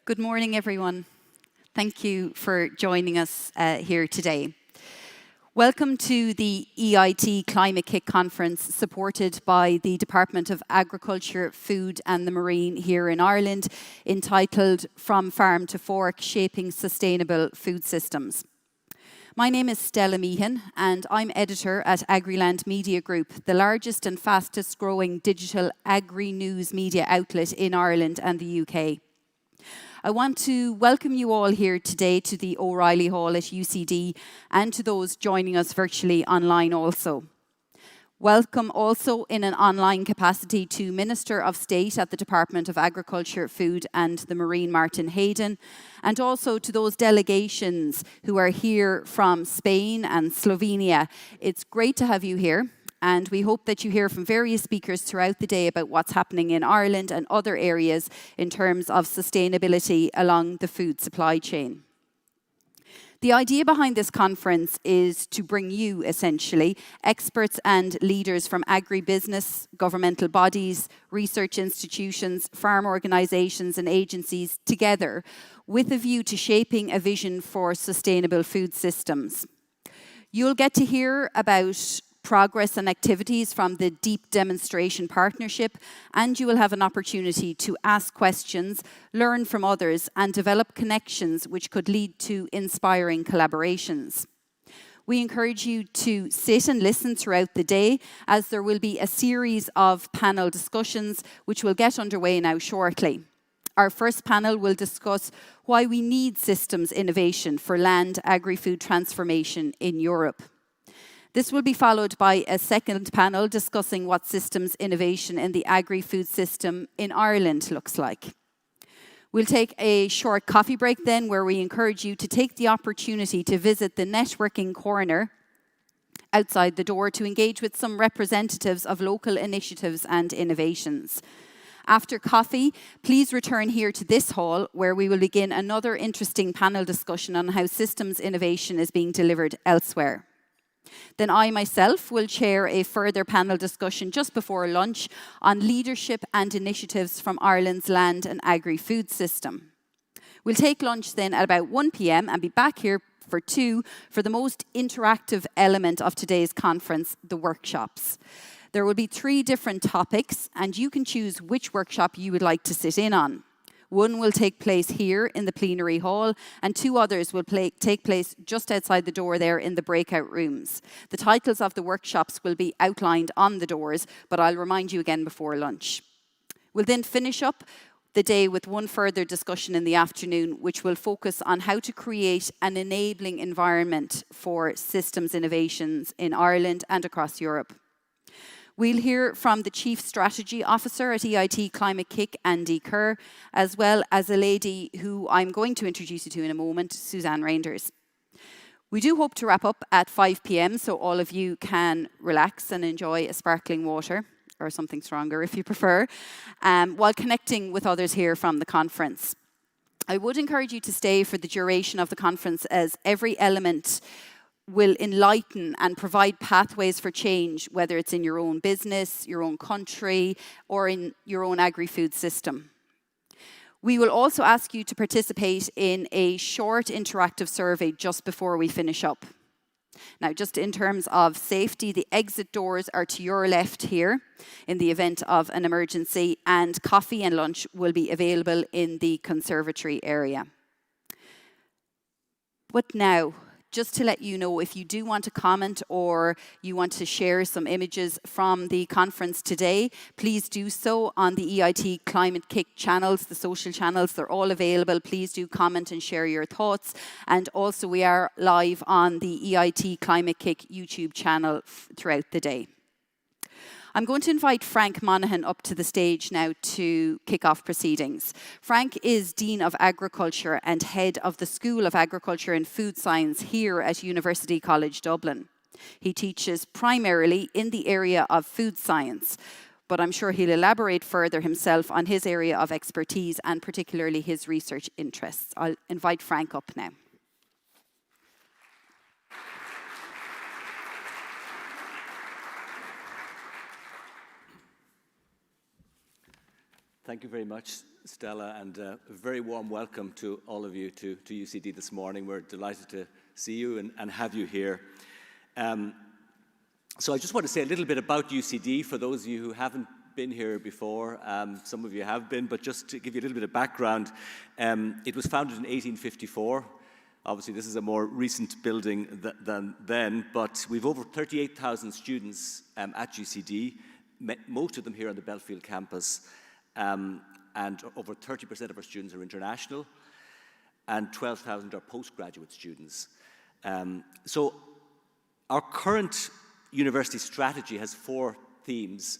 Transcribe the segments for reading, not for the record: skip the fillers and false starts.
Good morning, everyone. Thank you for joining us here today. Welcome to the EIT Climate-KIC conference supported by the Department of Agriculture, Food and the Marine here in Ireland, entitled From Farm to Fork, Shaping Sustainable Food Systems. My name is Stella Meehan and I'm editor at Agriland Media Group, the largest and fastest growing digital agri-news media outlet in Ireland and the UK. I want to welcome you all here today to the O'Reilly Hall at UCD and to those joining us virtually online also. Welcome also in an online capacity to Minister of State at the Department of Agriculture, Food and the Marine, Martin Hayden, and also to those delegations who are here from Spain and Slovenia. It's great to have you here. And we hope that you hear from various speakers throughout the day about what's happening in Ireland and other areas in terms of sustainability along the food supply chain. The idea behind this conference is to bring you, essentially, experts and leaders from agribusiness, governmental bodies, research institutions, farm organisations and agencies together with a view to shaping a vision for sustainable food systems. You'll get to hear about progress and activities from the Deep Demonstration Partnership, and you will have an opportunity to ask questions, learn from others, and develop connections which could lead to inspiring collaborations. We encourage you to sit and listen throughout the day, as there will be a series of panel discussions which will get underway now shortly. Our first panel will discuss why we need systems innovation for land agri-food transformation in Europe. This will be followed by a second panel discussing what systems innovation in the agri-food system in Ireland looks like. We'll take a short coffee break then, where we encourage you to take the opportunity to visit the networking corner outside the door to engage with some representatives of local initiatives and innovations. After coffee, please return here to this hall, where we will begin another interesting panel discussion on how systems innovation is being delivered elsewhere. Then I myself will chair a further panel discussion just before lunch on leadership and initiatives from Ireland's land and agri-food system. We'll take lunch then at about 1 p.m. and be back here for 2 for the most interactive element of today's conference, the workshops. There will be 3 different topics, and you can choose which workshop you would like to sit in on. One will take place here in the plenary hall, and 2 others will take place just outside the door there in the breakout rooms. The titles of the workshops will be outlined on the doors, but I'll remind you again before lunch. We'll then finish up the day with one further discussion in the afternoon, which will focus on how to create an enabling environment for systems innovations in Ireland and across Europe. We'll hear from the Chief Strategy Officer at EIT Climate-KIC, Andy Kerr, as well as a lady who I'm going to introduce you to in a moment, Suzanne Reinders. We do hope to wrap up at 5 p.m, so all of you can relax and enjoy a sparkling water, or something stronger if you prefer, while connecting with others here from the conference. I would encourage you to stay for the duration of the conference, as every element will enlighten and provide pathways for change, whether it's in your own business, your own country, or in your own agri-food system. We will also ask you to participate in a short interactive survey just before we finish up. Now, just in terms of safety, the exit doors are to your left here in the event of an emergency, and coffee and lunch will be available in the conservatory area. But now, just to let you know, if you do want to comment or you want to share some images from the conference today, please do so on the EIT Climate-KIC channels, the social channels. They're all available. Please do comment and share your thoughts. And also, we are live on the EIT Climate-KIC YouTube channel throughout the day. I'm going to invite Frank Monaghan up to the stage now to kick off proceedings. Frank is Dean of Agriculture and Head of the School of Agriculture and Food Science here at University College Dublin. He teaches primarily in the area of food science, but I'm sure he'll elaborate further himself on his area of expertise and particularly his research interests. I'll invite Frank up now. Thank you very much, Stella, and a very warm welcome to all of you to UCD this morning. We're delighted to see you and have you here. So I just want to say a little bit about UCD for those of you who haven't been here before. Some of you have been, but just to give you a little bit of background, it was founded in 1854. Obviously, this is a more recent building than then, but we've over 38,000 students at UCD, most of them here on the Belfield campus, and over 30% of our students are international, and 12,000 are postgraduate students. So our current university strategy has 4 themes: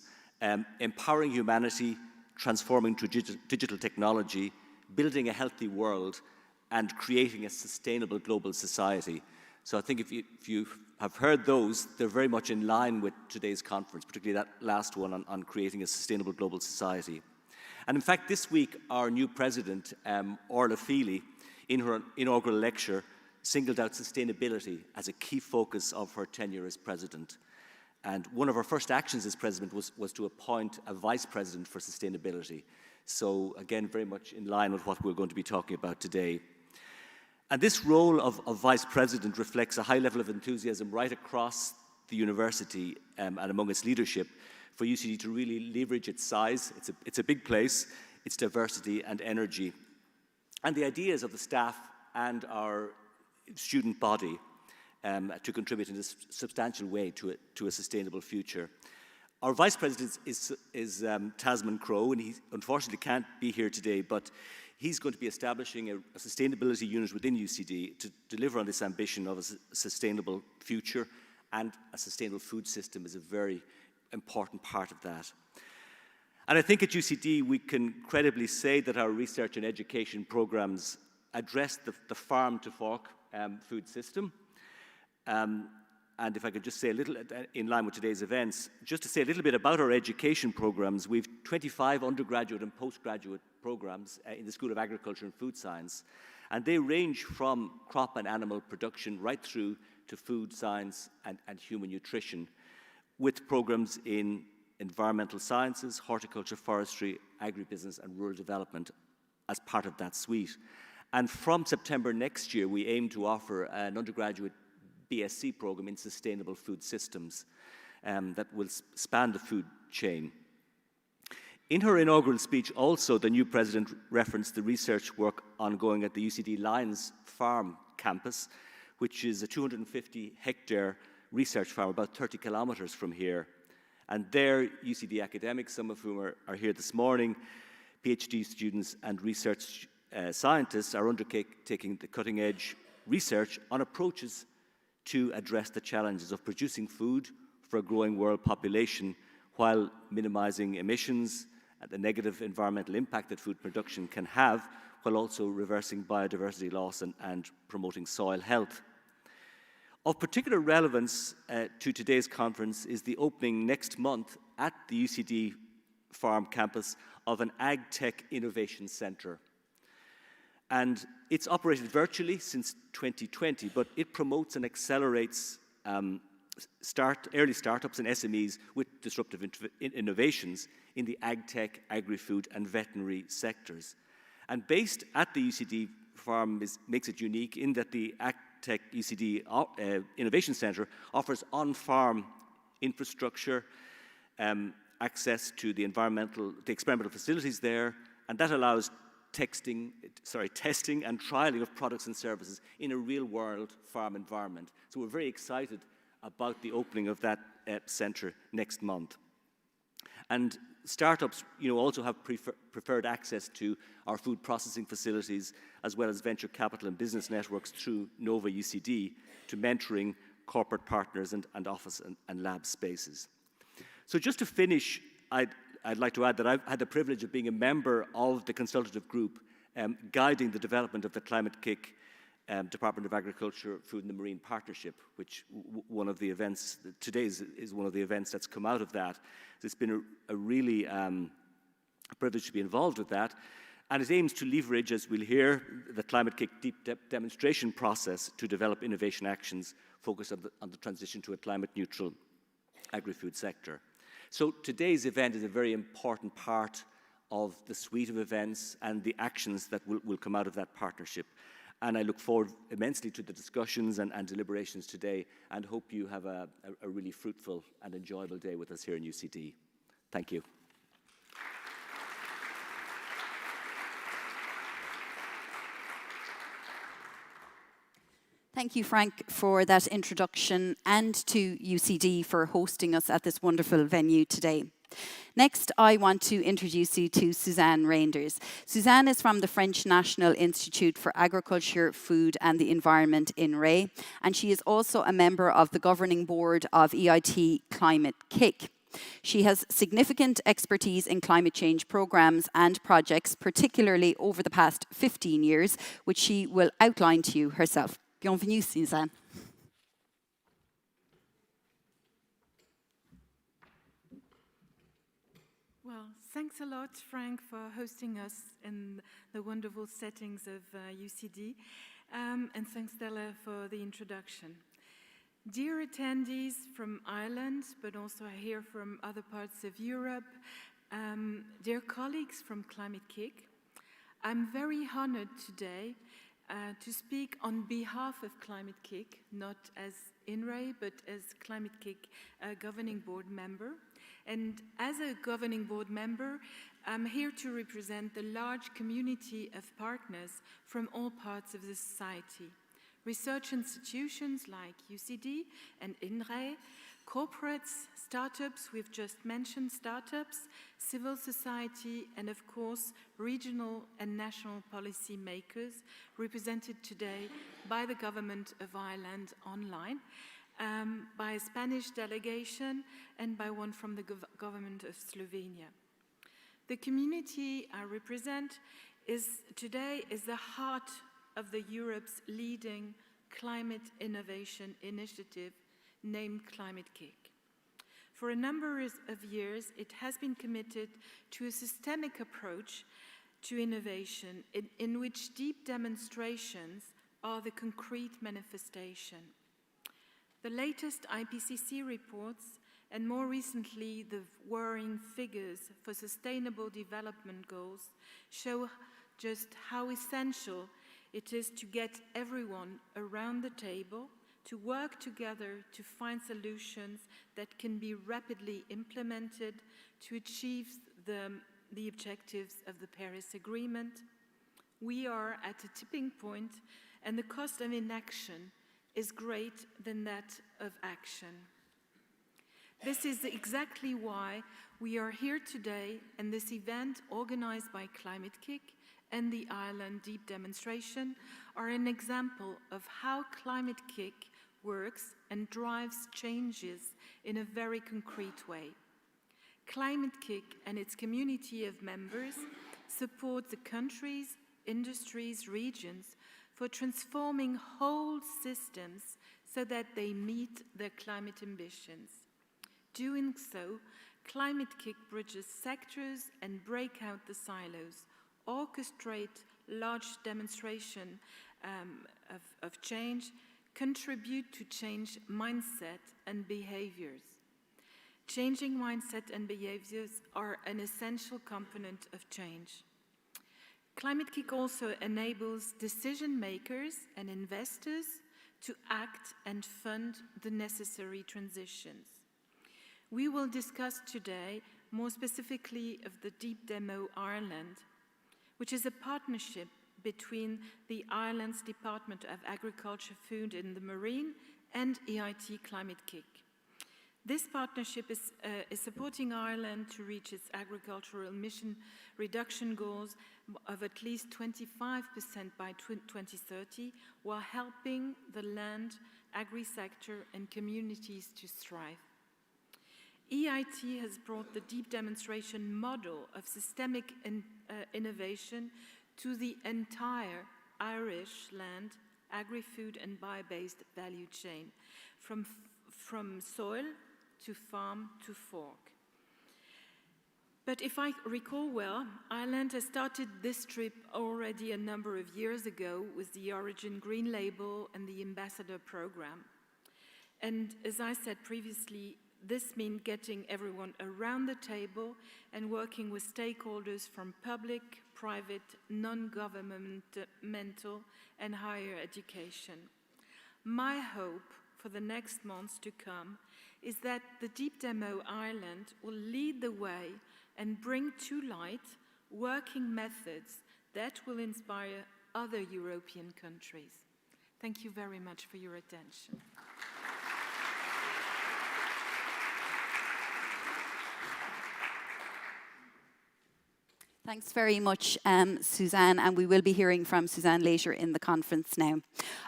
empowering humanity, transforming through digital technology, building a healthy world, and creating a sustainable global society. So I think if you have heard those, they're very much in line with today's conference, particularly that last one on creating a sustainable global society. And in fact, this week, our new president, Orla Feely, in her inaugural lecture, singled out sustainability as a key focus of her tenure as president. And one of her first actions as president was to appoint a vice president for sustainability. So again, very much in line with what we're going to be talking about today. And this role of vice president reflects a high level of enthusiasm right across the university and among its leadership for UCD to really leverage its size. It's a big place, its diversity and energy, and the ideas of the staff and our student body to contribute in a substantial way to a sustainable future. Our vice president is Tasman Crowe, and he unfortunately can't be here today, but he's going to be establishing a sustainability unit within UCD to deliver on this ambition of a sustainable future, and a sustainable food system is a very important part of that. And I think at UCD we can credibly say that our research and education programs address the farm-to-fork food system. And if I could just say a little, in line with today's events, just to say a little bit about our education programs, we've 25 undergraduate and postgraduate programs in the School of Agriculture and Food Science, and they range from crop and animal production right through to food science and human nutrition, with programs in environmental sciences, horticulture, forestry, agribusiness, and rural development as part of that suite. And from September next year, we aim to offer an undergraduate BSc program in sustainable food systems that will span the food chain. In her inaugural speech also, the new president referenced the research work ongoing at the UCD Lyons Farm campus, which is a 250-hectare research farm about 30 kilometers from here. And there, UCD academics, some of whom are here this morning, PhD students and research scientists are undertaking the cutting-edge research on approaches to address the challenges of producing food for a growing world population while minimizing emissions and the negative environmental impact that food production can have, while also reversing biodiversity loss and promoting soil health. Of particular relevance to today's conference is the opening next month at the UCD Farm campus of an Ag-Tech Innovation Centre. And it's operated virtually since 2020, but it promotes and accelerates early startups and SMEs with disruptive innovations in the ag-tech, agri-food, and veterinary sectors. And based at the UCD Farm makes it unique in that the ag-tech UCD Innovation Centre offers on-farm infrastructure, access to the experimental facilities there, and that allows testing and trialing of products and services in a real-world farm environment. So we're very excited about the opening of that centre next month. And startups, also have preferred access to our food processing facilities, as well as venture capital and business networks through Nova UCD to mentoring corporate partners and office and lab spaces. So just to finish, I'd like to add that I've had the privilege of being a member of the consultative group guiding the development of the Climate-KIC Department of Agriculture, Food and the Marine Partnership, which one of the events, today is one of the events that's come out of that. It's been a really privilege to be involved with that. And it aims to leverage, as we'll hear, the Climate-KIC deep demonstration process to develop innovation actions focused on the transition to a climate-neutral agri-food sector. So today's event is a very important part of the suite of events and the actions that will come out of that partnership. And I look forward immensely to the discussions and deliberations today, and hope you have a really fruitful and enjoyable day with us here in UCD. Thank you. Thank you, Frank, for that introduction, and to UCD for hosting us at this wonderful venue today. Next, I want to introduce you to Suzanne Reinders. Suzanne is from the French National Institute for Agriculture, Food and the Environment in Ray, and she is also a member of the governing board of EIT Climate-KIC. She has significant expertise in climate change programs and projects, particularly over the past 15 years, which she will outline to you herself. Bienvenue, Suzanne. Well, thanks a lot, Frank, for hosting us in the wonderful settings of UCD, and thanks, Stella, for the introduction. Dear attendees from Ireland, but also I hear from other parts of Europe, dear colleagues from Climate-KIC, I'm very honored today to speak on behalf of Climate-KIC, not as INRAE, but as Climate-KIC governing board member. And as a governing board member, I'm here to represent the large community of partners from all parts of the society. Research institutions like UCD and INRAE, corporates, startups, we've just mentioned startups, civil society, and of course, regional and national policy makers represented today by the Government of Ireland online, by a Spanish delegation, and by one from the government of Slovenia. The community I represent today is the heart of the Europe's leading climate innovation initiative named Climate-KIC. For a number of years, it has been committed to a systemic approach to innovation in which deep demonstrations are the concrete manifestation. The latest IPCC reports, and more recently the worrying figures for Sustainable Development Goals, show just how essential it is to get everyone around the table to work together to find solutions that can be rapidly implemented to achieve the objectives of the Paris Agreement. We are at a tipping point, and the cost of inaction is greater than that of action. This is exactly why we are here today, and this event organized by Climate-KIC and the Ireland Deep Demonstration are an example of how Climate-KIC works and drives changes in a very concrete way. Climate-KIC and its community of members support the countries, industries, regions for transforming whole systems so that they meet their climate ambitions. Doing so, Climate-KIC bridges sectors and break out the silos, orchestrate large demonstration of change, contribute to change mindset and behaviors. Changing mindset and behaviors are an essential component of change. Climate-KIC also enables decision makers and investors to act and fund the necessary transitions. We will discuss today more specifically of the Deep Demo Ireland, which is a partnership between the Ireland's Department of Agriculture, Food and the Marine and EIT Climate-KIC. This partnership is supporting Ireland to reach its agricultural emission reduction goals of at least 25% by 2030, while helping the land, agri-sector and communities to thrive. EIT has brought the deep demonstration model of systemic innovation to the entire Irish land, agri-food and bio-based value chain, from soil to farm to fork. But if I recall well, Ireland has started this trip already a number of years ago with the Origin Green Label and the Ambassador Program. And as I said previously, This means getting everyone around the table and working with stakeholders from public, private, non-governmental, and higher education. My hope for the next months to come is that the Deep Demo Ireland will lead the way and bring to light working methods that will inspire other European countries. Thank you very much for your attention. Thanks very much, Suzanne, and we will be hearing from Suzanne later in the conference now.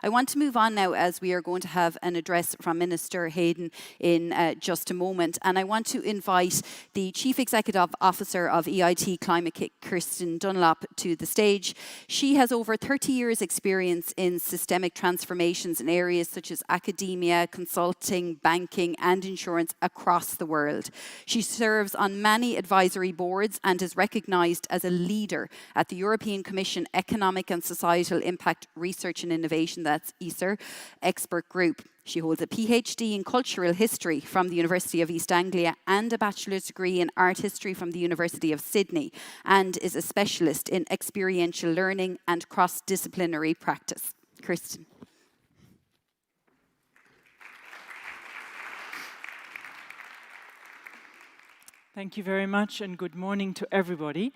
I want to move on now as we are going to have an address from Minister Hayden in just a moment, and I want to invite the Chief Executive Officer of EIT Climate-KIC, Kirsten Dunlop, to the stage. She has over 30 years' experience in systemic transformations in areas such as academia, consulting, banking, and insurance across the world. She serves on many advisory boards and is recognised as a leader at the European Commission Economic and Societal Impact Research and Innovation, that's ESER, expert group. She holds a PhD in Cultural History from the University of East Anglia and a bachelor's degree in Art History from the University of Sydney, and is a specialist in experiential learning and cross-disciplinary practice. Kirsten. Thank you very much, and good morning to everybody.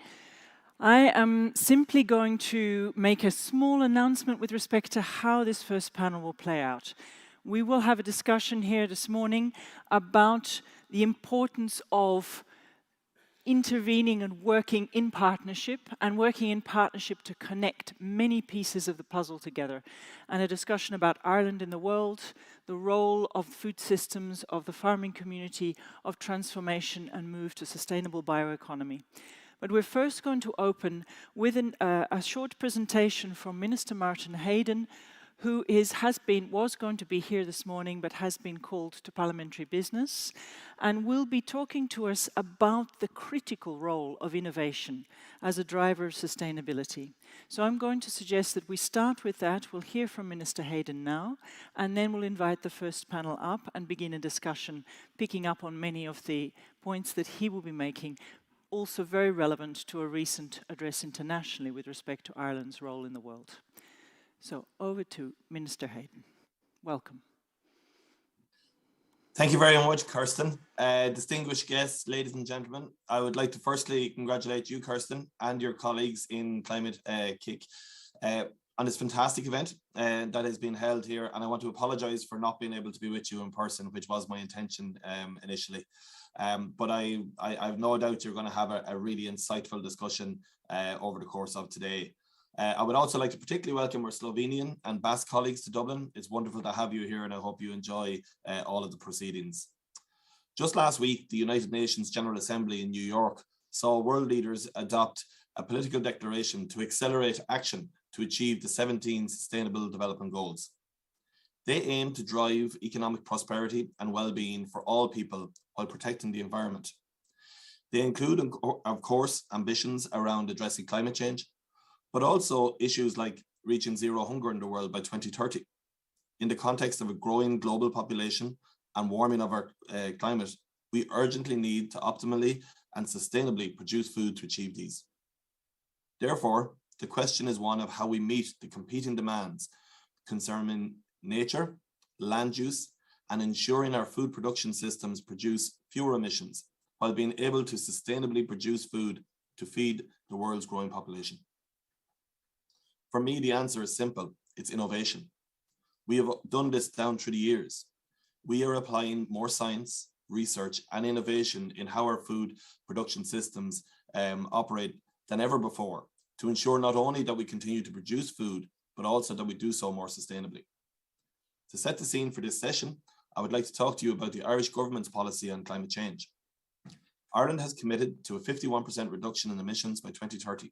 I am simply going to make a small announcement with respect to how this first panel will play out. We will have a discussion here this morning about the importance of intervening and working in partnership to connect many pieces of the puzzle together, and a discussion about Ireland in the world, the role of food systems, of the farming community, of transformation and move to sustainable bioeconomy. But we're first going to open with a short presentation from Minister Martin Hayden, who was going to be here this morning but has been called to parliamentary business, and will be talking to us about the critical role of innovation as a driver of sustainability. So I'm going to suggest that we start with that. We'll hear from Minister Hayden now, and then we'll invite the first panel up and begin a discussion picking up on many of the points that he will be making, also very relevant to a recent address internationally with respect to Ireland's role in the world. So over to Minister Hayden. Welcome. Thank you very much, Kirsten. Distinguished guests, ladies and gentlemen, I would like to firstly congratulate you, Kirsten, and your colleagues in Climate-KIC on this fantastic event that has been held here. And I want to apologise for not being able to be with you in person, which was my intention initially. But I have no doubt you're going to have a really insightful discussion over the course of today. I would also like to particularly welcome our Slovenian and Basque colleagues to Dublin. It's wonderful to have you here, and I hope you enjoy all of the proceedings. Just last week, the United Nations General Assembly in New York saw world leaders adopt a political declaration to accelerate action to achieve the 17 Sustainable Development Goals. They aim to drive economic prosperity and well-being for all people while protecting the environment. They include, of course, ambitions around addressing climate change, but also issues like reaching zero hunger in the world by 2030. In the context of a growing global population and warming of our climate, we urgently need to optimally and sustainably produce food to achieve these. Therefore, the question is one of how we meet the competing demands concerning nature, land use, and ensuring our food production systems produce fewer emissions while being able to sustainably produce food to feed the world's growing population. For me, the answer is simple. It's innovation. We have done this down through the years. We are applying more science, research, and innovation in how our food production systems operate than ever before to ensure not only that we continue to produce food, but also that we do so more sustainably. To set the scene for this session, I would like to talk to you about the Irish government's policy on climate change. Ireland has committed to a 51% reduction in emissions by 2030.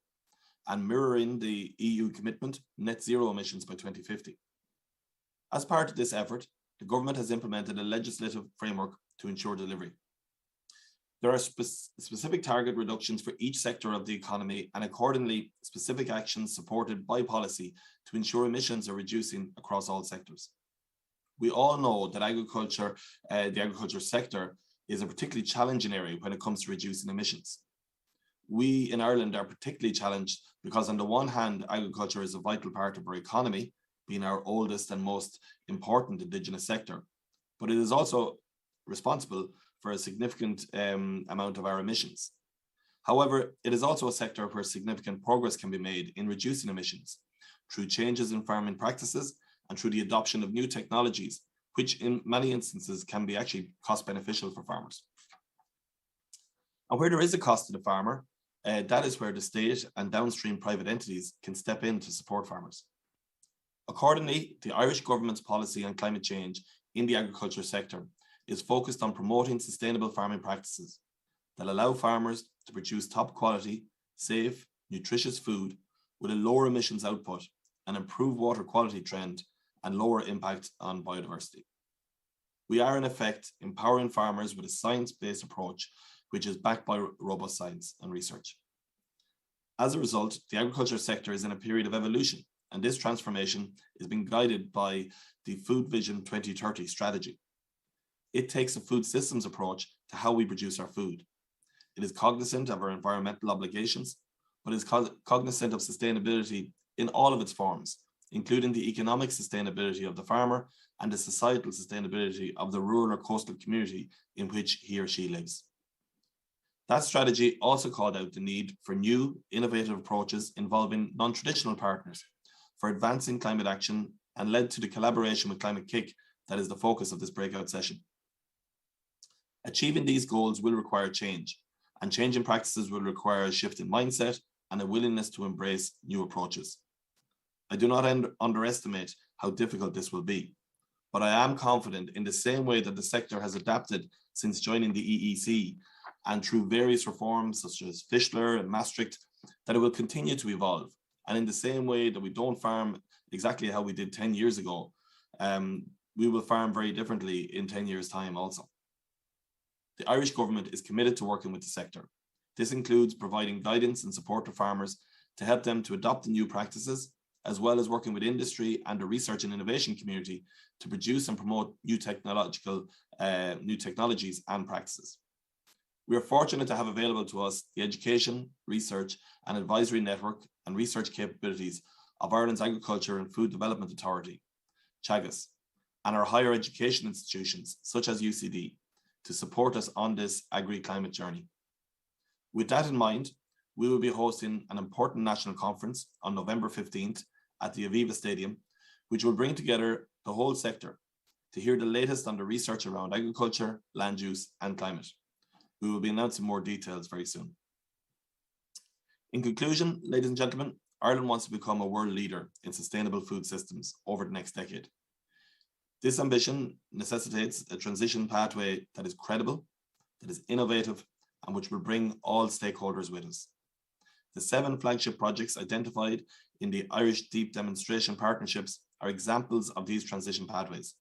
And mirroring the EU commitment, net zero emissions by 2050. As part of this effort, the government has implemented a legislative framework to ensure delivery. There are specific target reductions for each sector of the economy, and accordingly, specific actions supported by policy to ensure emissions are reducing across all sectors. We all know that the agriculture sector is a particularly challenging area when it comes to reducing emissions. We in Ireland are particularly challenged because on the one hand, agriculture is a vital part of our economy, being our oldest and most important indigenous sector, but it is also responsible for a significant amount of our emissions. However, it is also a sector where significant progress can be made in reducing emissions through changes in farming practices and through the adoption of new technologies, which in many instances can be actually cost beneficial for farmers. And where there is a cost to the farmer, that is where the state and downstream private entities can step in to support farmers. Accordingly, the Irish government's policy on climate change in the agriculture sector is focused on promoting sustainable farming practices that allow farmers to produce top quality, safe, nutritious food with a lower emissions output, an improved water quality trend, and lower impact on biodiversity. We are in effect empowering farmers with a science-based approach which is backed by robust science and research. As a result, the agriculture sector is in a period of evolution, and this transformation is being guided by the Food Vision 2030 strategy. It takes a food systems approach to how we produce our food. It is cognizant of our environmental obligations, but is cognizant of sustainability in all of its forms, including the economic sustainability of the farmer and the societal sustainability of the rural or coastal community in which he or she lives. That strategy also called out the need for new, innovative approaches involving non-traditional partners for advancing climate action and led to the collaboration with Climate-KIC that is the focus of this breakout session. Achieving these goals will require change, and changing practices will require a shift in mindset and a willingness to embrace new approaches. I do not underestimate how difficult this will be, but I am confident in the same way that the sector has adapted since joining the EEC and through various reforms such as Fischler and Maastricht, that it will continue to evolve. And in the same way that we don't farm exactly how we did 10 years ago, we will farm very differently in 10 years' time also. The Irish government is committed to working with the sector. This includes providing guidance and support to farmers to help them to adopt the new practices, as well as working with industry and the research and innovation community to produce and promote new technologies and practices. We are fortunate to have available to us the education, research and advisory network and research capabilities of Ireland's Agriculture and Food Development Authority, Teagasc, and our higher education institutions such as UCD to support us on this agri-climate journey. With that in mind, we will be hosting an important national conference on November 15th at the Aviva Stadium, which will bring together the whole sector to hear the latest on the research around agriculture, land use and climate. We will be announcing more details very soon. In conclusion, ladies and gentlemen, Ireland wants to become a world leader in sustainable food systems over the next decade. This ambition necessitates a transition pathway that is credible, that is innovative, and which will bring all stakeholders with us. The 7 flagship projects identified in the Irish Deep Demonstration Partnerships are examples of these transition pathways,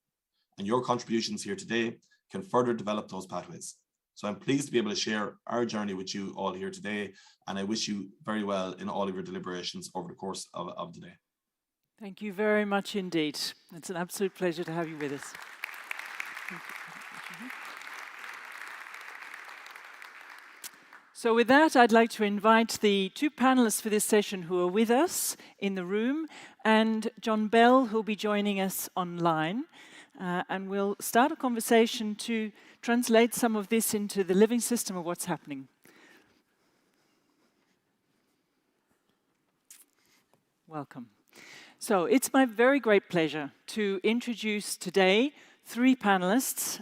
and your contributions here today can further develop those pathways. So I'm pleased to be able to share our journey with you all here today, and I wish you very well in all of your deliberations over the course of the day. Thank you very much indeed. It's an absolute pleasure to have you with us. So with that, I'd like to invite the 2 panelists for this session who are with us in the room, and John Bell, who'll be joining us online. And we'll start a conversation to translate some of this into the living system of what's happening. Welcome. So it's my very great pleasure to introduce today 3 panelists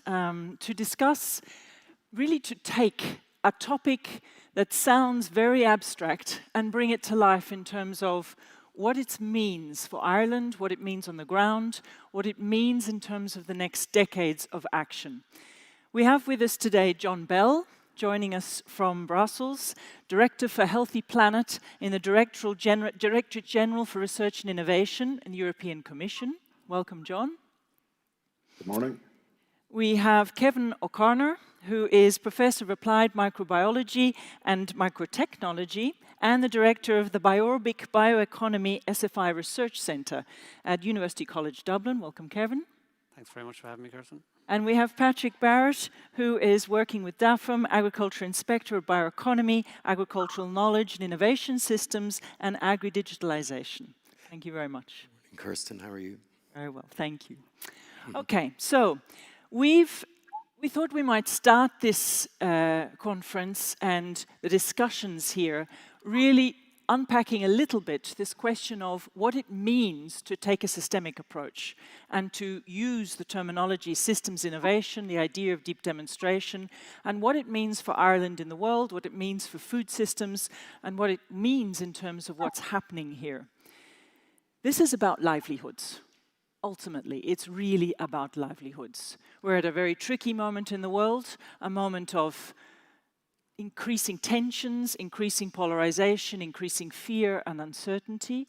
to discuss, really to take a topic that sounds very abstract and bring it to life in terms of what it means for Ireland, what it means on the ground, what it means in terms of the next decades of action. We have with us today John Bell, joining us from Brussels, Director for Healthy Planet in the Directorate General for Research and Innovation in the European Commission. Welcome, John. Good morning. We have Kevin O'Connor, who is Professor of Applied Microbiology and Microtechnology and the Director of the Biorbic Bioeconomy SFI Research Centre at University College Dublin. Welcome, Kevin. Thanks very much for having me, Kirsten. And we have Patrick Barrett, who is working with DAFM, Agriculture Inspector of Bioeconomy, Agricultural Knowledge and Innovation Systems, and Agri-Digitalization. Thank you very much. Kirsten, how are you? Very well, thank you. Okay, so we thought we might start this conference and the discussions here really unpacking a little bit this question of what it means to take a systemic approach and to use the terminology systems innovation, the idea of deep demonstration, and what it means for Ireland in the world, what it means for food systems, and what it means in terms of what's happening here. This is about livelihoods. Ultimately, it's really about livelihoods. We're at a very tricky moment in the world, a moment of increasing tensions, increasing polarization, increasing fear and uncertainty.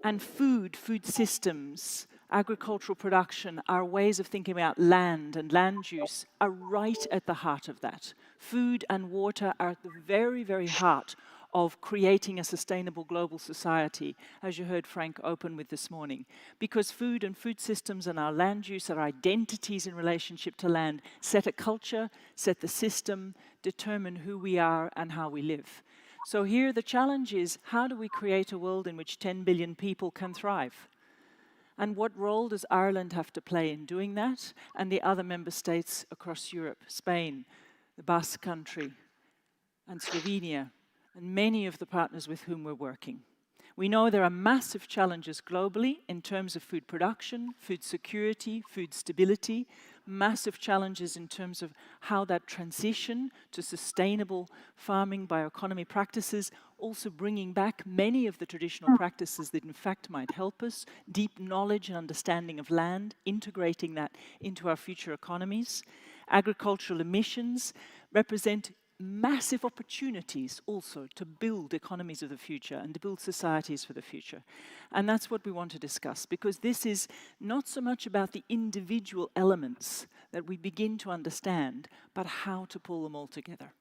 And food systems, agricultural production, our ways of thinking about land and land use are right at the heart of that. Food and water are at the very, very heart of creating a sustainable global society, as you heard Frank open with this morning. Because food and food systems and our land use, our identities in relationship to land, set a culture, set the system, determine who we are and how we live. So here the challenge is, how do we create a world in which 10 billion people can thrive? And what role does Ireland have to play in doing that? And the other member states across Europe, Spain, the Basque Country, and Slovenia, and many of the partners with whom we're working. We know there are massive challenges globally in terms of food production, food security, food stability, massive challenges in terms of how that transition to sustainable farming, bioeconomy practices, also bringing back many of the traditional practices that in fact might help us, deep knowledge and understanding of land, integrating that into our future economies. Agricultural emissions represent massive opportunities also to build economies of the future and to build societies for the future. And that's what we want to discuss, because this is not so much about the individual elements that we begin to understand, but how to pull them all together.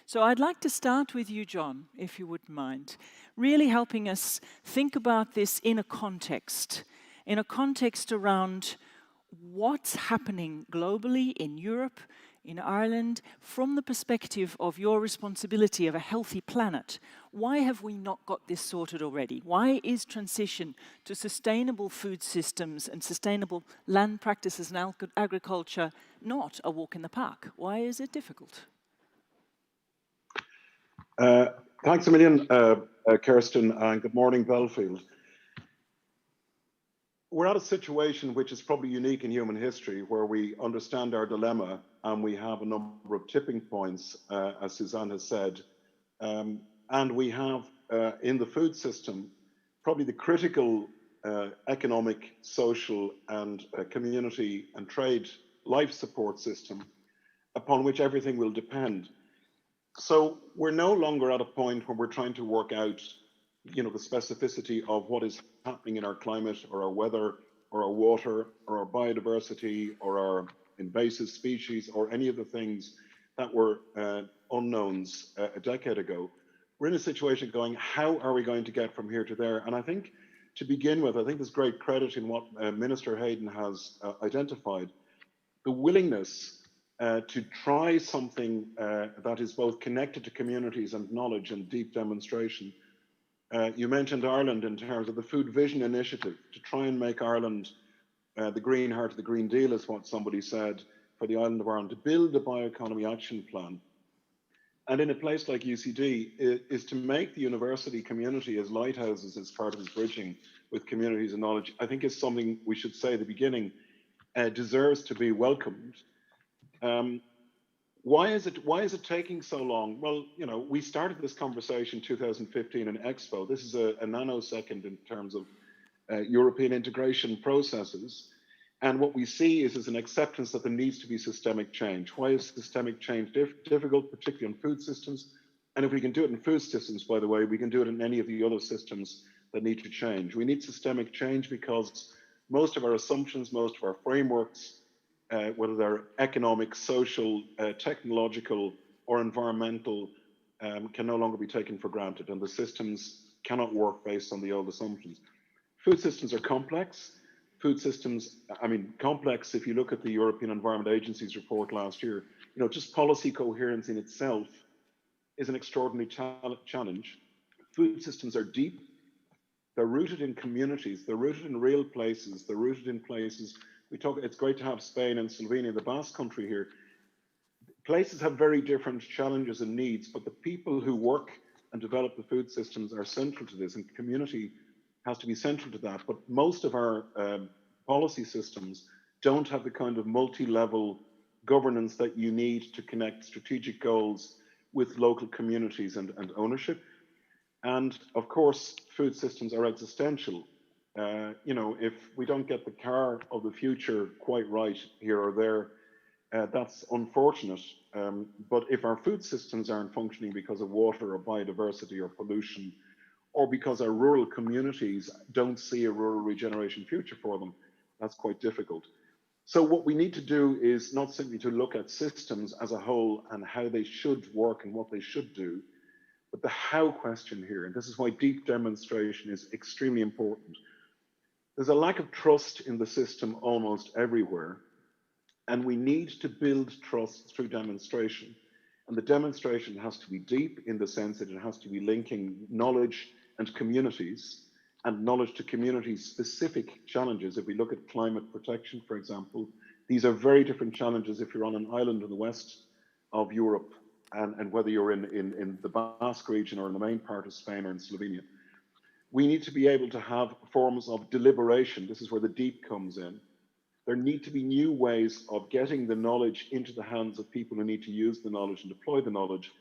So I'd like to start with you, John, if you wouldn't mind, really helping us think about this in a context around what's happening globally in Europe, in Ireland, from the perspective of your responsibility of a healthy planet. Why have we not got this sorted already? Why is transition to sustainable food systems and sustainable land practices and agriculture not a walk in the park? Why is it difficult? Thanks a million, Kirsten, and good morning, Belfield. We're at a situation which is probably unique in human history, where we understand our dilemma and we have a number of tipping points, as Suzanne has said. And we have, in the food system, probably the critical economic, social, and community and trade life support system upon which everything will depend. So we're no longer at a point where we're trying to work out, the specificity of what is happening in our climate or our weather or our water or our biodiversity or our invasive species or any of the things that were unknowns a decade ago. We're in a situation going, how are we going to get from here to there? And I think, to begin with, I think there's great credit in what Minister Hayden has identified, the willingness to try something that is both connected to communities and knowledge and deep demonstration. You mentioned Ireland in terms of the Food Vision Initiative, to try and make Ireland the green heart of the Green Deal, is what somebody said, for the island of Ireland, to build a bioeconomy action plan. And in a place like UCD, is to make the university community as lighthouses as part of this bridging with communities and knowledge, I think is something we should say at the beginning, deserves to be welcomed. Why is it taking so long? Well, we started this conversation in 2015 in Expo. This is a nanosecond in terms of European integration processes. And what we see is an acceptance that there needs to be systemic change. Why is systemic change difficult, particularly in food systems? And if we can do it in food systems, by the way, we can do it in any of the other systems that need to change. We need systemic change because most of our assumptions, most of our frameworks, whether they're economic, social, technological, or environmental, can no longer be taken for granted, and the systems cannot work based on the old assumptions. Food systems are complex. food systems, I mean, complex. If you look at the European Environment Agency's report last year, you know, just policy coherence in itself is an extraordinary challenge. Food systems are deep. They're rooted in communities. They're rooted in real places. They're rooted in places. We talk. It's great to have Spain and Slovenia, the Basque Country here. Places have very different challenges and needs, but the people who work and develop the food systems are central to this, and community has to be central to that. But most of our policy systems don't have the kind of multi-level governance that you need to connect strategic goals with local communities and ownership. And of course, food systems are existential. You know, if we don't get the car of the future quite right here or there, that's unfortunate. But if our food systems aren't functioning because of water or biodiversity or pollution, or because our rural communities don't see a rural regeneration future for them, that's quite difficult. So what we need to do is not simply to look at systems as a whole and how they should work and what they should do, but the how question here, and this is why deep demonstration is extremely important. There's a lack of trust in the system almost everywhere, and we need to build trust through demonstration. And the demonstration has to be deep in the sense that it has to be linking knowledge and communities, and knowledge to communities specific challenges. If we look at climate protection, for example, these are very different challenges if you're on an island in the west of Europe and whether you're in the Basque region or in the main part of Spain or in Slovenia. We need to be able to have forms of deliberation. This is where the deep comes in. There need to be new ways of getting the knowledge into the hands of people who need to use the knowledge and deploy the knowledge,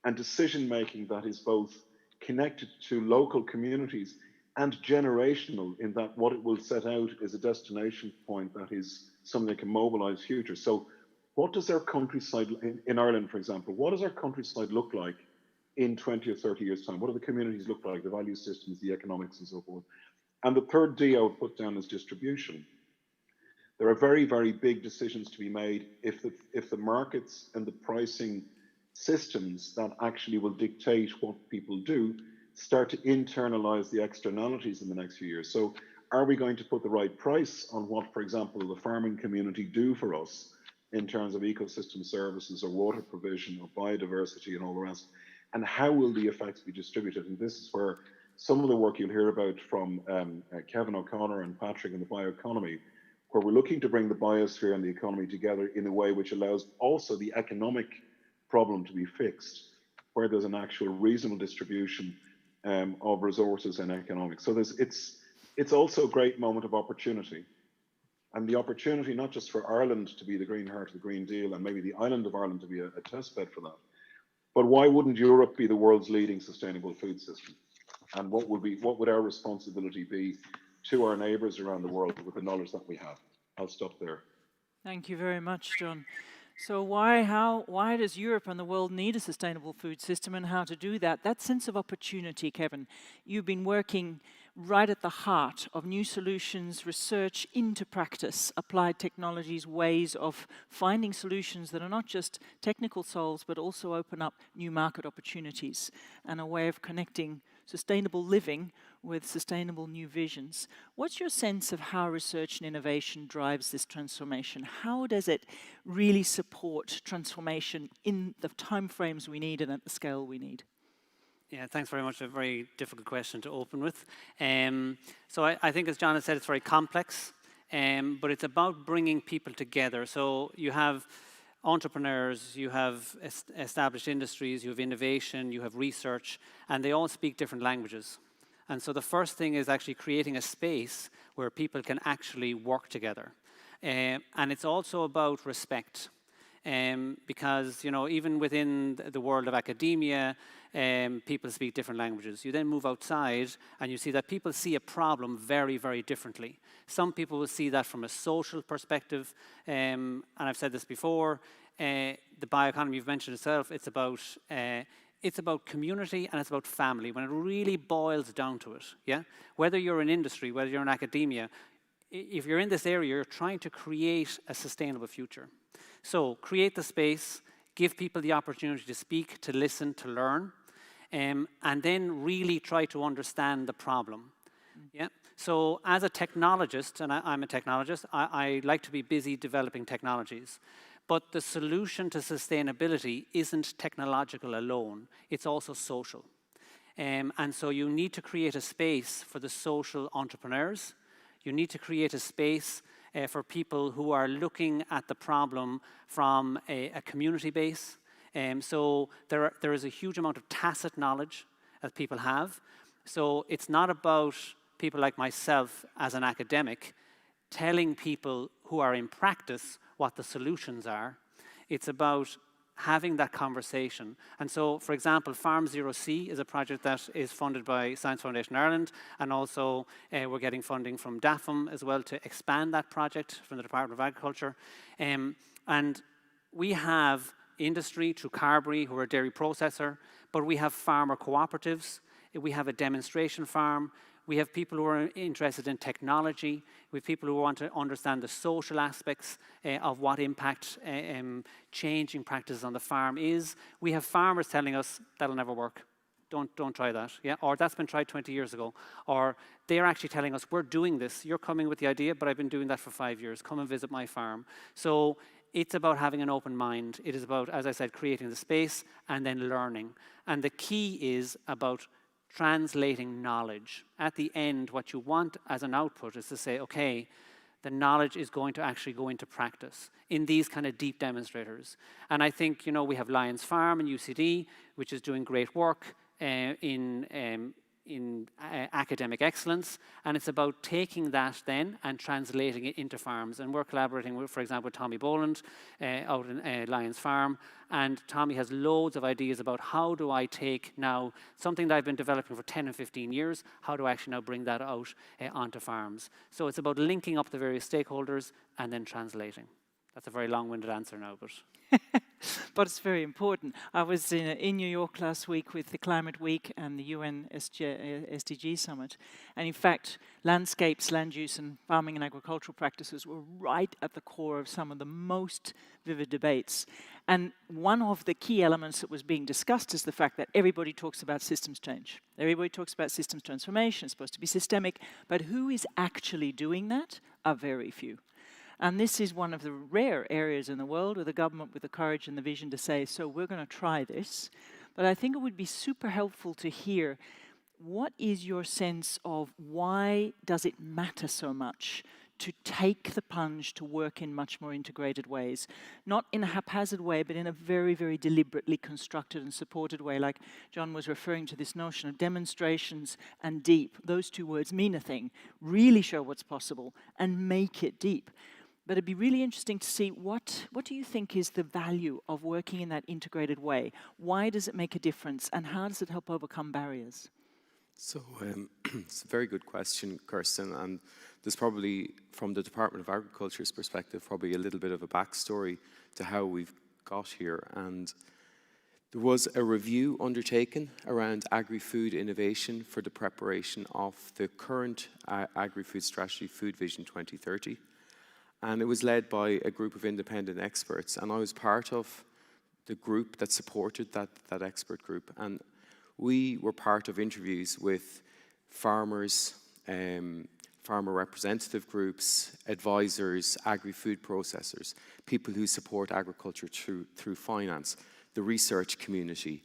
and decision making that is both connected to local communities and generational, in that what it will set out is a destination point that is something that can mobilize future. So what does our countryside, in Ireland, for example, what does our countryside look like in 20 or 30 years' time? What do the communities look like, the value systems, the economics, and so forth? And the third D I would put down is distribution. There are very, very big decisions to be made if the markets and the pricing systems that actually will dictate what people do start to internalize the externalities in the next few years. So are we going to put the right price on what, for example, the farming community do for us in terms of ecosystem services or water provision or biodiversity and all the rest? And how will the effects be distributed? And this is where some of the work you'll hear about from Kevin O'Connor and Patrick in the bioeconomy, where we're looking to bring the biosphere and the economy together in a way which allows also the economic problem to be fixed, where there's an actual reasonable distribution of resources and economics. So it's also a great moment of opportunity. And the opportunity not just for Ireland to be the green heart of the Green Deal and maybe the island of Ireland to be a test bed for that, but why wouldn't Europe be the world's leading sustainable food system? And what would our responsibility be to our neighbours around the world with the knowledge that we have? I'll stop there. Thank you very much, John. So why does Europe and the world need a sustainable food system, and how to do that? That sense of opportunity, Kevin, you've been working right at the heart of new solutions, research into practice, applied technologies, ways of finding solutions that are not just technical solves, but also open up new market opportunities and a way of connecting sustainable living with sustainable new visions. What's your sense of how research and innovation drives this transformation? How does it really support transformation in the timeframes we need and at the scale we need? Yeah, thanks very much. A very difficult question to open with. So I think, as John has said, it's very complex, but it's about bringing people together. So you have entrepreneurs, you have established industries, you have innovation, you have research, and they all speak different languages. And so the first thing is actually creating a space where people can actually work together. And it's also about respect. Because, you know, even within the world of academia, people speak different languages. You then move outside and you see that people see a problem very, very differently. Some people will see that from a social perspective, and I've said this before, the bioeconomy you've mentioned itself, it's about community and it's about family, when it really boils down to it, yeah? Whether you're in industry, whether you're in academia, if you're in this area, you're trying to create a sustainable future. So create the space, give people the opportunity to speak, to listen, to learn, and then really try to understand the problem. Yeah. So as a technologist, and I'm a technologist, I like to be busy developing technologies. But the solution to sustainability isn't technological alone, it's also social. And so you need to create a space for the social entrepreneurs. You need to create a space for people who are looking at the problem from a community base. So there is a huge amount of tacit knowledge that people have. So it's not about people like myself as an academic telling people who are in practice what the solutions are. It's about having that conversation. And so, for example, Farm Zero C is a project that is funded by Science Foundation Ireland, and also we're getting funding from DAFM as well to expand that project from the Department of Agriculture. And we have industry through Carberry, who are a dairy processor, but we have farmer cooperatives, we have a demonstration farm, we have people who are interested in technology. We have people who want to understand the social aspects of what impact changing practices on the farm is. We have farmers telling us that'll never work. Don't try that. Yeah, or that's been tried 20 years ago. Or they're actually telling us, we're doing this. You're coming with the idea, but I've been doing that for 5 years. Come and visit my farm. So it's about having an open mind. It is about, as I said, creating the space and then learning. And the key is about translating knowledge. At the end, what you want as an output is to say, okay, the knowledge is going to actually go into practice in these kind of deep demonstrators. And I think, you know, we have Lions Farm and UCD, which is doing great work in academic excellence, and it's about taking that then and translating it into farms. And we're collaborating with, for example, with Tommy Boland out in Lions Farm, and Tommy has loads of ideas about how do I take now something that I've been developing for 10 and 15 years, how do I actually now bring that out onto farms. So it's about linking up the various stakeholders and then translating. That's a very long-winded answer now, but... But it's very important. I was in New York last week with the Climate Week and the UN SDG Summit. And in fact, landscapes, land use, and farming and agricultural practices were right at the core of some of the most vivid debates. And one of the key elements that was being discussed is the fact that everybody talks about systems change. Everybody talks about systems transformation. It's supposed to be systemic. But who is actually doing that are very few. And this is one of the rare areas in the world with a government with the courage and the vision to say, so we're going to try this. But I think it would be super helpful to hear, what is your sense of why does it matter so much to take the plunge to work in much more integrated ways? Not in a haphazard way, but in a very, very deliberately constructed and supported way. Like John was referring to this notion of demonstrations and deep. Those two words mean a thing. Really show what's possible and make it deep. But it'd be really interesting to see what do you think is the value of working in that integrated way? Why does it make a difference, and how does it help overcome barriers? So it's a very good question, Kirsten, and there's probably, from the Department of Agriculture's perspective, probably a little bit of a backstory to how we've got here. And there was a review undertaken around agri-food innovation for the preparation of the current agri-food strategy, Food Vision 2030. And it was led by a group of independent experts. And I was part of the group that supported that expert group. And we were part of interviews with farmers, farmer representative groups, advisors, agri-food processors, people who support agriculture through finance, the research community.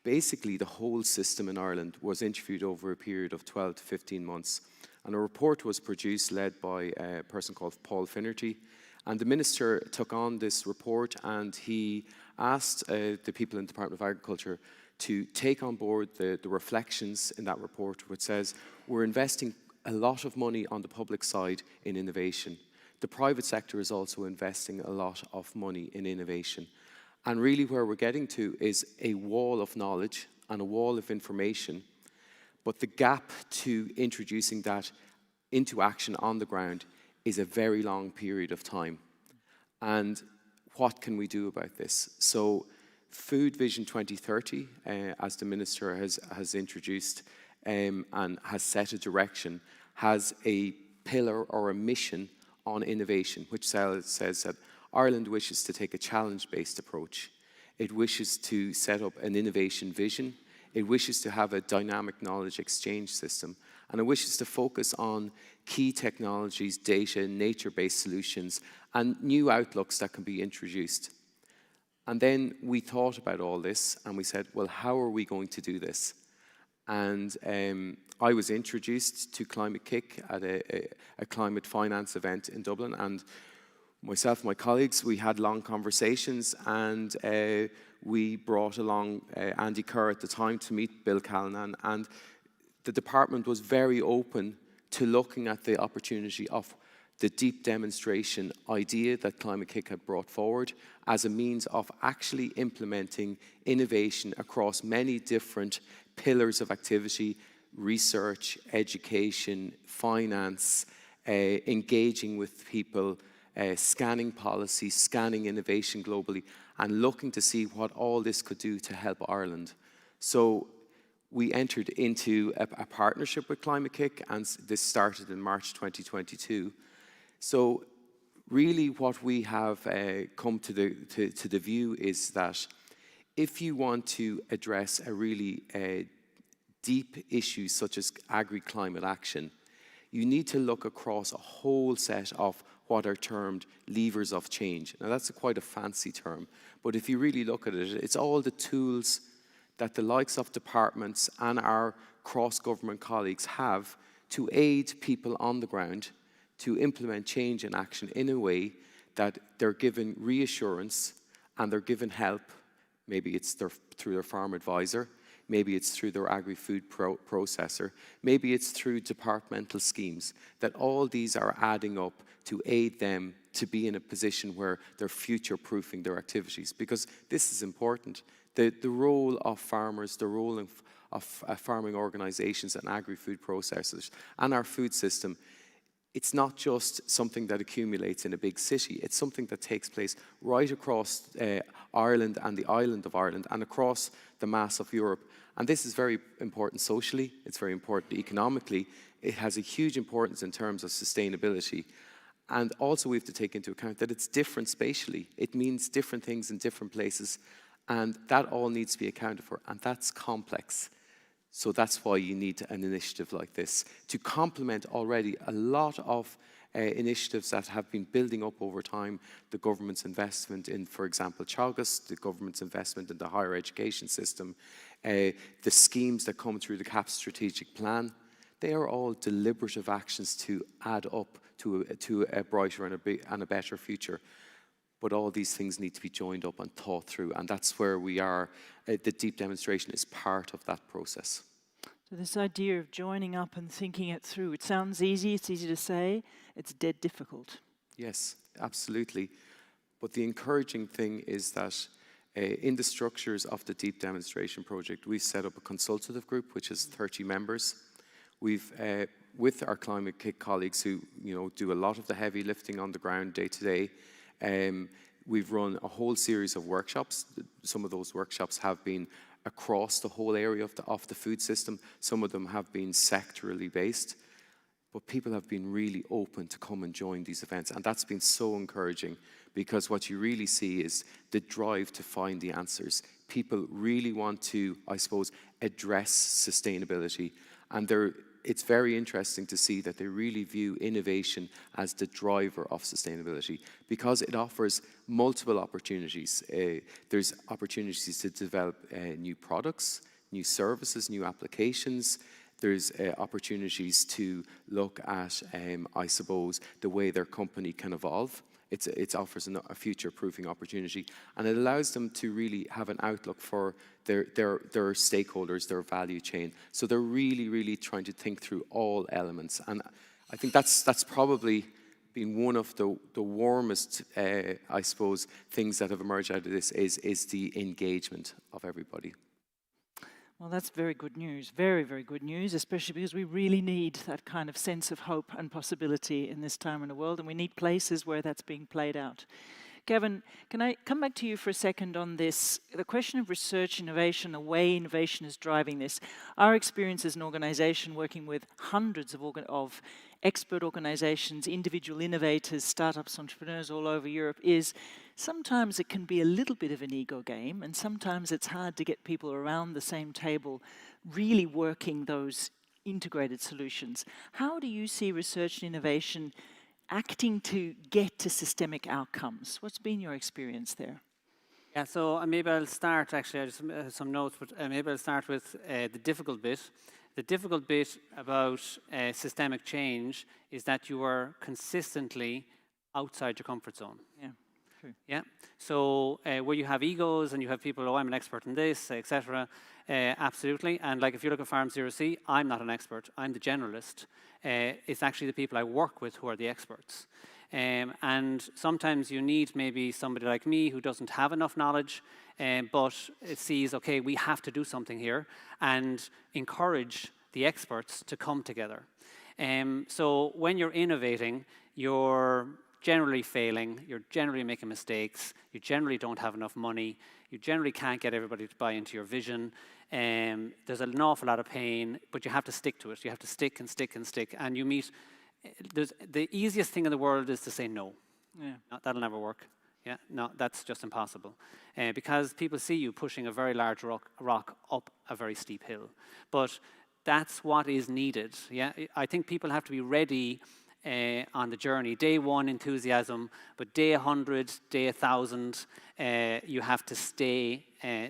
Basically, the whole system in Ireland was interviewed over a period of 12 to 15 months. And a report was produced, led by a person called Paul Finnerty. And the minister took on this report, and he asked the people in the Department of Agriculture to take on board the reflections in that report, which says, we're investing a lot of money on the public side in innovation. The private sector is also investing a lot of money in innovation. And really where we're getting to is a wall of knowledge and a wall of information. But the gap to introducing that into action on the ground is a very long period of time. And what can we do about this? So Food Vision 2030, as the Minister has introduced and has set a direction, has a pillar or a mission on innovation, which says that Ireland wishes to take a challenge-based approach. It wishes to set up an innovation vision. It wishes to have a dynamic knowledge exchange system, And it wishes to focus on key technologies, data, nature-based solutions, and new outlooks that can be introduced. And then we thought about all this, and we said, well, how are we going to do this? And I was introduced to Climate-KIC at a climate finance event in Dublin, and myself and my colleagues, we had long conversations, and we brought along Andy Kerr at the time to meet Bill Callanan, and the department was very open to looking at the opportunity of the deep demonstration idea that Climate-KIC had brought forward as a means of actually implementing innovation across many different pillars of activity: research, education, finance, engaging with people, scanning policy, scanning innovation globally, and looking to see what all this could do to help Ireland. So we entered into a partnership with Climate-KIC, and this started in March 2022. So really what we have come to the view is that if you want to address a really deep issues such as agri-climate action, you need to look across a whole set of what are termed levers of change. Now that's quite a fancy term, but if you really look at it, it's all the tools that the likes of departments and our cross-government colleagues have to aid people on the ground to implement change and action in a way that they're given reassurance and they're given help. Maybe it's through their farm advisor, maybe it's through their agri-food processor, maybe it's through departmental schemes, that all these are adding up to aid them to be in a position where they're future-proofing their activities. Because this is important. The role of farmers, the role of farming organizations and agri-food processors and our food system, it's not just something that accumulates in a big city. It's something that takes place right across Ireland and the island of Ireland and across the mass of Europe. And this is very important socially. It's very important economically. It has a huge importance in terms of sustainability. And also we have to take into account that it's different spatially. It means different things in different places. And that all needs to be accounted for. And that's complex. So that's why you need an initiative like this to complement already a lot of initiatives that have been building up over time. The government's investment in, for example, Teagasc, the government's investment in the higher education system, the schemes that come through the CAP strategic plan. They are all deliberative actions to add up to a brighter and a better future. But all these things need to be joined up and thought through, and that's where we are. The deep demonstration is part of that process. So this idea of joining up and thinking it through, it sounds easy, it's easy to say, it's dead difficult. Yes, absolutely. But the encouraging thing is that in the structures of the deep demonstration project, we've set up a consultative group, which is 30 members. We've, with our Climate-KIC colleagues who do a lot of the heavy lifting on the ground day to day, we've run a whole series of workshops. Some of those workshops have been across the whole area of the food system. Some of them have been sectorally based. But people have been really open to come and join these events. And that's been so encouraging, because what you really see is the drive to find the answers. People really want to, I suppose, address sustainability. And it's very interesting to see that they really view innovation as the driver of sustainability, because it offers multiple opportunities. There's opportunities to develop new products, new services, new applications. There's opportunities to look at, I suppose, the way their company can evolve. It offers a future-proofing opportunity, and it allows them to really have an outlook for their stakeholders, their value chain. So they're really, really trying to think through all elements. And I think that's probably been one of the warmest, I suppose, things that have emerged out of this is the engagement of everybody. Well, that's very good news, very, very good news, especially because we really need that kind of sense of hope and possibility in this time in the world, and we need places where that's being played out. Gavin, can I come back to you for a second on this, the question of research innovation, the way innovation is driving this. Our experience as an organization working with hundreds of expert organizations, individual innovators, startups, entrepreneurs all over Europe is sometimes it can be a little bit of an ego game, and sometimes it's hard to get people around the same table really working those integrated solutions. How do you see research and innovation acting to get to systemic outcomes? What's been your experience there? Yeah, so maybe I'll start, actually, I just have some notes, but maybe I'll start with the difficult bit. The difficult bit about systemic change is that you are consistently outside your comfort zone. Yeah, true. Yeah, so where you have egos and you have people, oh, I'm an expert in this, etc., absolutely. And like if you look at Farm Zero C, I'm not an expert, I'm the generalist. It's actually the people I work with who are the experts. And sometimes you need maybe somebody like me who doesn't have enough knowledge, but it sees, okay, we have to do something here, and encourage the experts to come together. So when you're innovating, you're generally failing, you're generally making mistakes, you generally don't have enough money, you generally can't get everybody to buy into your vision. There's an awful lot of pain, but you have to stick to it. You have to stick and stick and stick, and you meet. The easiest thing in the world is to say no. Yeah. No, that'll never work. Yeah, no, that's just impossible. Because people see you pushing a very large rock up a very steep hill. But that's what is needed. Yeah, I think people have to be ready on the journey. Day one, enthusiasm, but day 100, day 1,000, you have to stay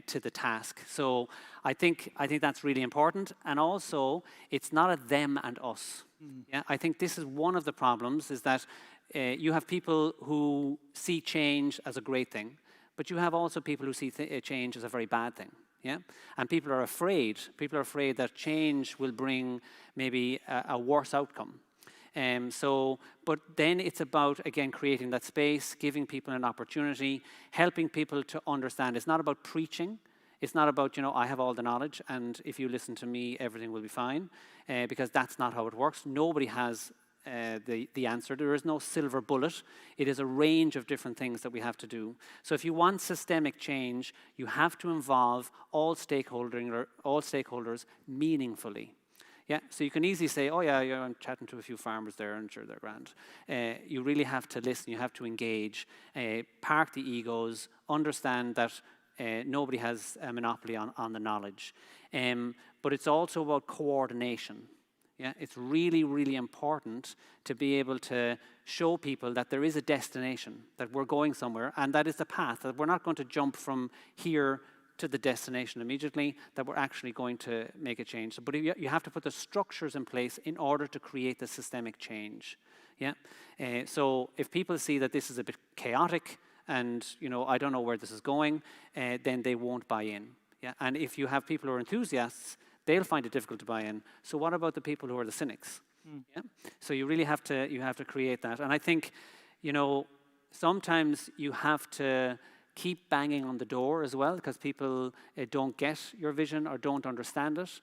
to the task. So I think that's really important. And also, it's not a them and us. Yeah, I think this is one of the problems, is that you have people who see change as a great thing, but you have also people who see change as a very bad thing. Yeah, and people are afraid. People are afraid that change will bring maybe a worse outcome. But then it's about, again, creating that space, giving people an opportunity, helping people to understand. It's not about preaching. It's not about, you know, I have all the knowledge, and if you listen to me, everything will be fine, because that's not how it works. Nobody has the answer. There is no silver bullet. It is a range of different things that we have to do. So if you want systemic change, you have to involve all stakeholders meaningfully. Yeah, so you can easily say, oh yeah, I'm chatting to a few farmers there, and sure, they're grand. You really have to listen, you have to engage, park the egos, understand that nobody has a monopoly on the knowledge. But it's also about coordination. Yeah, it's really, really important to be able to show people that there is a destination, that we're going somewhere, and that is the path, that we're not going to jump from here to the destination immediately, that we're actually going to make a change. But you have to put the structures in place in order to create the systemic change. Yeah. So if people see that this is a bit chaotic and, you know, I don't know where this is going, then they won't buy in. Yeah. And if you have people who are enthusiasts, they'll find it difficult to buy in. So what about the people who are the cynics? Yeah. So you really have to create that. And I think, you know, sometimes you have to keep banging on the door as well, because people don't get your vision or don't understand it.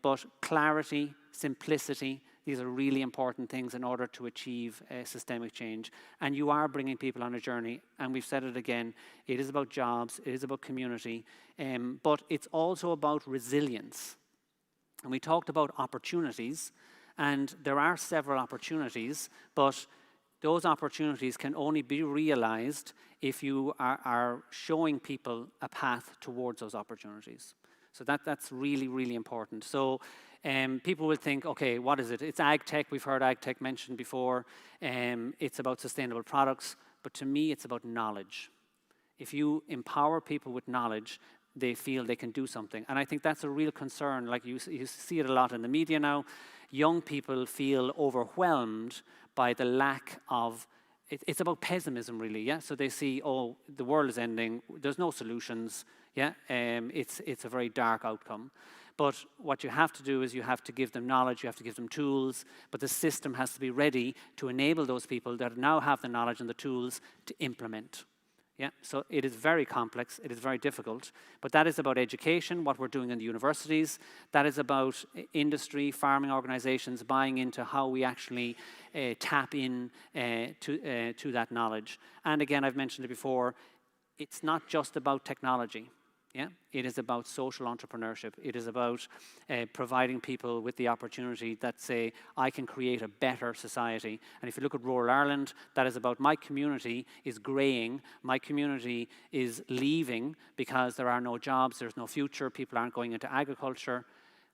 But clarity, simplicity, these are really important things in order to achieve systemic change. And you are bringing people on a journey. And we've said it again, it is about jobs, it is about community, but it's also about resilience. And we talked about opportunities, and there are several opportunities, but those opportunities can only be realized if you are showing people a path towards those opportunities. So that's really, really important. So people will think, okay, what is it? It's ag tech. We've heard ag tech mentioned before. It's about sustainable products. But to me, it's about knowledge. If you empower people with knowledge, they feel they can do something. And I think that's a real concern. Like you see it a lot in the media now. Young people feel overwhelmed by the lack of, it's about pessimism really, yeah? So they see, oh, the world is ending, there's no solutions, yeah? It's a very dark outcome. But what you have to do is you have to give them knowledge, you have to give them tools, but the system has to be ready to enable those people that now have the knowledge and the tools to implement. Yeah, so it is very complex, it is very difficult, but that is about education, what we're doing in the universities. That is about industry, farming organizations buying into how we actually tap in to that knowledge. And again, I've mentioned it before, it's not just about technology. Yeah, it is about social entrepreneurship. It is about providing people with the opportunity that say, I can create a better society. And if you look at rural Ireland, that is about my community is greying, my community is leaving because there are no jobs, there's no future, people aren't going into agriculture.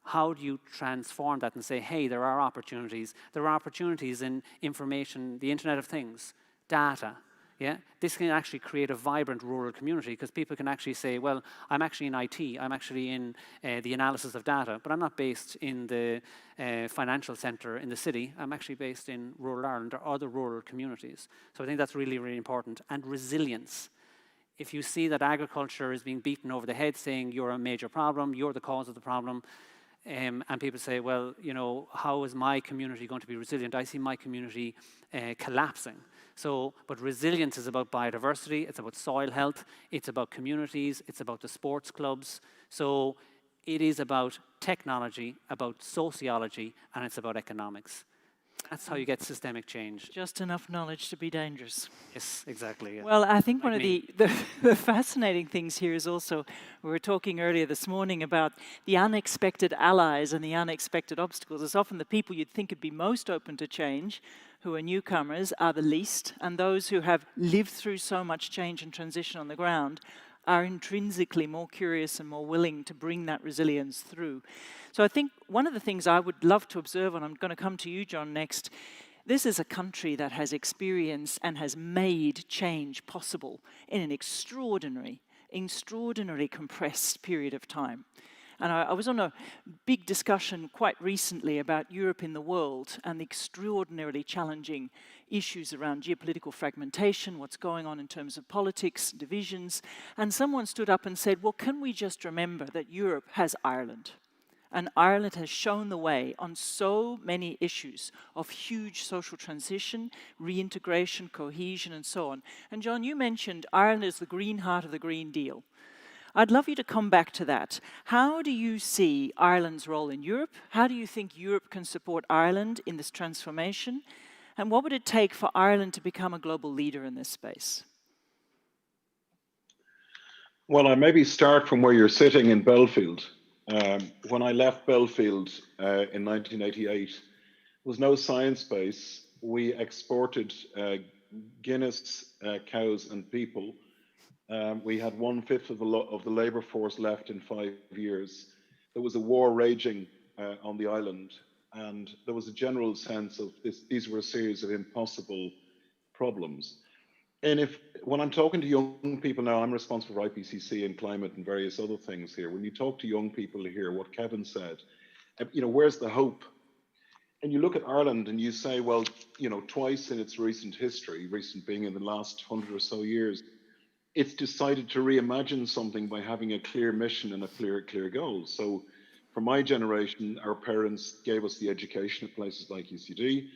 how do you transform that and say, hey, there are opportunities. There are opportunities in information, the Internet of Things, data. Yeah, this can actually create a vibrant rural community because people can actually say, well, I'm actually in IT, I'm actually in the analysis of data, but I'm not based in the financial centre in the city. I'm actually based in rural Ireland or other rural communities. So I think that's really, really important. And resilience. If you see that agriculture is being beaten over the head saying you're a major problem, you're the cause of the problem, and people say, well, you know, how is my community going to be resilient? I see my community collapsing. So, but resilience is about biodiversity, it's about soil health, it's about communities, it's about the sports clubs. So it is about technology, about sociology, and it's about economics. That's how you get systemic change. Just enough knowledge to be dangerous. Yes, exactly. Yeah. Well, I think Like one of the fascinating things here is also, we were talking earlier this morning about the unexpected allies and the unexpected obstacles. It's often the people you'd think would be most open to change, who are newcomers, are the least, and those who have lived through so much change and transition on the ground are intrinsically more curious and more willing to bring that resilience through. So I think one of the things I would love to observe, and I'm going to come to you, John, next, this is a country that has experienced and has made change possible in an extraordinarily compressed period of time. And I was on a big discussion quite recently about Europe in the world and the extraordinarily challenging issues around geopolitical fragmentation, what's going on in terms of politics, divisions. And someone stood up and said, well, can we just remember that Europe has Ireland? And Ireland has shown the way on so many issues of huge social transition, reintegration, cohesion, and so on. And John, you mentioned Ireland is the green heart of the Green Deal. I'd love you to come back to that. How do you see Ireland's role in Europe? How do you think Europe can support Ireland in this transformation? And what would it take for Ireland to become a global leader in this space? Well, I maybe start from where you're sitting in Belfield. When I left Belfield in 1988, there was no science base. We exported Guinness cows and people. We had 1/5 of the labour force left in 5 years. There was a war raging on the island, and there was a general sense of these were a series of impossible problems. And when I'm talking to young people now, I'm responsible for IPCC and climate and various other things here. When you talk to young people here, what Kevin said, you know, where's the hope? And you look at Ireland and you say, well, you know, twice in its recent history, recent being in the last 100 or so years, it's decided to reimagine something by having a clear mission and a clear goal. So for my generation, our parents gave us the education at places like UCD.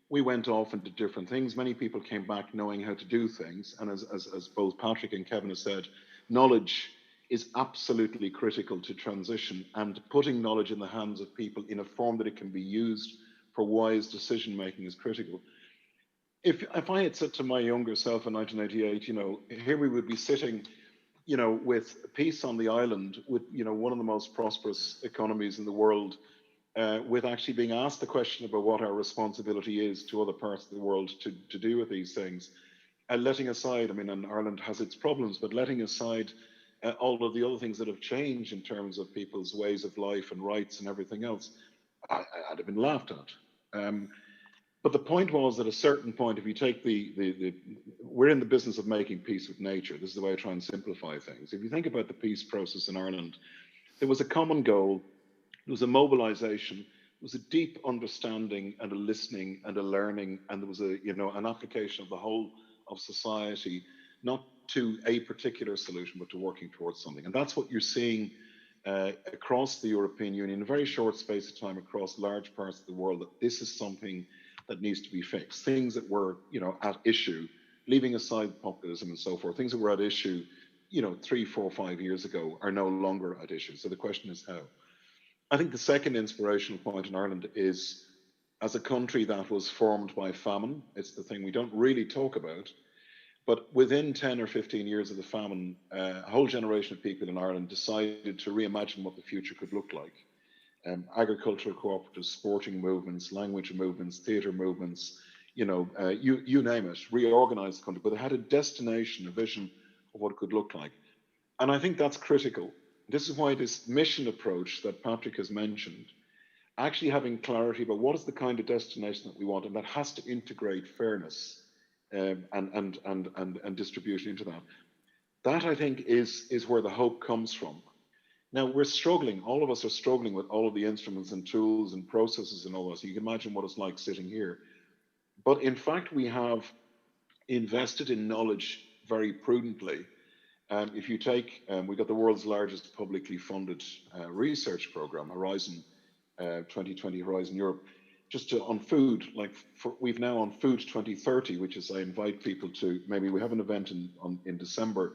We went off and did different things. Many people came back knowing how to do things. And as both Patrick and Kevin have said, knowledge is absolutely critical to transition, and putting knowledge in the hands of people in a form that it can be used for wise decision making is critical. If I had said to my younger self in 1988, you know, here we would be sitting, you know, with peace on the island, with, you know, one of the most prosperous economies in the world, with actually being asked the question about what our responsibility is to other parts of the world to do with these things, and letting aside, I mean, and Ireland has its problems, but letting aside all of the other things that have changed in terms of people's ways of life and rights and everything else, I'd have been laughed at. But the point was, at a certain point, if you take we're in the business of making peace with nature. This is the way I try and simplify things. If you think about the peace process in Ireland, there was a common goal, there was a mobilization, there was a deep understanding and a listening and a learning, and there was a, you know, an application of the whole of society, not to a particular solution, but to working towards something. And that's what you're seeing across the European Union in a very short space of time, across large parts of the world, that this is something that needs to be fixed. Things that were, you know, at issue, leaving aside populism and so forth, things that were at issue, you know, 3, 4, 5 years ago are no longer at issue. So the question is how. I think the second inspirational point in Ireland is, as a country that was formed by famine, it's the thing we don't really talk about, but within 10 or 15 years of the famine, a whole generation of people in Ireland decided to reimagine what the future could look like. Agricultural cooperatives, sporting movements, language movements, theatre movements, you know, you name it, reorganized the country, but it had a destination, a vision of what it could look like. And I think that's critical. This is why this mission approach that Patrick has mentioned, actually having clarity about what is the kind of destination that we want, and that has to integrate fairness and distribution into that. That, I think, is where the hope comes from. Now, we're struggling, all of us are struggling with all of the instruments and tools and processes and all that. So you can imagine what it's like sitting here. But in fact, we have invested in knowledge very prudently. If you take, we've got the world's largest publicly funded research program, Horizon 2020, Horizon Europe, on food, we've now on Food 2030, which is, I invite people to, maybe we have an event in December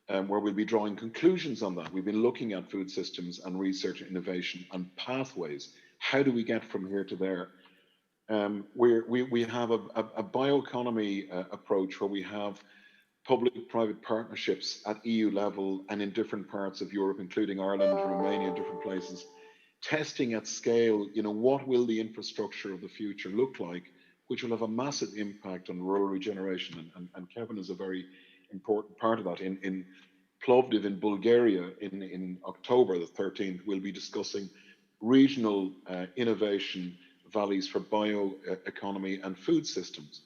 where we'll be drawing conclusions on that. We've been looking at food systems and research, innovation and pathways. How do we get from here to there? We have a bioeconomy approach where we have public-private partnerships at EU level and in different parts of Europe, including Ireland, Romania, different places, testing at scale, what will the infrastructure of the future look like, which will have a massive impact on rural regeneration. And Kevin is a very important part of that. In Plovdiv in Bulgaria, in October the 13th, we'll be discussing regional innovation valleys for bioeconomy and food systems.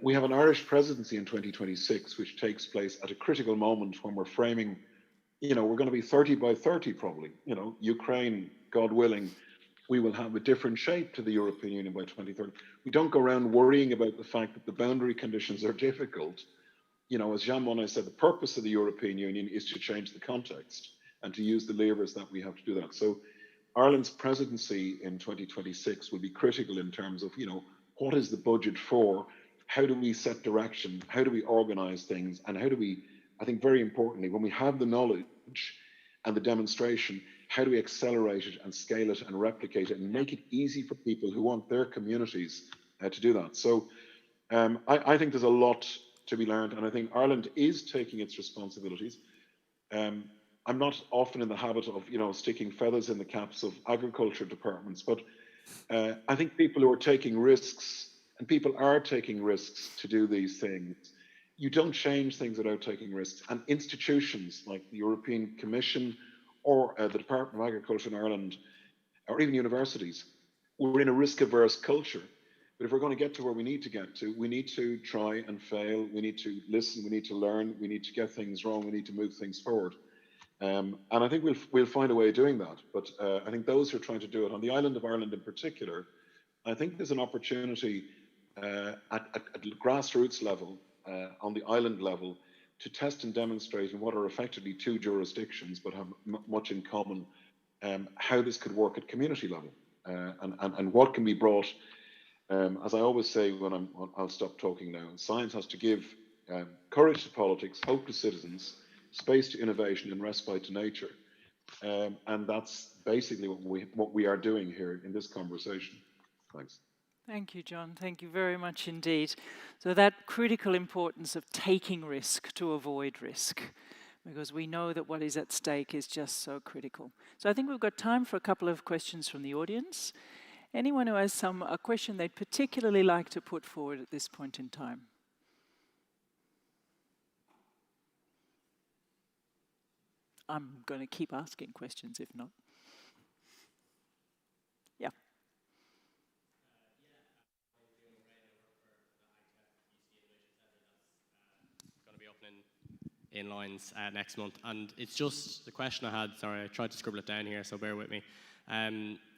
We have an Irish presidency in 2026, which takes place at a critical moment when we're framing, we're going to be 30 by 30 probably. Ukraine, God willing, we will have a different shape to the European Union by 2030. We don't go around worrying about the fact that the boundary conditions are difficult. As Jean Monnet said, the purpose of the European Union is to change the context and to use the levers that we have to do that. So Ireland's presidency in 2026 will be critical in terms of, what is the budget for? How do we set direction? How do we organize things? And how do we, I think very importantly, when we have the knowledge and the demonstration, how do we accelerate it and scale it and replicate it and make it easy for people who want their communities to do that? So I think there's a lot to be learned, and I think Ireland is taking its responsibilities. I'm not often in the habit of, sticking feathers in the caps of agriculture departments, but I think people who are taking risks, and people are taking risks to do these things, you don't change things without taking risks. And institutions like the European Commission or the Department of Agriculture in Ireland, or even universities, we're in a risk-averse culture. But if we're going to get to where we need to get to, we need to try and fail, we need to listen, we need to learn, we need to get things wrong, we need to move things forward. And I think we'll find a way of doing that. But I think those who are trying to do it on the island of Ireland in particular, I think there's an opportunity at grassroots level, on the island level, to test and demonstrate in what are effectively two jurisdictions but have much in common, how this could work at community level, and what can be brought. As I always say I'll stop talking now, science has to give courage to politics, hope to citizens, space to innovation and respite to nature. And that's basically what we are doing here in this conversation. Thanks. Thank you, John. Thank you very much indeed. So that critical importance of taking risk to avoid risk, because we know that what is at stake is just so critical. So I think we've got time for a couple of questions from the audience. Anyone who has a question they'd particularly like to put forward at this point in time? I'm going to keep asking questions if not. Yeah. Going to be opening in lines next month, and it's just the question I had. Sorry, I tried to scribble it down here, so bear with me.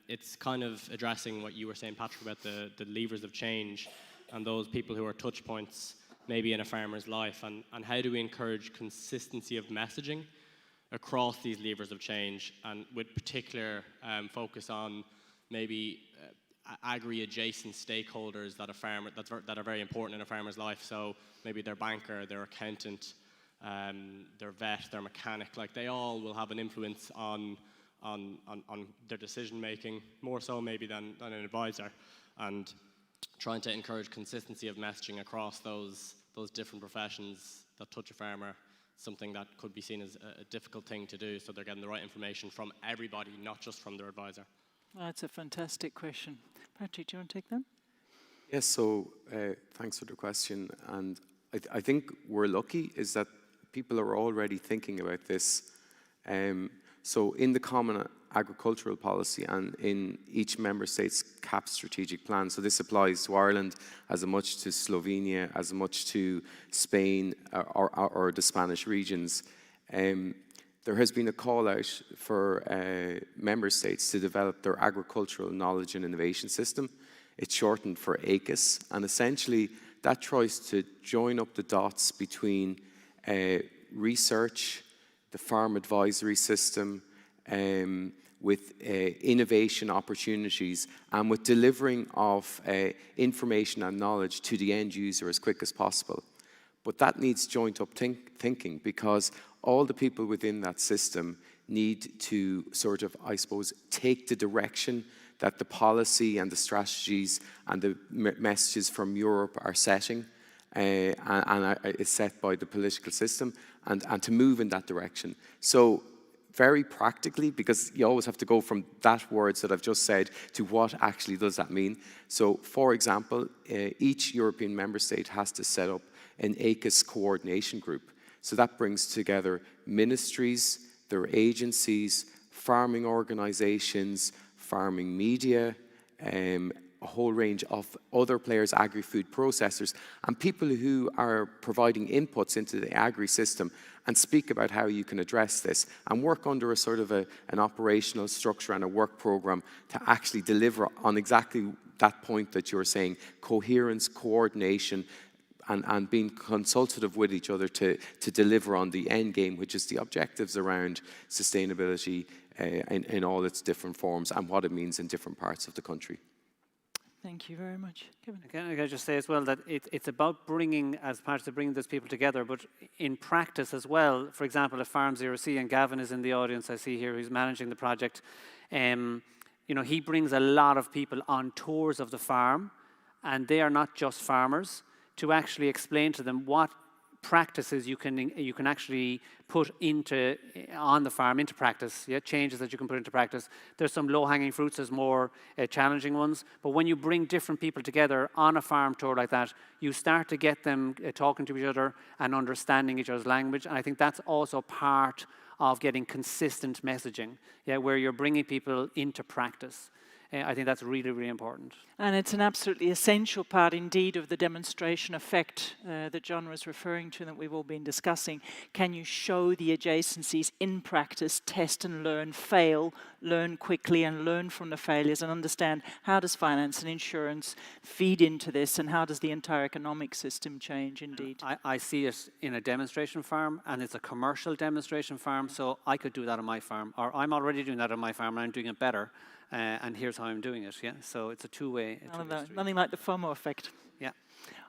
It's kind of addressing what you were saying, Patrick, about the levers of change and those people who are touch points maybe in a farmer's life, and how do we encourage consistency of messaging across these levers of change, and with particular focus on maybe agri-adjacent stakeholders that are very important in a farmer's life. So maybe their banker, their accountant, their vet, their mechanic, like they all will have an influence on their decision making, more so maybe than an advisor, and trying to encourage consistency of messaging across those different professions that touch a farmer, something that could be seen as a difficult thing to do, so they're getting the right information from everybody, not just from their advisor. That's a fantastic question. Patrick, do you want to take that? Yes, so thanks for the question. And I think we're lucky is that people are already thinking about this So in the Common Agricultural Policy and in each member state's CAP strategic plan, so this applies to Ireland as much to Slovenia, as much to Spain or the Spanish regions, there has been a call out for member states to develop their agricultural knowledge and innovation system. It's shortened for ACIS, and essentially that tries to join up the dots between research, the farm advisory system, with innovation opportunities, and with delivering of information and knowledge to the end user as quick as possible. But that needs joint up thinking, because all the people within that system need to sort of, I suppose, take the direction that the policy and the strategies and the messages from Europe are setting, and is set by the political system, and to move in that direction. So very practically, because you always have to go from that words that I've just said to what actually does that mean. So for example, each European member state has to set up an ACIS coordination group. So that brings together ministries, their agencies, farming organizations, farming media, a whole range of other players, agri-food processors, and people who are providing inputs into the agri-system, and speak about how you can address this and work under a sort of an operational structure and a work program to actually deliver on exactly that point that you're saying, coherence, coordination, and being consultative with each other to deliver on the end game, which is the objectives around sustainability in all its different forms and what it means in different parts of the country. Thank you very much. Kevin. I can just say as well that it's about bringing, as part of bringing those people together, but in practice as well. For example, at Farm Zero C, and Gavin is in the audience, I see here, who's managing the project. You know, he brings a lot of people on tours of the farm, and they are not just farmers, to actually explain to them what practices you can actually put on the farm into practice. Yeah, changes that you can put into practice. There's some low-hanging fruits. There's more challenging ones. But when you bring different people together on a farm tour like that, you start to get them talking to each other and understanding each other's language. And I think that's also part of getting consistent messaging. Yeah, where you're bringing people into practice. I think that's really, really important. And it's an absolutely essential part indeed of the demonstration effect that John was referring to, that we've all been discussing. Can you show the adjacencies in practice, test and learn, fail, learn quickly and learn from the failures, and understand how does finance and insurance feed into this, and how does the entire economic system change indeed? I see it in a demonstration farm, and it's a commercial demonstration farm, so I could do that on my farm, or I'm already doing that on my farm and I'm doing it better. And here's how I'm doing it, yeah? So it's a two-way street. Nothing like the FOMO effect. Yeah.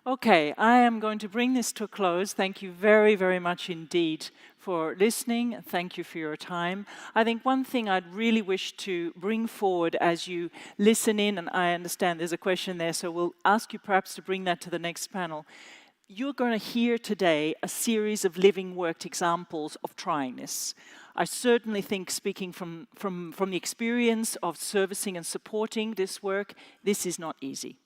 Okay, I am going to bring this to a close. Thank you very, very much indeed for listening. Thank you for your time. I think one thing I'd really wish to bring forward as you listen in, and I understand there's a question there, so we'll ask you perhaps to bring that to the next panel. You're going to hear today a series of living, worked examples of trying this. I certainly think, speaking from the experience of servicing and supporting this work, this is not easy.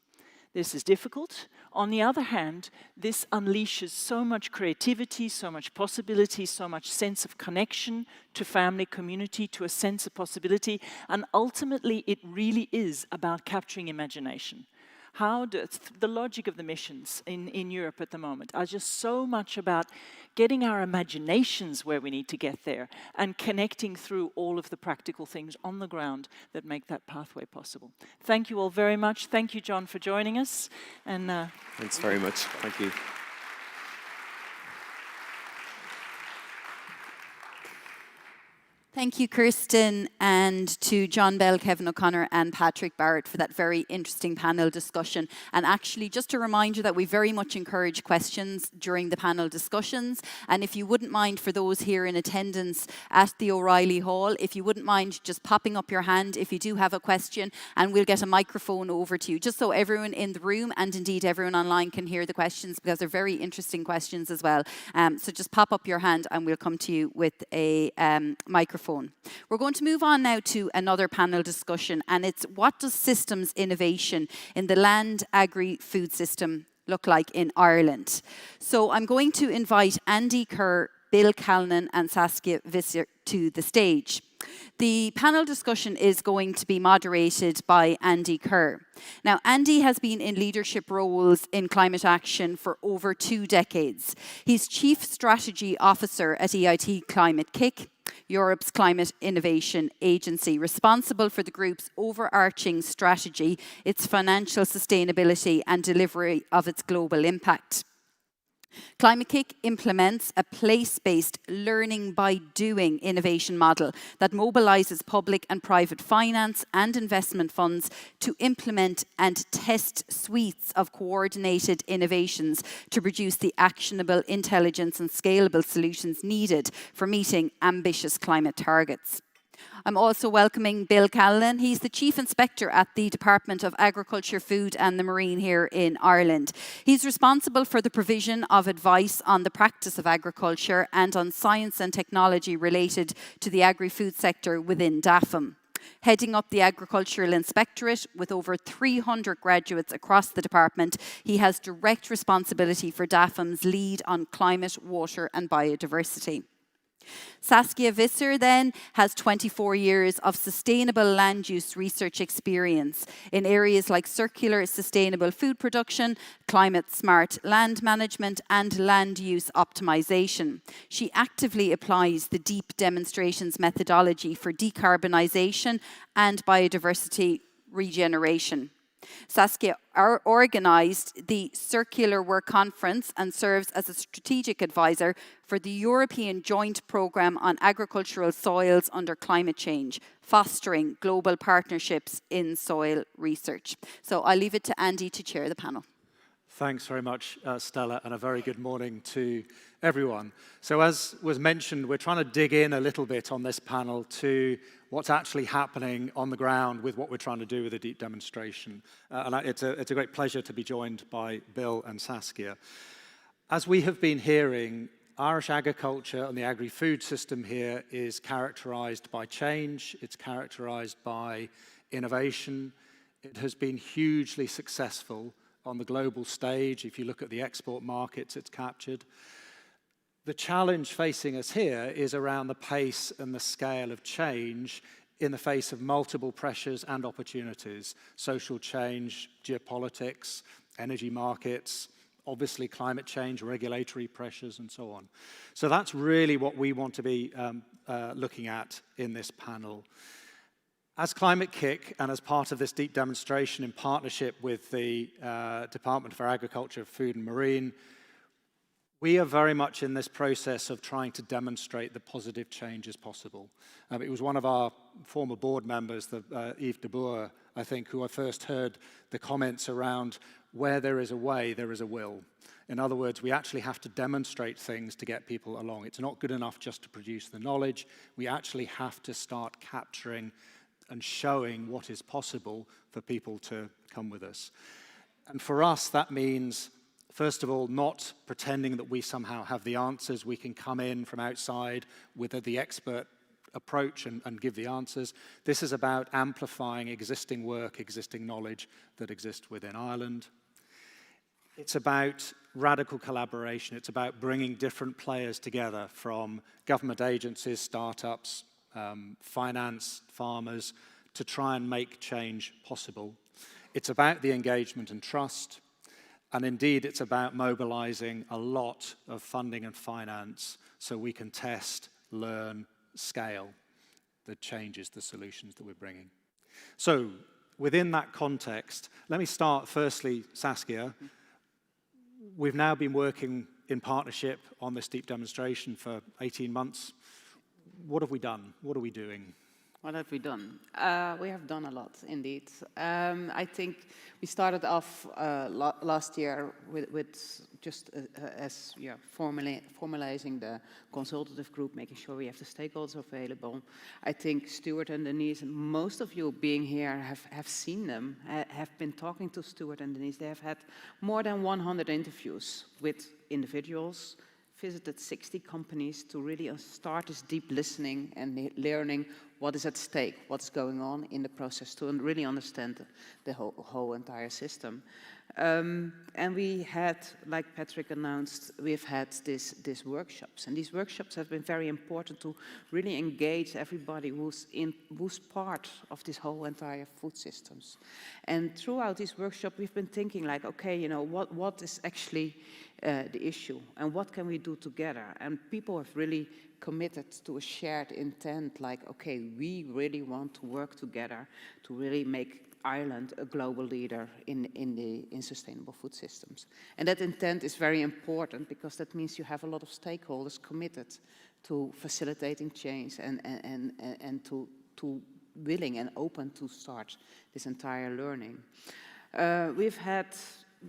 This is difficult. On the other hand, this unleashes so much creativity, so much possibility, so much sense of connection to family, community, to a sense of possibility, and ultimately it really is about capturing imagination. How does the logic of the missions in Europe at the moment are just so much about getting our imaginations where we need to get there and connecting through all of the practical things on the ground that make that pathway possible. Thank you all very much. Thank you, John, for joining us. And thanks very much. Thank you. Thank you, Kirsten, and to John Bell, Kevin O'Connor and Patrick Barrett for that very interesting panel discussion. And actually, just a reminder that we very much encourage questions during the panel discussions. And if you wouldn't mind, for those here in attendance at the O'Reilly Hall, if you wouldn't mind just popping up your hand if you do have a question, and we'll get a microphone over to you, just so everyone in the room and indeed everyone online can hear the questions, because they're very interesting questions as well. So just pop up your hand and we'll come to you with a microphone. We're going to move on now to another panel discussion, and it's what does systems innovation in the land agri-food system look like in Ireland? So I'm going to invite Andy Kerr Bill Callinan and Saskia Visser to the stage. The panel discussion is going to be moderated by Andy Kerr. Now, Andy has been in leadership roles in climate action for over 2 decades. He's Chief Strategy Officer at EIT Climate-KIC, Europe's climate innovation agency, responsible for the group's overarching strategy, its financial sustainability and delivery of its global impact. Climate-KIC implements a place-based learning by doing innovation model that mobilises public and private finance and investment funds to implement and test suites of coordinated innovations to produce the actionable, intelligence and scalable solutions needed for meeting ambitious climate targets. I'm also welcoming Bill Callinan. He's the Chief Inspector at the Department of Agriculture, Food and the Marine here in Ireland. He's responsible for the provision of advice on the practice of agriculture and on science and technology related to the agri-food sector within DAFM. Heading up the Agricultural Inspectorate with over 300 graduates across the department, he has direct responsibility for DAFM's lead on climate, water and biodiversity. Saskia Visser then has 24 years of sustainable land use research experience in areas like circular sustainable food production, climate smart land management and land use optimization. She actively applies the deep demonstrations methodology for decarbonisation and biodiversity regeneration. Saskia organised the Circular Work Conference and serves as a strategic advisor for the European Joint Programme on Agricultural Soils under Climate Change, fostering global partnerships in soil research. So I'll leave it to Andy to chair the panel. Thanks very much, Stella, and a very good morning to everyone. So as was mentioned, we're trying to dig in a little bit on this panel to what's actually happening on the ground with what we're trying to do with a deep demonstration. It's a great pleasure to be joined by Bill and Saskia. As we have been hearing, Irish agriculture and the agri-food system here is characterised by change, it's characterised by innovation. It has been hugely successful on the global stage. If you look at the export markets it's captured. The challenge facing us here is around the pace and the scale of change in the face of multiple pressures and opportunities. Social change, geopolitics, energy markets, obviously climate change, regulatory pressures and so on. So that's really what we want to be looking at in this panel. As Climate-KIC and as part of this deep demonstration in partnership with the Department for Agriculture, Food and Marine, we are very much in this process of trying to demonstrate the positive change is possible. It was one of our former board members, Yves de Boer, I think, who I first heard the comments around where there is a way, there is a will. In other words, we actually have to demonstrate things to get people along. It's not good enough just to produce the knowledge. We actually have to start capturing and showing what is possible for people to come with us. And for us, that means, first of all, not pretending that we somehow have the answers. We can come in from outside with the expert approach and give the answers. This is about amplifying existing work, existing knowledge that exists within Ireland. It's about radical collaboration. It's about bringing different players together from government agencies, startups, finance, farmers, to try and make change possible. It's about the engagement and trust, and indeed it's about mobilizing a lot of funding and finance so we can test, learn, scale the changes, the solutions that we're bringing. So within that context, let me start firstly, Saskia. We've now been working in partnership on this deep demonstration for 18 months. What have we done? What are we doing? What have we done? We have done a lot, indeed. I think we started off last year with just formalizing the consultative group, making sure we have the stakeholders available. I think Stuart and Denise, most of you being here have seen them, have been talking to Stuart and Denise. They have had more than 100 interviews with individuals, visited 60 companies to really start this deep listening and learning what is at stake, what's going on in the process to really understand the whole entire system. And we had, like Patrick announced, we've had these workshops. And these workshops have been very important to really engage everybody who's part of this whole entire food systems. And throughout this workshop, we've been thinking like, okay, you know, what is actually the issue? And what can we do together? And people have really committed to a shared intent, like, okay, we really want to work together to really make Ireland a global leader in sustainable food systems. And that intent is very important because that means you have a lot of stakeholders committed to facilitating change and to willing and open to start this entire learning.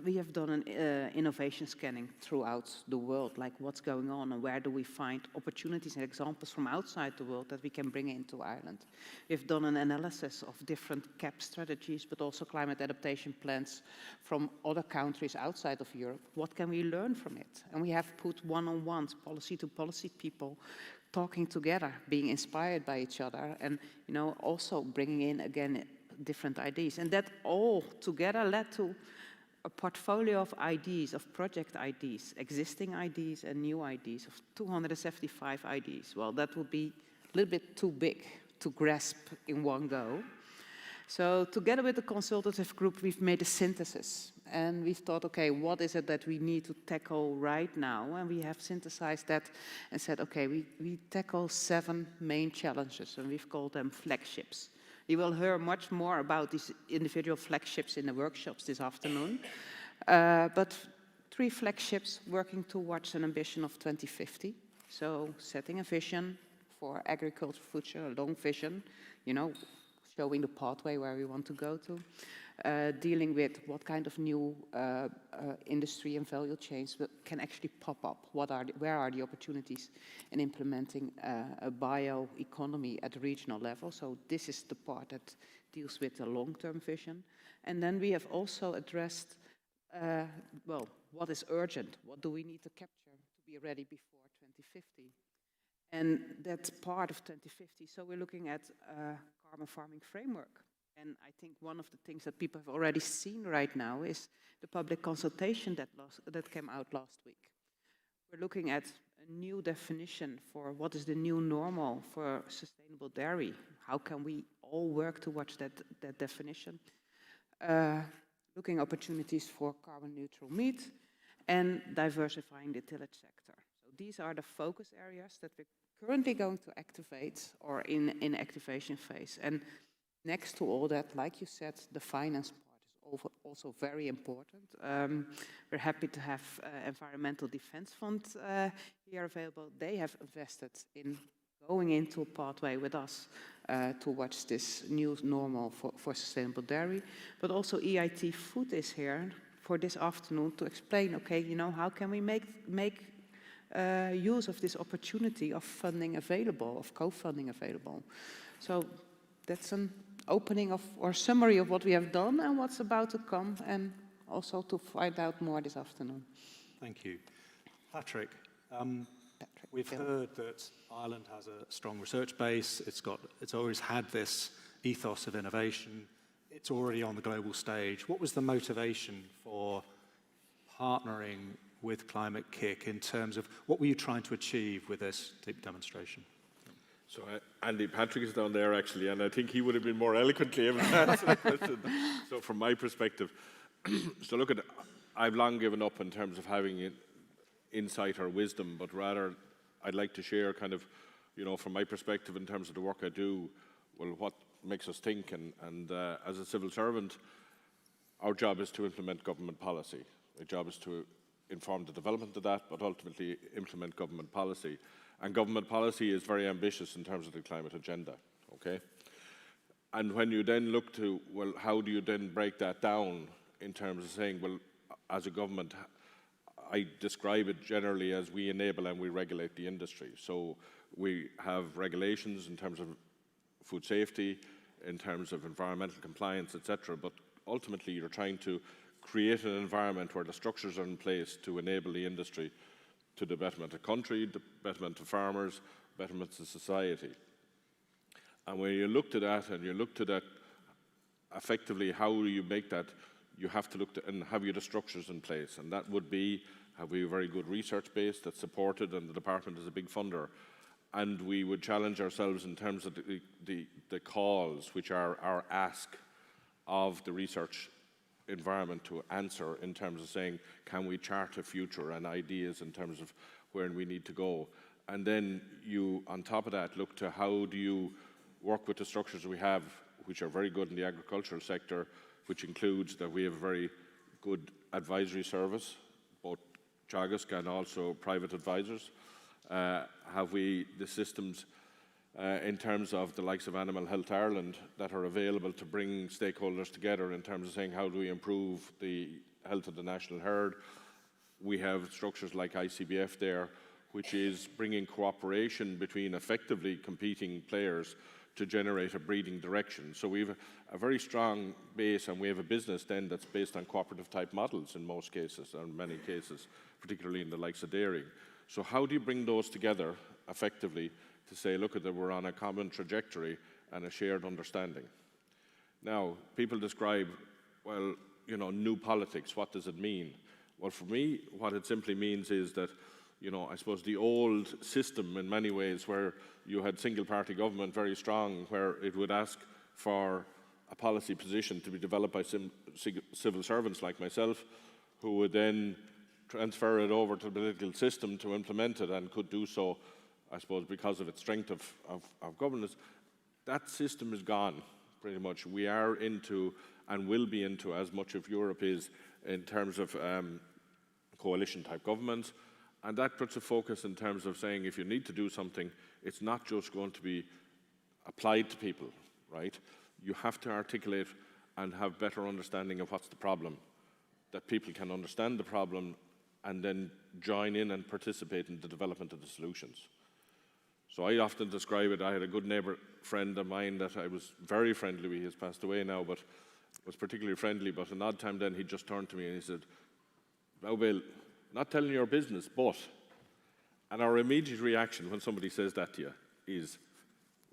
We have done an innovation scanning throughout the world, like what's going on and where do we find opportunities and examples from outside the world that we can bring into Ireland. We've done an analysis of different CAP strategies, but also climate adaptation plans from other countries outside of Europe. What can we learn from it? And we have put one-on-ones, policy-to-policy people talking together, being inspired by each other, and you know, also bringing in, again, different ideas. And that all together led to a portfolio of ideas, of project ideas, existing ideas and new ideas, of 275 ideas. Well, that would be a little bit too big to grasp in one go. So together with the consultative group, we've made a synthesis. And we thought, okay, what is it that we need to tackle right now? And we have synthesized that and said, okay, we tackle 7 main challenges, and we've called them flagships. You will hear much more about these individual flagships in the workshops this afternoon. But 3 flagships working towards an ambition of 2050. So setting a vision for agriculture future, a long vision, you know, showing the pathway where we want to go to. Dealing with what kind of new industry and value chains can actually pop up. Where are the opportunities in implementing a bioeconomy at the regional level? So this is the part that deals with the long-term vision. And then we have also addressed, well, what is urgent? What do we need to capture to be ready before 2050? And that's part of 2050. So we're looking at carbon farming framework. And I think one of the things that people have already seen right now is the public consultation that came out last week. We're looking at a new definition for what is the new normal for sustainable dairy. How can we all work towards that definition? Looking opportunities for carbon neutral meat and diversifying the tillage sector. So these are the focus areas that we're currently going to activate or in activation phase. And next to all that, like you said, the finance part is also very important. We're happy to have Environmental Defence Fund here available. They have invested in going into a pathway with us towards this new normal for sustainable dairy. But also EIT Food is here for this afternoon to explain, okay, you know, how can we make use of this opportunity of funding available, of co-funding available. So that's an opening of or summary of what we have done and what's about to come, and also to find out more this afternoon. Thank you. Patrick, we've heard that Ireland has a strong research base. It's always had this ethos of innovation. It's already on the global stage. What was the motivation for partnering with Climate-KIC in terms of what were you trying to achieve with this demonstration? So Andy, Patrick is down there actually, and I think he would have been more eloquently able to answer the question. So from my perspective, so look at, I've long given up in terms of having insight or wisdom, but rather I'd like to share kind of, you know, from my perspective in terms of the work I do, well, what makes us think, and as a civil servant, our job is to implement government policy. Our job is to inform the development of that, but ultimately implement government policy. And government policy is very ambitious in terms of the climate agenda, okay? And when you then look to, well, how do you then break that down in terms of saying, well, as a government, I describe it generally as we enable and we regulate the industry. So we have regulations in terms of food safety, in terms of environmental compliance, etc. But ultimately, you're trying to create an environment where the structures are in place to enable the industry to the betterment of country, the betterment of farmers, betterment of society. And when you look to that, and you look to that effectively, how do you make that you have to look to, and have you the structures in place? And that would be, have we a very good research base that's supported, and the department is a big funder? And we would challenge ourselves in terms of the calls, which are our ask of the research environment to answer, in terms of saying, can we chart a future and ideas in terms of where we need to go? And then you, on top of that, look to how do you work with the structures we have, which are very good in the agricultural sector, which includes that we have a very good advisory service, both Teagasc and also private advisors. Have we the systems in terms of the likes of Animal Health Ireland that are available to bring stakeholders together in terms of saying how do we improve the health of the national herd? We have structures like ICBF there, which is bringing cooperation between effectively competing players to generate a breeding direction. So we have a very strong base, and we have a business then that's based on cooperative type models in most cases, and many cases, particularly in the likes of dairying. So how do you bring those together effectively to say, look, that we're on a common trajectory and a shared understanding? Now, people describe, well, you know, new politics, what does it mean? Well, for me, what it simply means is that, you know, I suppose the old system in many ways where you had single-party government very strong, where it would ask for a policy position to be developed by civil servants like myself, who would then transfer it over to the political system to implement it, and could do so, I suppose, because of its strength of governance. That system is gone, pretty much. We are into, and will be into, as much of Europe is, in terms of coalition-type governments. And that puts a focus in terms of saying, if you need to do something, it's not just going to be applied to people, right? You have to articulate and have better understanding of what's the problem, that people can understand the problem and then join in and participate in the development of the solutions. So I often describe it, I had a good neighbour friend of mine that I was very friendly with. He has passed away now, but was particularly friendly. But an odd time then he just turned to me and he said, "Now, Bill, not telling your business, but..." And our immediate reaction when somebody says that to you is,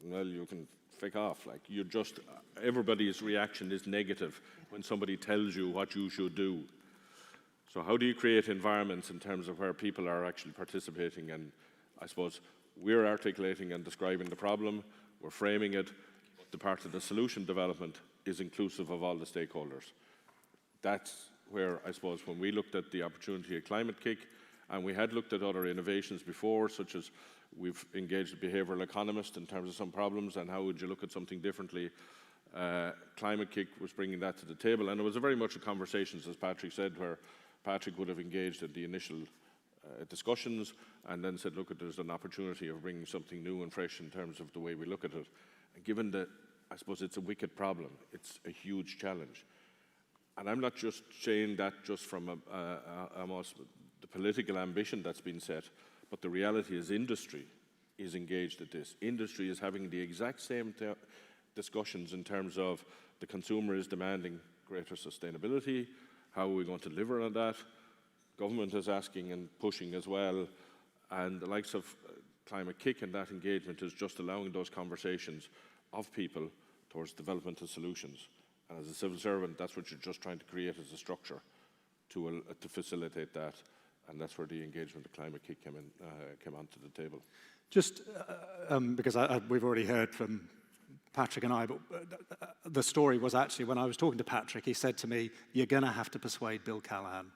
well, you can feck off. Like, you just, everybody's reaction is negative when somebody tells you what you should do. So how do you create environments in terms of where people are actually participating? And I suppose we're articulating and describing the problem, we're framing it, but the part of the solution development is inclusive of all the stakeholders. That's where, I suppose, when we looked at the opportunity at Climate-KIC, and we had looked at other innovations before, such as we've engaged a behavioural economist in terms of some problems, and how would you look at something differently. Climate-KIC was bringing that to the table, and it was very much a conversation, as Patrick said, where Patrick would have engaged in the initial discussions, and then said, look, there's an opportunity of bringing something new and fresh in terms of the way we look at it. And given that, I suppose it's a wicked problem, it's a huge challenge. And I'm not just saying that just from almost the political ambition that's been set, but the reality is industry is engaged at this. Industry is having the exact same discussions in terms of the consumer is demanding greater sustainability, how are we going to deliver on that? Government is asking and pushing as well, and the likes of Climate-KIC and that engagement is just allowing those conversations of people towards development of solutions. And as a civil servant, that's what you're just trying to create as a structure to facilitate that. And that's where the engagement of Climate-KIC came onto the table. Just because we've already heard from Patrick and I, but the story was actually when I was talking to Patrick, he said to me, "You're going to have to persuade Bill Callahan,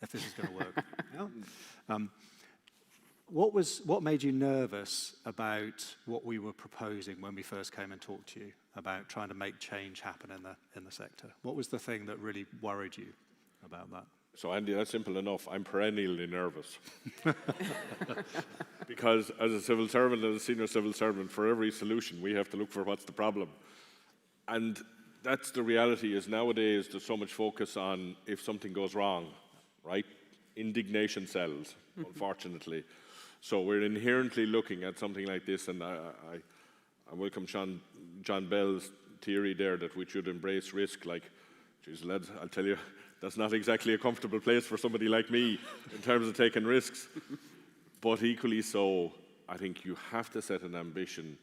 if this is going to work." What made you nervous about what we were proposing when we first came and talked to you about trying to make change happen in the sector? What was the thing that really worried you about that? So Andy, that's simple enough. I'm perennially nervous. Because as a civil servant, as a senior civil servant, for every solution, we have to look for what's the problem. And that's the reality is nowadays there's so much focus on if something goes wrong, right? Indignation sells, unfortunately. So we're inherently looking at something like this, and I welcome John Bell's theory there that we should embrace risk. Like, geez, lads, I'll tell you, that's not exactly a comfortable place for somebody like me in terms of taking risks. But equally so, I think you have to set an ambition.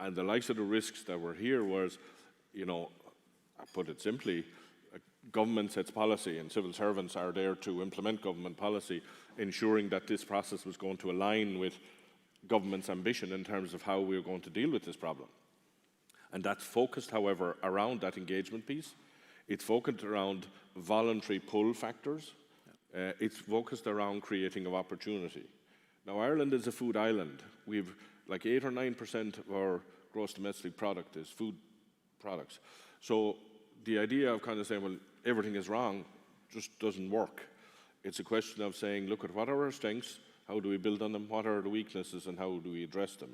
And the likes of the risks that were here was, you know, I put it simply, government sets policy and civil servants are there to implement government policy, ensuring that this process was going to align with government's ambition in terms of how we're going to deal with this problem. And that's focused, however, around that engagement piece. It's focused around voluntary pull factors. It's focused around creating of opportunity. Now, Ireland is a food island. We've like 8 or 9% of our gross domestic product is food products. So the idea of kind of saying, well, everything is wrong just doesn't work. It's a question of saying, look at what are our strengths, how do we build on them, what are the weaknesses, and how do we address them?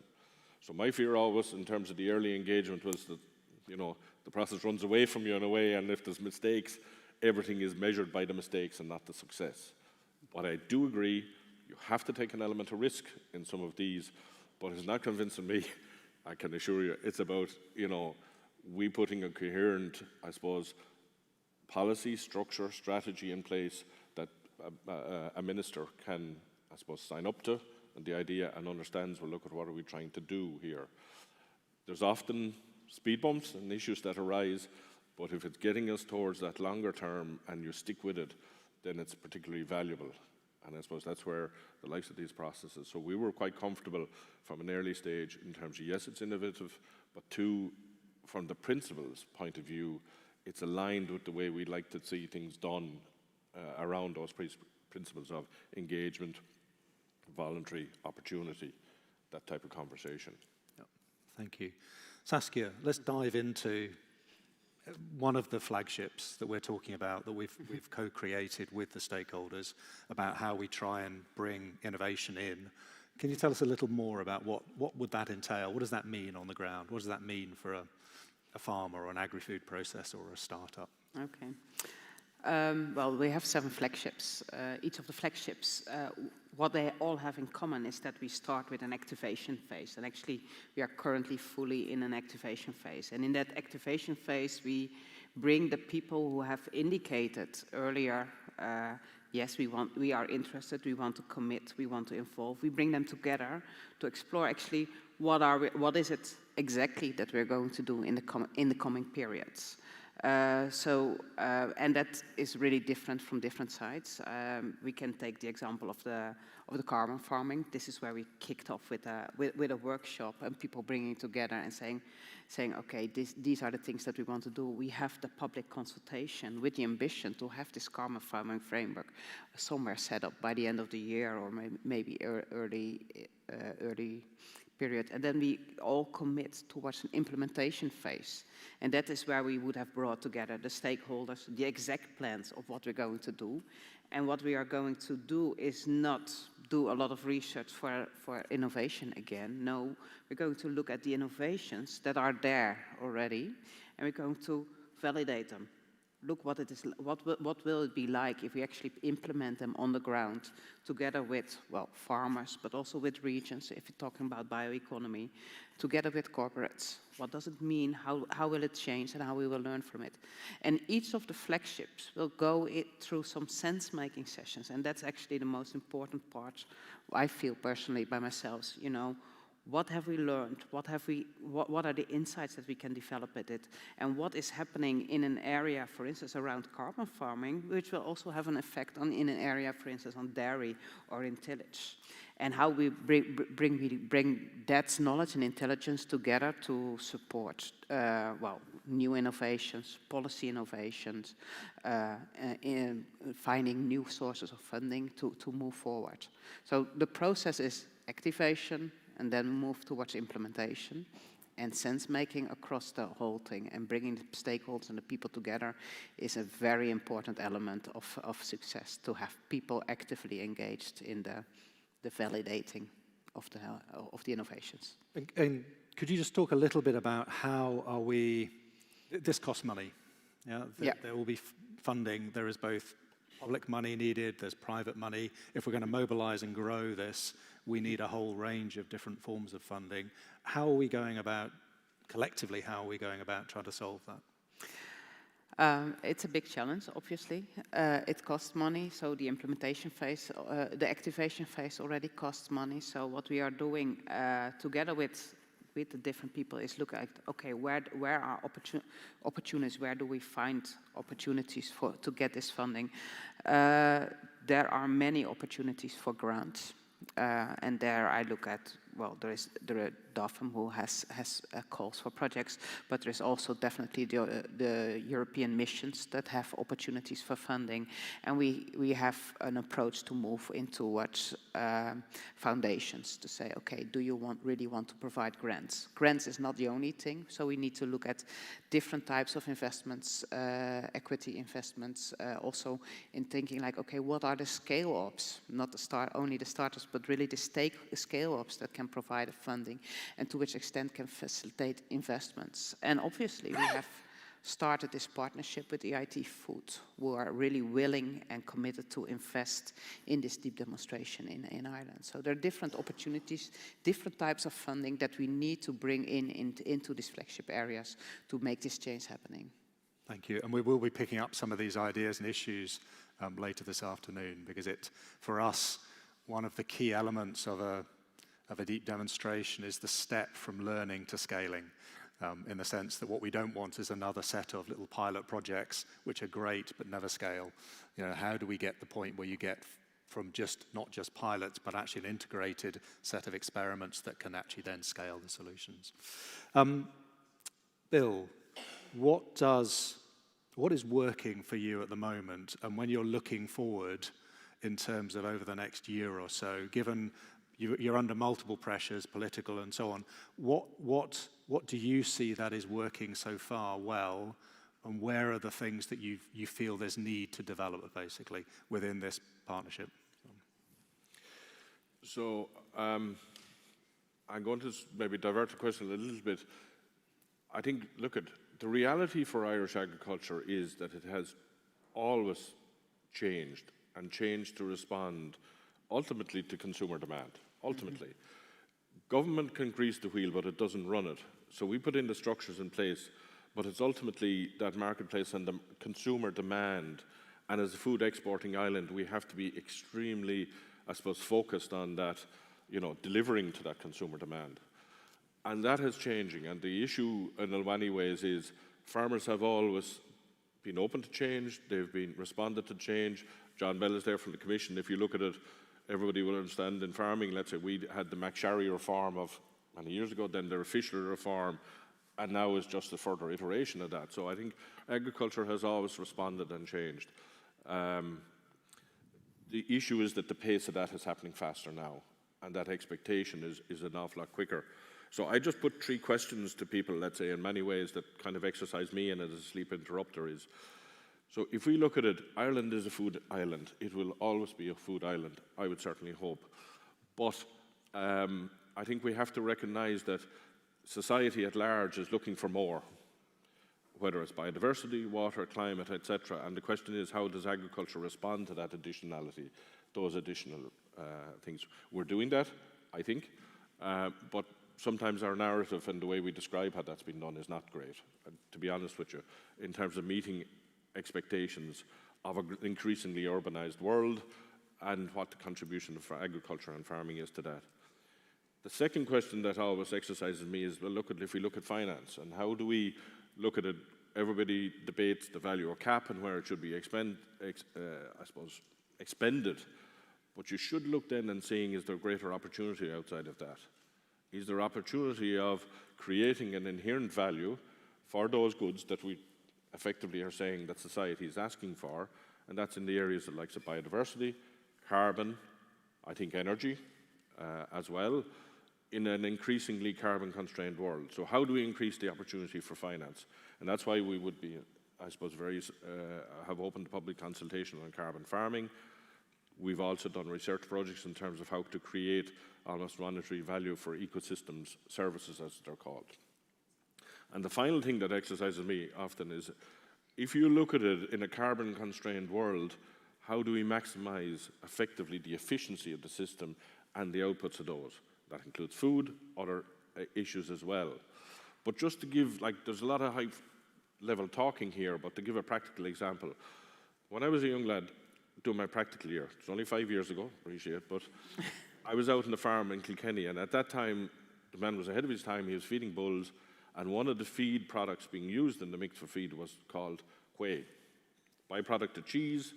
So my fear always in terms of the early engagement was that, you know, the process runs away from you in a way, and if there's mistakes, everything is measured by the mistakes and not the success. But I do agree, you have to take an element of risk in some of these, but it's not convincing me, I can assure you. It's about, you know, we putting a coherent, I suppose, policy, structure, strategy in place that a minister can, I suppose, sign up to, and the idea and understands, well, look at what are we trying to do here. There's often speed bumps and issues that arise, but if it's getting us towards that longer term and you stick with it, then it's particularly valuable. And I suppose that's where the likes of these processes. So we were quite comfortable from an early stage in terms of, yes, it's innovative, but two, from the principles point of view, it's aligned with the way we'd like to see things done around those principles of engagement, voluntary opportunity, that type of conversation. Yep. Thank you. Saskia, let's dive into one of the flagships that we're talking about that we've co-created with the stakeholders about how we try and bring innovation in. Can you tell us a little more about what would that entail? What does that mean on the ground? What does that mean for a farmer or an agri-food processor or a startup? Okay. Well, we have 7 flagships. Each of the flagships, what they all have in common is that we start with an activation phase. And actually, we are currently fully in an activation phase. And in that activation phase, we bring the people who have indicated earlier, yes, we are interested, we want to commit, we want to involve. We bring them together to explore actually what is it exactly that we're going to do in the coming periods. And that is really different from different sides. We can take the example of the carbon farming. This is where we kicked off with a workshop and people bringing together and saying, okay, these are the things that we want to do. We have the public consultation with the ambition to have this carbon farming framework somewhere set up by the end of the year or maybe early period. And then we all commit towards an implementation phase. And that is where we would have brought together the stakeholders, the exact plans of what we're going to do. And what we are going to do is not do a lot of research for innovation again. No, we're going to look at the innovations that are there already, and we're going to validate them. Look what it is. What will it be like if we actually implement them on the ground together with, well, farmers, but also with regions, if you're talking about bioeconomy, together with corporates. What does it mean? How will it change and how we will learn from it? And each of the flagships will go through some sense-making sessions, and that's actually the most important part, I feel personally by myself, you know. What have we learned? What are the insights that we can develop with it? And what is happening in an area, for instance, around carbon farming, which will also have an effect in an area, for instance, on dairy or in tillage? And how we bring that knowledge and intelligence together to support, well, new innovations, policy innovations, in finding new sources of funding to move forward. So the process is activation, and then move towards implementation and sense-making across the whole thing, and bringing the stakeholders and the people together is a very important element of success, to have people actively engaged in the validating of the innovations. And could you just talk a little bit about how are we, this costs money, yeah? There will be funding, there is both public money needed, there's private money. If we're going to mobilize and grow this, we need a whole range of different forms of funding. How are we going about, collectively, how are we going about trying to solve that? It's a big challenge, obviously. It costs money, so the implementation phase, the activation phase already costs money. So what we are doing together with with the different people is look at, okay, where are opportunities, where do we find opportunities to get this funding? There are many opportunities for grants. And there I look at, well, there are DOFM who has calls for projects, but there's also definitely the European missions that have opportunities for funding. And we have an approach to move into what foundations to say, okay, do you really want to provide grants? Grants is not the only thing, so we need to look at different types of investments, equity investments, also in thinking like, okay, what are the scale-ups? Not only the startups, but really the scale-ups that can provide funding and to which extent can facilitate investments. And obviously we have started this partnership with agri-food, who are really willing and committed to invest in this deep demonstration in Ireland. So there are different opportunities, different types of funding that we need to bring into these flagship areas to make this change happening. Thank you. And we will be picking up some of these ideas and issues later this afternoon, because for us, one of the key elements of a deep demonstration is the step from learning to scaling, in the sense that what we don't want is another set of little pilot projects which are great but never scale. How do we get the point where you get from not just pilots, but actually an integrated set of experiments that can actually then scale the solutions? Bill, what is working for you at the moment, and when you're looking forward in terms of over the next year or so, given you're under multiple pressures, political and so on, what do you see that is working so far well, and where are the things that you feel there's need to develop, basically, within this partnership? So I'm going to maybe divert the question a little bit. I think, look, the reality for Irish agriculture is that it has always changed, and changed to respond ultimately to consumer demand. Ultimately. Government can grease the wheel, but it doesn't run it. So we put in the structures in place, but it's ultimately that marketplace and the consumer demand. And as a food exporting island, we have to be extremely, I suppose, focused on that, delivering to that consumer demand. And that is changing. And the issue in many ways is farmers have always been open to change. They've been responded to change. John Bell is there from the Commission. If you look at it, everybody will understand in farming, let's say we had the McSharry reform of many years ago, then the Fisher reform, and now is just a further iteration of that. So I think agriculture has always responded and changed. The issue is that the pace of that is happening faster now, and that expectation is an awful lot quicker. So I just put 3 questions to people, let's say, in many ways that kind of exercise me and as a sleep interrupter is, so if we look at it, Ireland is a food island. It will always be a food island, I would certainly hope. But I think we have to recognise that society at large is looking for more, whether it's biodiversity, water, climate, etc. And the question is, how does agriculture respond to that additionality, those additional things? We're doing that, I think, but sometimes our narrative and the way we describe how that's been done is not great, to be honest with you, in terms of meeting expectations of an increasingly urbanized world and what the contribution for agriculture and farming is to that. The second question that always exercises me is, well, if we look at finance, and how do we look at it? Everybody debates the value of CAP and where it should be expended, but you should look then and seeing, is there greater opportunity outside of that? Is there opportunity of creating an inherent value for those goods that we effectively are saying that society is asking for, and that's in the areas of likes of biodiversity, carbon, I think energy as well, in an increasingly carbon-constrained world. So how do we increase the opportunity for finance? And that's why we would be, I suppose, have opened public consultation on carbon farming. We've also done research projects in terms of how to create almost monetary value for ecosystems services, as they're called. And the final thing that exercises me often is, if you look at it in a carbon-constrained world, how do we maximize effectively the efficiency of the system and the outputs of those? That includes food, other issues as well. But just to give, there's a lot of high-level talking here, but to give a practical example, when I was a young lad doing my practical year, it's only 5 years ago, appreciate it, but I was out on the farm in Kilkenny, and at that time, the man was ahead of his time. He was feeding bulls, and one of the feed products being used in the mix for feed was called whey. Byproduct of cheese,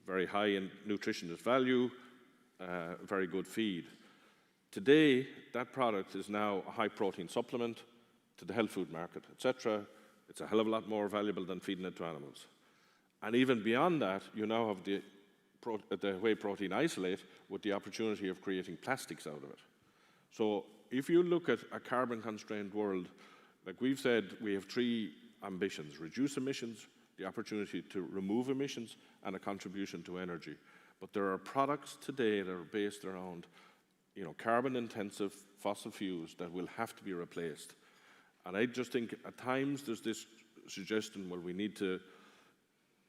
very high in nutritionist value, very good feed. Today, that product is now a high-protein supplement to the health food market, etc. It's a hell of a lot more valuable than feeding it to animals. And even beyond that, you now have the whey protein isolate with the opportunity of creating plastics out of it. So if you look at a carbon-constrained world, like we've said, we have 3 ambitions: reduce emissions, the opportunity to remove emissions, and a contribution to energy. But there are products today that are based around, carbon-intensive fossil fuels that will have to be replaced. And I just think at times there's this suggestion, well, we need to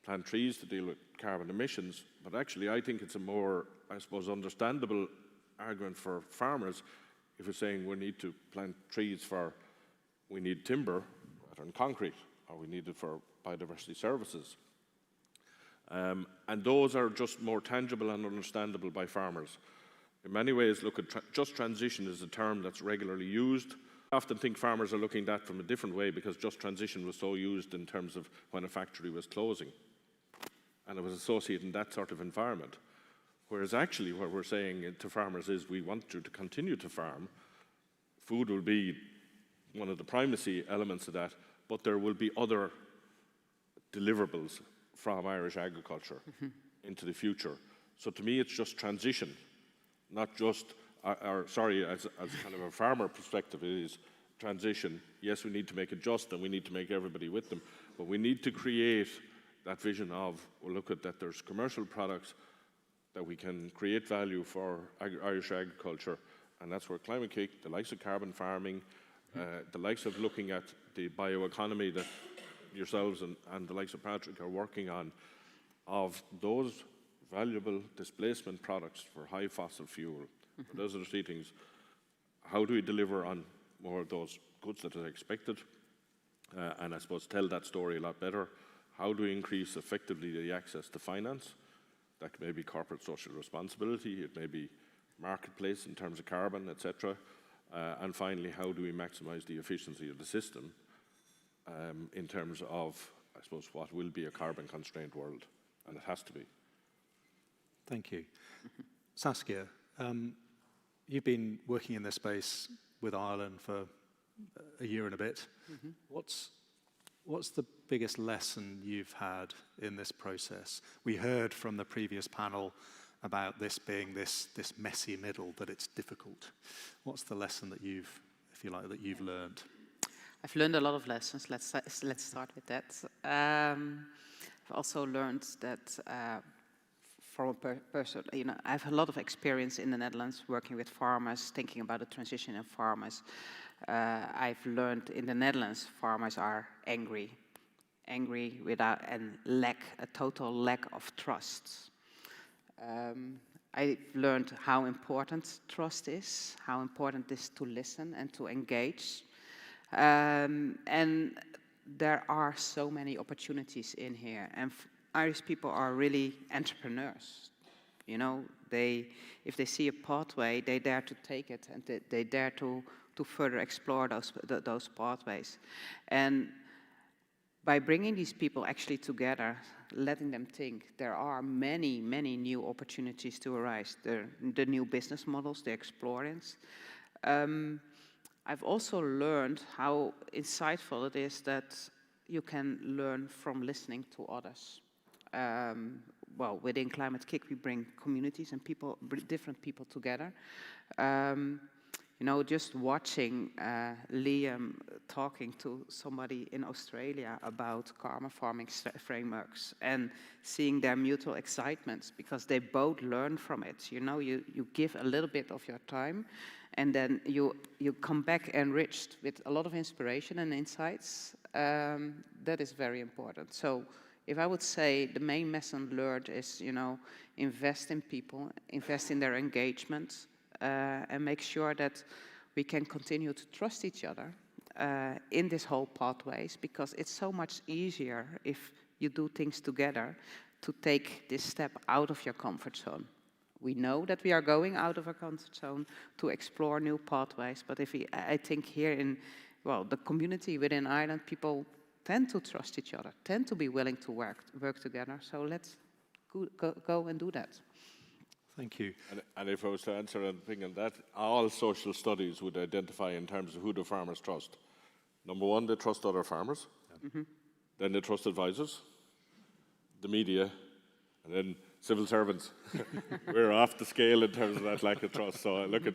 plant trees to deal with carbon emissions, but actually I think it's a more, understandable argument for farmers if we're saying we need to plant trees we need timber rather than concrete, or we need it for biodiversity services. And those are just more tangible and understandable by farmers. In many ways, look at just transition is a term that's regularly used. I often think farmers are looking at that from a different way because just transition was so used in terms of when a factory was closing. And it was associated in that sort of environment. Whereas actually what we're saying to farmers is we want you to continue to farm. Food will be one of the primacy elements of that, but there will be other deliverables from Irish agriculture into the future. So to me, it's just transition, not just, as kind of a farmer perspective, it is transition. Yes, we need to make it just and we need to make everybody with them, but we need to create that vision of, well, look at that there's commercial products that we can create value for Irish agriculture, and that's where Climate-KIC, the likes of carbon farming, the likes of looking at the bioeconomy that yourselves and the likes of Patrick are working on, of those valuable displacement products for high fossil fuel. Those are the 3 things. How do we deliver on more of those goods that are expected? And I suppose tell that story a lot better. How do we increase effectively the access to finance? That may be corporate social responsibility, it may be marketplace in terms of carbon, etc. And finally, how do we maximize the efficiency of the system in terms of, I suppose, what will be a carbon-constrained world, and it has to be. Thank you. Saskia, you've been working in this space with Ireland for a year and a bit. What's the biggest lesson you've had in this process? We heard from the previous panel about this being this messy middle, that it's difficult. What's the lesson that you've, if you like, that you've learned? I've learned a lot of lessons. Let's start with that. I've also learned that from a person, I have a lot of experience in the Netherlands working with farmers, thinking about the transition in farmers. I've learned in the Netherlands, farmers are angry without a total lack of trust. I've learned how important trust is, how important it is to listen and to engage. And there are so many opportunities in here, and Irish people are really entrepreneurs. If they see a pathway, they dare to take it, and they dare to further explore those pathways. And by bringing these people actually together, letting them think, there are many, many new opportunities to arise. The new business models, the explorings. I've also learned how insightful it is that you can learn from listening to others. Within Climate-KIC, we bring communities and different people together. Just watching Liam talking to somebody in Australia about carbon farming frameworks and seeing their mutual excitements because they both learn from it. You give a little bit of your time and then you come back enriched with a lot of inspiration and insights. That is very important. So if I would say the main lesson learned is, invest in people, invest in their engagement, and make sure that we can continue to trust each other in this whole pathways, because it's so much easier if you do things together to take this step out of your comfort zone. We know that we are going out of our comfort zone to explore new pathways. But I think here in, well, the community within Ireland, people tend to trust each other, tend to be willing to work together. So let's go and do that. Thank you. And if I was to answer anything on that, all social studies would identify in terms of who the farmers trust. Number one, they trust other farmers. Mm-hmm. Then they trust advisors, the media, and then civil servants. We're off the scale in terms of that lack of trust. So look at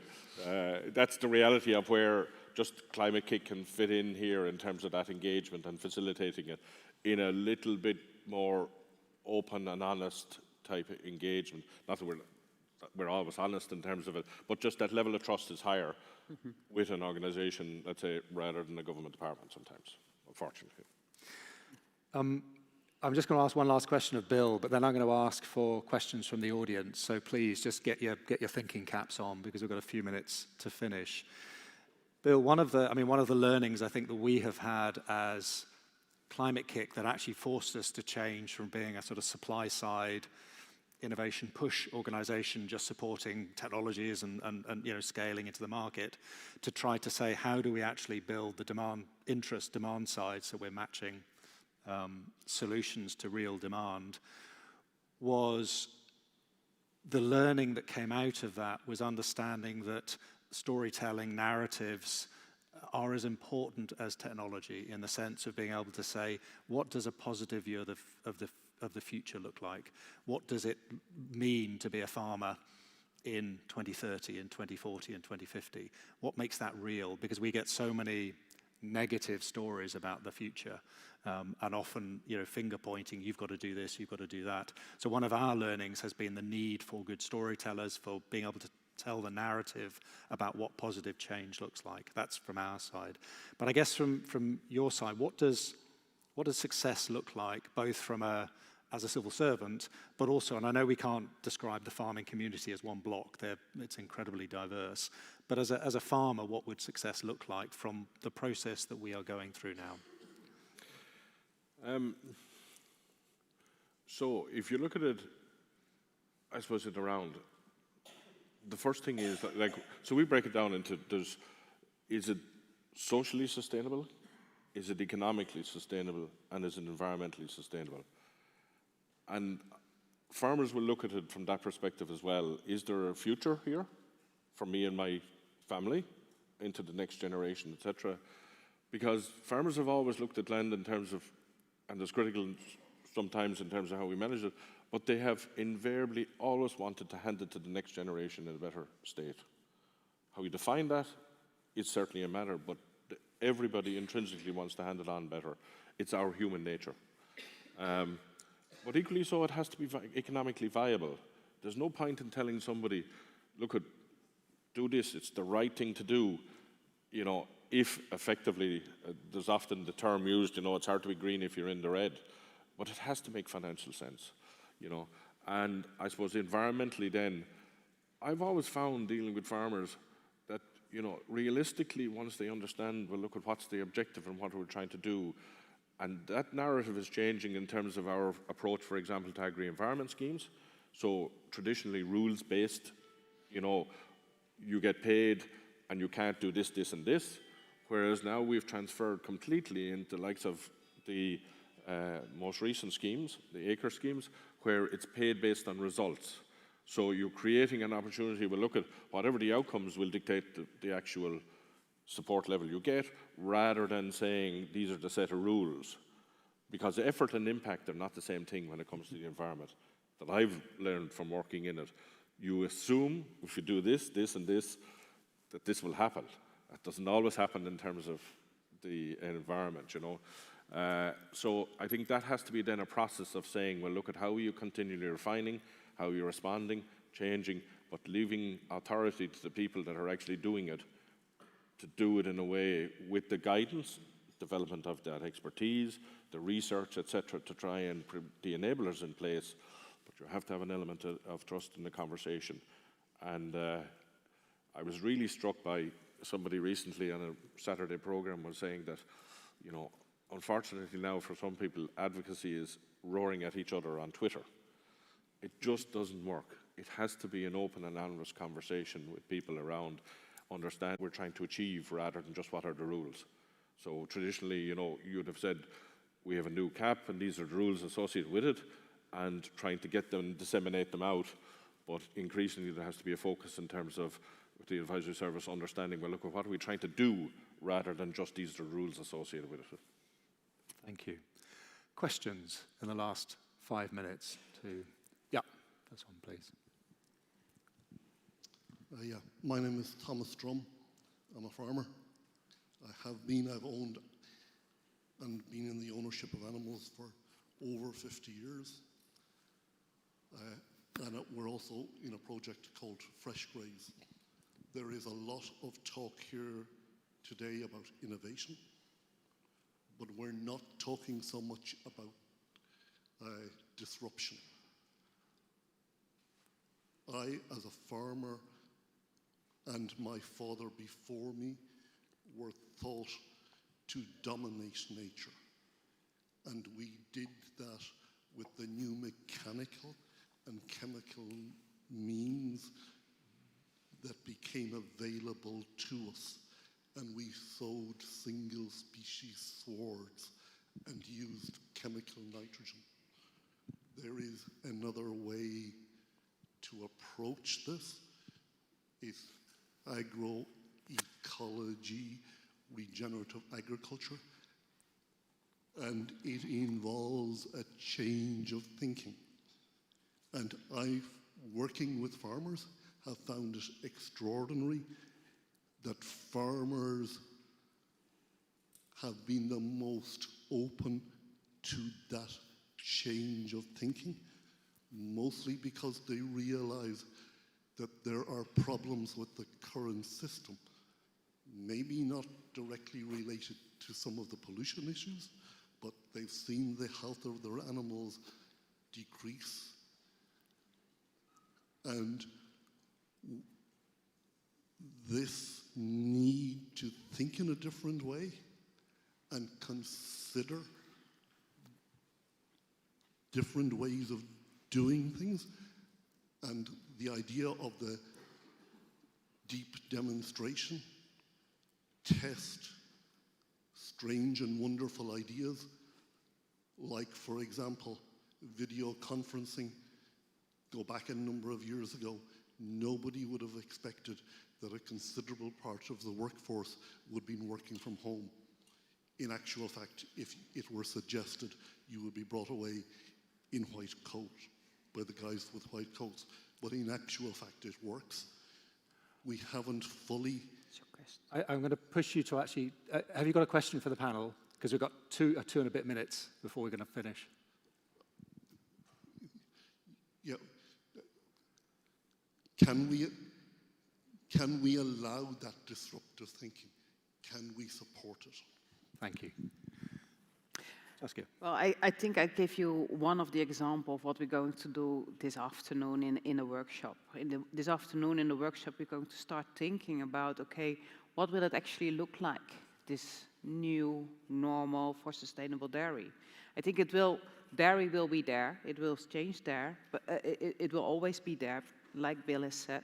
that's the reality of where just Climate-KIC can fit in here in terms of that engagement and facilitating it in a little bit more open and honest type of engagement. Not that we're always honest in terms of it, but just that level of trust is higher with an organisation, let's say, rather than a government department sometimes, unfortunately. I'm just going to ask one last question of Bill, but then I'm going to ask for questions from the audience. So please just get your thinking caps on, because we've got a few minutes to finish. Bill, one of the learnings I think that we have had as Climate-KIC that actually forced us to change from being a sort of supply side innovation push organization just supporting technologies and scaling into the market, to try to say, how do we actually build the demand side, so we're matching solutions to real demand, was the learning that came out of that was understanding that storytelling, narratives are as important as technology, in the sense of being able to say, what does a positive view of the future look like? What does it mean to be a farmer in 2030, in 2040, in 2050? What makes that real? Because we get so many negative stories about the future, and often, finger pointing, you've got to do this, you've got to do that. So one of our learnings has been the need for good storytellers, for being able to tell the narrative about what positive change looks like. That's from our side. But I guess from your side, what does success look like, both as a civil servant, but also, and I know we can't describe the farming community as one block, it's incredibly diverse, but as a farmer, what would success look like from the process that we are going through now? So if you look at it, I suppose, in the round, the first thing is, so we break it down into, is it socially sustainable? Is it economically sustainable? And is it environmentally sustainable? And farmers will look at it from that perspective as well. Is there a future here for me and my family into the next generation, etc.? Because farmers have always looked at land in terms of, and it's critical sometimes in terms of how we manage it, but they have invariably always wanted to hand it to the next generation in a better state. How you define that is certainly a matter, but everybody intrinsically wants to hand it on better. It's our human nature. But equally so, it has to be economically viable. There's no point in telling somebody, look, do this, it's the right thing to do, if effectively, there's often the term used, it's hard to be green if you're in the red, but it has to make financial sense, And I suppose environmentally then, I've always found dealing with farmers that, realistically, once they understand, well, look at what's the objective and what we're trying to do, and that narrative is changing in terms of our approach, for example, to agri-environment schemes. So traditionally rules-based, you get paid and you can't do this, this, and this, whereas now we've transferred completely into the likes of the most recent schemes, the acre schemes, where it's paid based on results. So you're creating an opportunity, well, look at whatever the outcomes will dictate the actual support level you get, rather than saying these are the set of rules. Because effort and impact are not the same thing when it comes to the environment. That I've learned from working in it. You assume if you do this, this, and this, that this will happen. That doesn't always happen in terms of the environment, So I think that has to be then a process of saying, well, look at how you continually refining, how you're responding, changing, but leaving authority to the people that are actually doing it, to do it in a way with the guidance, development of that expertise, the research, etc., to try and put the enablers in place. But you have to have an element of trust in the conversation. And I was really struck by somebody recently on a Saturday program was saying that, unfortunately now for some people, advocacy is roaring at each other on Twitter. It just doesn't work. it has to be an open and honest conversation with people around, understand what we're trying to achieve rather than just what are the rules. So traditionally, you know, you'd have said, we have a new CAP and these are the rules associated with it, and trying to get them, disseminate them out. But increasingly there has to be a focus in terms of the advisory service understanding, well, look, what are we trying to do rather than just these are the rules associated with it. Thank you. Questions in the last 5 minutes to, yeah, this one please. Yeah, my name is Thomas Drum. I'm a farmer. I've owned and been in the ownership of animals for over 50 years. And we're also in a project called Fresh Graze. There is a lot of talk here today about innovation, but we're not talking so much about disruption. I, as a farmer, and my father before me, were thought to dominate nature. And we did that with the new mechanical and chemical means that became available to us. And we sowed single species swords and used chemical nitrogen. There is another way to approach this. It's agroecology, regenerative agriculture, and it involves a change of thinking. And working with farmers, have found it extraordinary that farmers have been the most open to that change of thinking, mostly because they realize that there are problems with the current system, maybe not directly related to some of the pollution issues, but they've seen the health of their animals decrease. And this need to think in a different way and consider different ways of doing things, and the idea of the deep demonstration, test strange and wonderful ideas, like, for example, video conferencing. Go back a number of years ago, nobody would have expected that a considerable part of the workforce would be working from home. In actual fact, if it were suggested, you would be brought away in white coat by the guys with white coats. But in actual fact, it works. We haven't fully... I'm going to push you to actually... have you got a question for the panel? Because we've got two and a bit minutes before we're going to finish. Yeah. Can we allow that disruptive thinking? Can we support it? Thank you. Saskia. Well, I think I gave you one of the examples of what we're going to do this afternoon in a workshop. This afternoon in the workshop, we're going to start thinking about, okay, what will it actually look like, this new normal for sustainable dairy? I think dairy will be there, it will change there, but it will always be there, like Bill has said.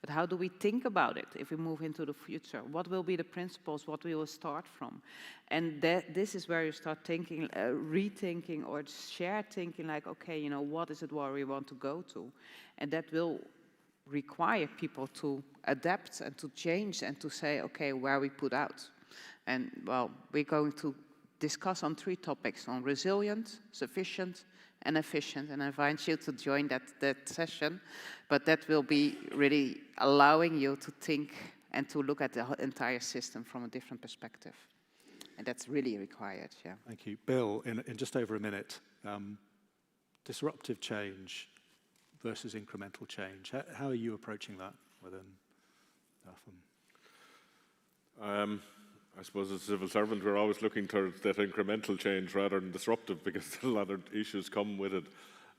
But how do we think about it if we move into the future? What will be the principles, what we will start from? And this is where you start thinking, rethinking or shared thinking, like, okay, you know, what is it where we want to go to? And that will require people to adapt and to change and to say, okay, where we put out. And, well, we're going to discuss on 3 topics, on resilient, sufficient, and efficient, and I invite you to join that session, but that will be really allowing you to think and to look at the entire system from a different perspective, and that's really required, yeah. Thank you. Bill, in just over a minute, disruptive change versus incremental change, how are you approaching that within DAFM? I suppose as a civil servant, we're always looking towards that incremental change rather than disruptive, because a lot of issues come with it.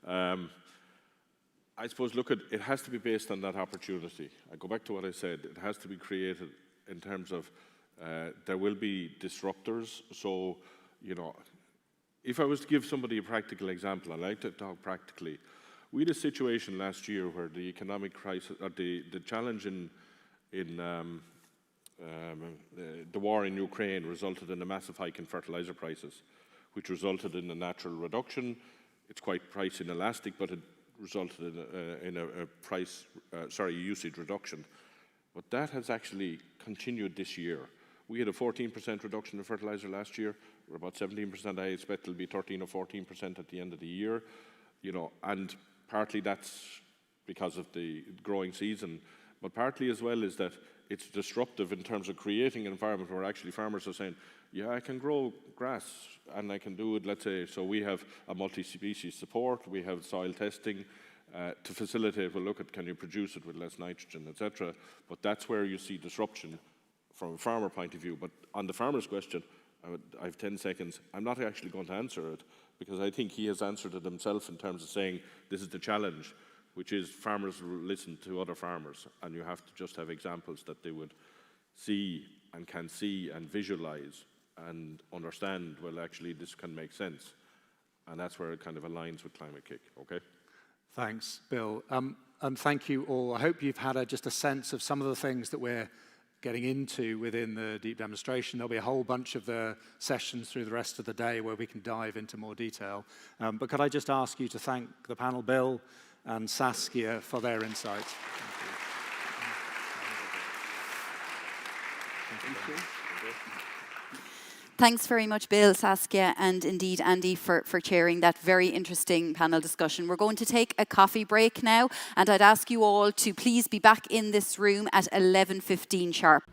I suppose, look, it has to be based on that opportunity. I go back to what I said. It has to be created in terms of there will be disruptors. So, you know, if I was to give somebody a practical example, I like to talk practically. We had a situation last year where the economic crisis, or the challenge in the war in Ukraine resulted in a massive hike in fertilizer prices, which resulted in a natural reduction. It's quite price inelastic, but it resulted in a usage reduction. But that has actually continued this year. We had a 14% reduction in fertilizer last year. We're about 17%. I expect it'll be 13 or 14% at the end of the year. You know, and partly that's because of the growing season, but partly as well is that it's disruptive in terms of creating an environment where actually farmers are saying, yeah, I can grow grass and I can do it, let's say, so we have a multi-species support, we have soil testing to facilitate, well, look at, can you produce it with less nitrogen, etc. But that's where you see disruption from a farmer point of view. But on the farmer's question, I have 10 seconds. I'm not actually going to answer it because I think he has answered it himself in terms of saying this is the challenge, which is farmers listen to other farmers, and you have to just have examples that they would see and can see and visualize and understand, well, actually this can make sense. And that's where it kind of aligns with Climate-KIC, okay? Thanks, Bill. And thank you all. I hope you've had just a sense of some of the things that we're getting into within the deep demonstration. There'll be a whole bunch of the sessions through the rest of the day where we can dive into more detail. But could I just ask you to thank the panel, Bill and Saskia, for their insights. Thank you. Thanks very much, Bill, Saskia, and indeed Andy for chairing that very interesting panel discussion. We're going to take a coffee break now, and I'd ask you all to please be back in this room at 11:15 sharp.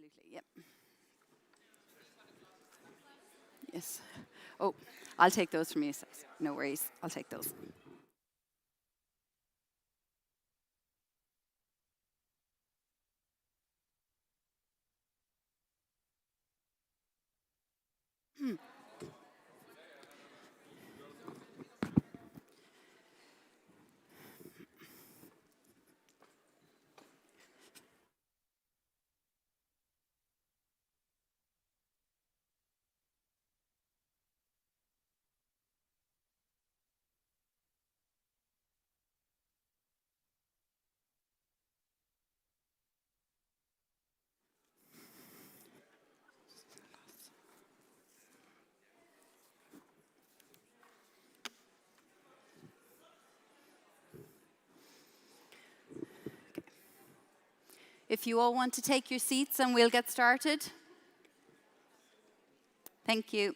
Absolutely, yep. Yes. Oh, I'll take those from you. No worries, I'll take those. If you all want to take your seats and we'll get started. Thank you.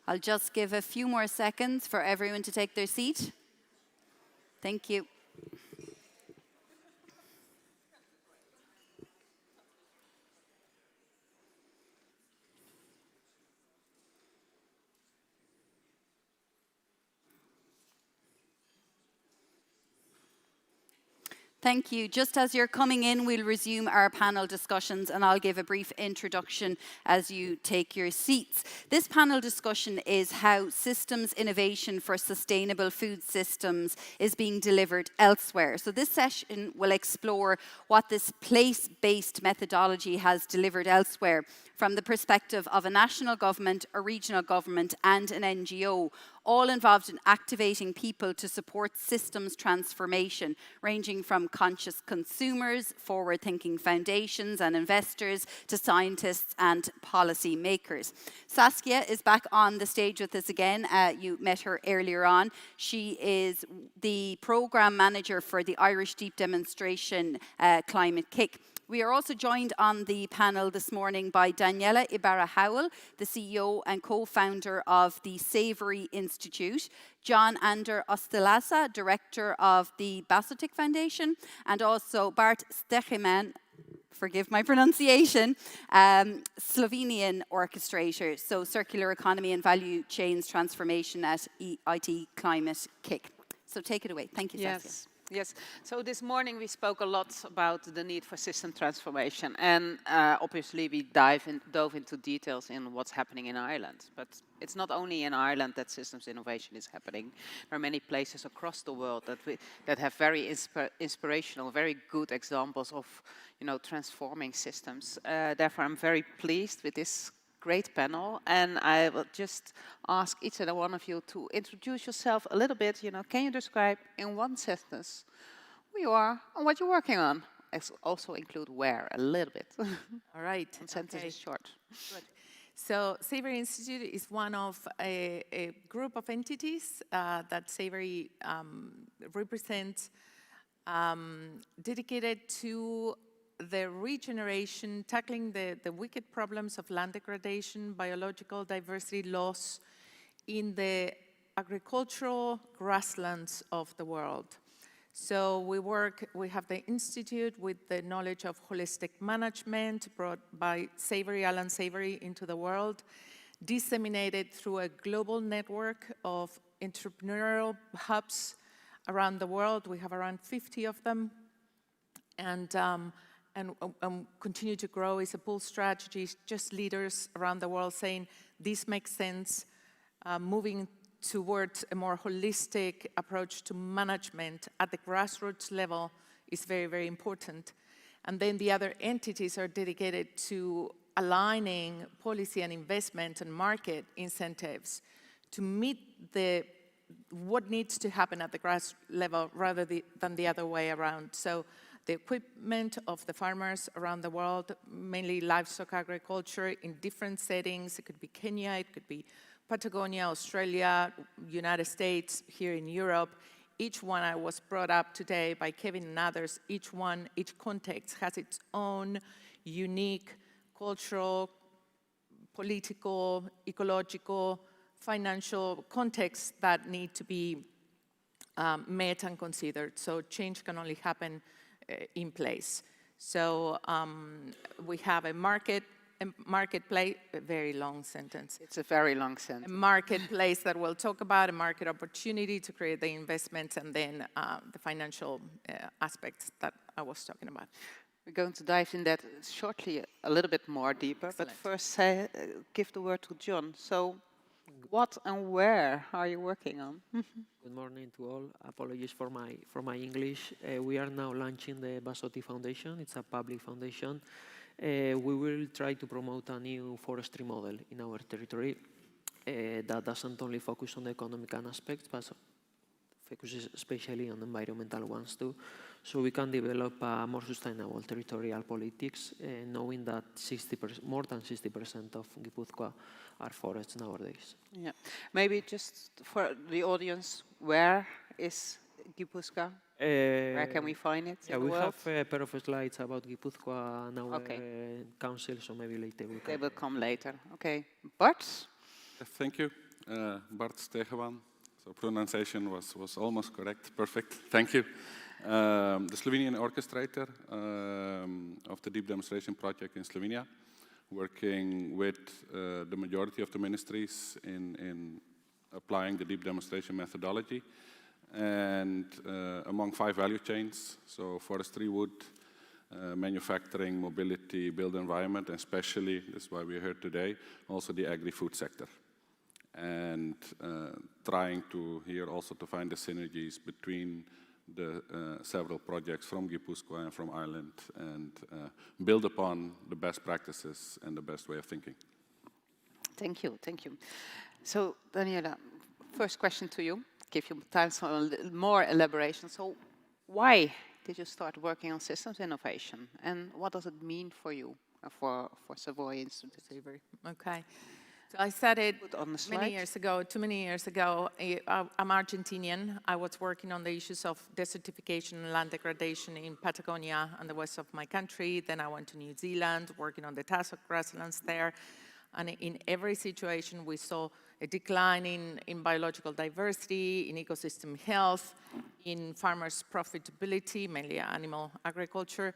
I'll just give a few more seconds for everyone to take their seat. Thank you. Thank you. Just as you're coming in, we'll resume our panel discussions and I'll give a brief introduction as you take your seats. This panel discussion is how systems innovation for sustainable food systems is being delivered elsewhere. So this session will explore what this place-based methodology has delivered elsewhere from the perspective of a national government, a regional government and an NGO, all involved in activating people to support systems transformation, ranging from conscious consumers, forward-thinking foundations and investors, to scientists and policy makers. Saskia is back on the stage with us again. You met her earlier on. She is the program manager for the Irish Deep Demonstration Climate-KIC. We are also joined on the panel this morning by Daniela Ibarra-Howell, the CEO and co-founder of the Savory Institute, John Ander Ostelaza, director of the Basotic Foundation, and also Bart Stecheman, forgive my pronunciation, Slovenian orchestrator, so circular economy and value chains transformation at EIT Climate-KIC. So take it away. Thank you, Saskia. Yes, so this morning we spoke a lot about the need for system transformation, and obviously we dove into details in what's happening in Ireland. But it's not only in Ireland that systems innovation is happening. There are many places across the world that have very inspirational, very good examples of, transforming systems. Therefore, I'm very pleased with this great panel, and I will just ask each and one of you to introduce yourself a little bit. Can you describe in one sentence who you are and what you're working on? Also include where a little bit. All right. One sentence is short. Good. So Savory Institute is one of a group of entities that Savory represents, dedicated to the regeneration, tackling the wicked problems of land degradation, biological diversity loss in the agricultural grasslands of the world. So we have the Institute with the knowledge of holistic management brought by Savory, Alan Savory, into the world, disseminated through a global network of entrepreneurial hubs around the world. We have around 50 of them. And continue to grow. Is a pull strategy, just leaders around the world saying this makes sense, moving towards a more holistic approach to management at the grassroots level is very, very important. And then the other entities are dedicated to aligning policy and investment and market incentives to meet what needs to happen at the grass level rather than the other way around. So the equipment of the farmers around the world, mainly livestock agriculture in different settings. It could be Kenya, it could be Patagonia, Australia, United States, here in Europe. Each one, I was brought up today by Kevin and others, each context has its own unique cultural, political, ecological, financial contexts that need to be met and considered. So change can only happen in place. So we have a marketplace, a very long sentence. It's a very long sentence. A marketplace that we'll talk about, a market opportunity to create the investments, and then the financial aspects that I was talking about. We're going to dive in that shortly a little bit more deeper. Excellent. But first, give the word to John. So what and where are you working on? Good morning to all. Apologies for my English. We are now launching the Basotti Foundation. It's a public foundation. We will try to promote a new forestry model in our territory that doesn't only focus on the economic aspects, but focuses especially on environmental ones too. So we can develop a more sustainable territorial politics, knowing that more than 60% of Gipuzkoa are forests nowadays. Yeah, maybe just for the audience, where is Gipuzkoa? Where can we find it? Yeah, we have a pair of slides about Gipuzkoa and our council, so maybe later we can. They will come later. Okay, Bart? Thank you, Bart Stegeman. So pronunciation was almost correct. Perfect. Thank you. The Slovenian orchestrator of the Deep Demonstration Project in Slovenia, working with the majority of the ministries in applying the deep demonstration methodology, and among 5 value chains, so forestry, wood, manufacturing, mobility, built environment, and especially, this is why we're here today, also the agri-food sector. And trying to here also to find the synergies between the several projects from Gipuzkoa and from Ireland, and build upon the best practices and the best way of thinking. Thank you, thank you. So, Daniela, first question to you. Give you time for a little more elaboration. So, why did you start working on systems innovation, and what does it mean for you, for Savoy Institute? Okay. So I started too many years ago. I'm Argentinian. I was working on the issues of desertification and land degradation in Patagonia and the west of my country. Then I went to New Zealand, working on the task grasslands there. And in every situation, we saw a decline in biological diversity, in ecosystem health, in farmers' profitability, mainly animal agriculture.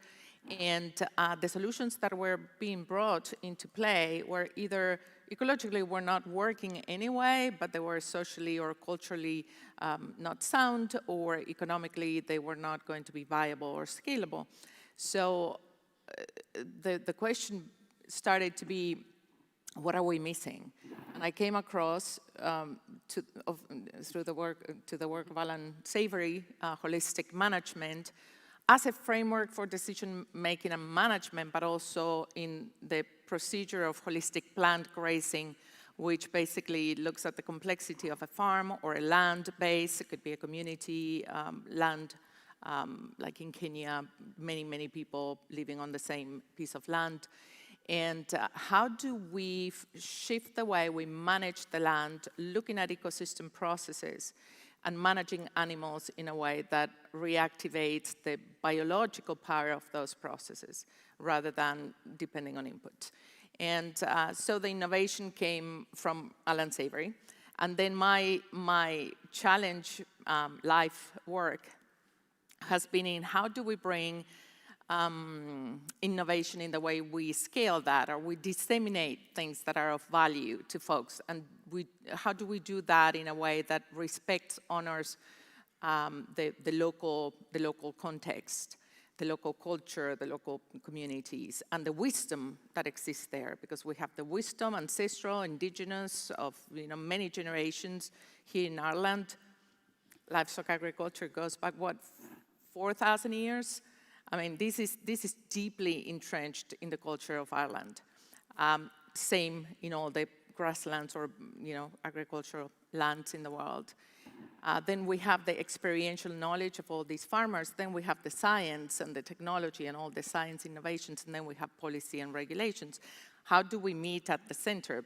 And the solutions that were being brought into play were either ecologically were not working anyway, but they were socially or culturally not sound, or economically they were not going to be viable or scalable. So the question started to be, what are we missing? And I came across through the work of Alan Savory, holistic management, as a framework for decision-making and management, but also in the procedure of holistic plant grazing, which basically looks at the complexity of a farm or a land base. It could be a community land, like in Kenya, many people living on the same piece of land. And how do we shift the way we manage the land, looking at ecosystem processes and managing animals in a way that reactivates the biological power of those processes rather than depending on input. And so the innovation came from Alan Savory. And then my challenge, life work, has been in how do we bring innovation in the way we scale that, or we disseminate things that are of value to folks, and how do we do that in a way that respects, honors the local context, the local culture, the local communities, and the wisdom that exists there, because we have the wisdom, ancestral, indigenous, of many generations here in Ireland. Livestock agriculture goes back, what, 4,000 years? I mean, this is deeply entrenched in the culture of Ireland. Same in all the grasslands or agricultural lands in the world. Then we have the experiential knowledge of all these farmers. Then we have the science and the technology and all the science innovations. And then we have policy and regulations. How do we meet at the center?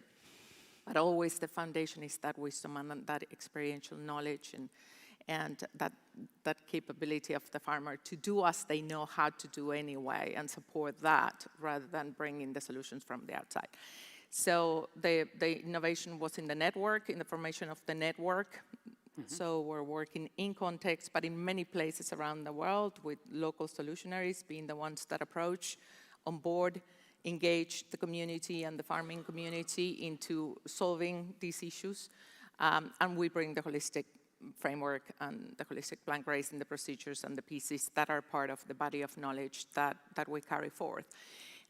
But always the foundation is that wisdom and that experiential knowledge and that capability of the farmer to do as they know how to do anyway and support that rather than bringing the solutions from the outside. So the innovation was in the network, in the formation of the network. So we're working in context, but in many places around the world with local solutionaries being the ones that approach, on board, engage the community and the farming community into solving these issues. And we bring the holistic framework and the holistic plan raising the procedures and the pieces that are part of the body of knowledge that we carry forth.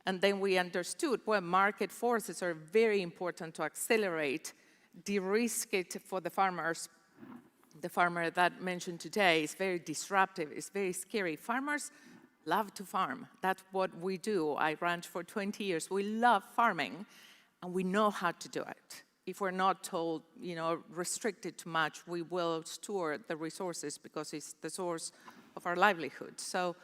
And then we understood, well, market forces are very important to accelerate, de-risk it for the farmers. The farmer that mentioned today is very disruptive, it's very scary. Farmers love to farm. That's what we do. I ranch for 20 years. We love farming, and we know how to do it. If we're not told, restricted too much, we will store the resources because it's the source of our livelihood. So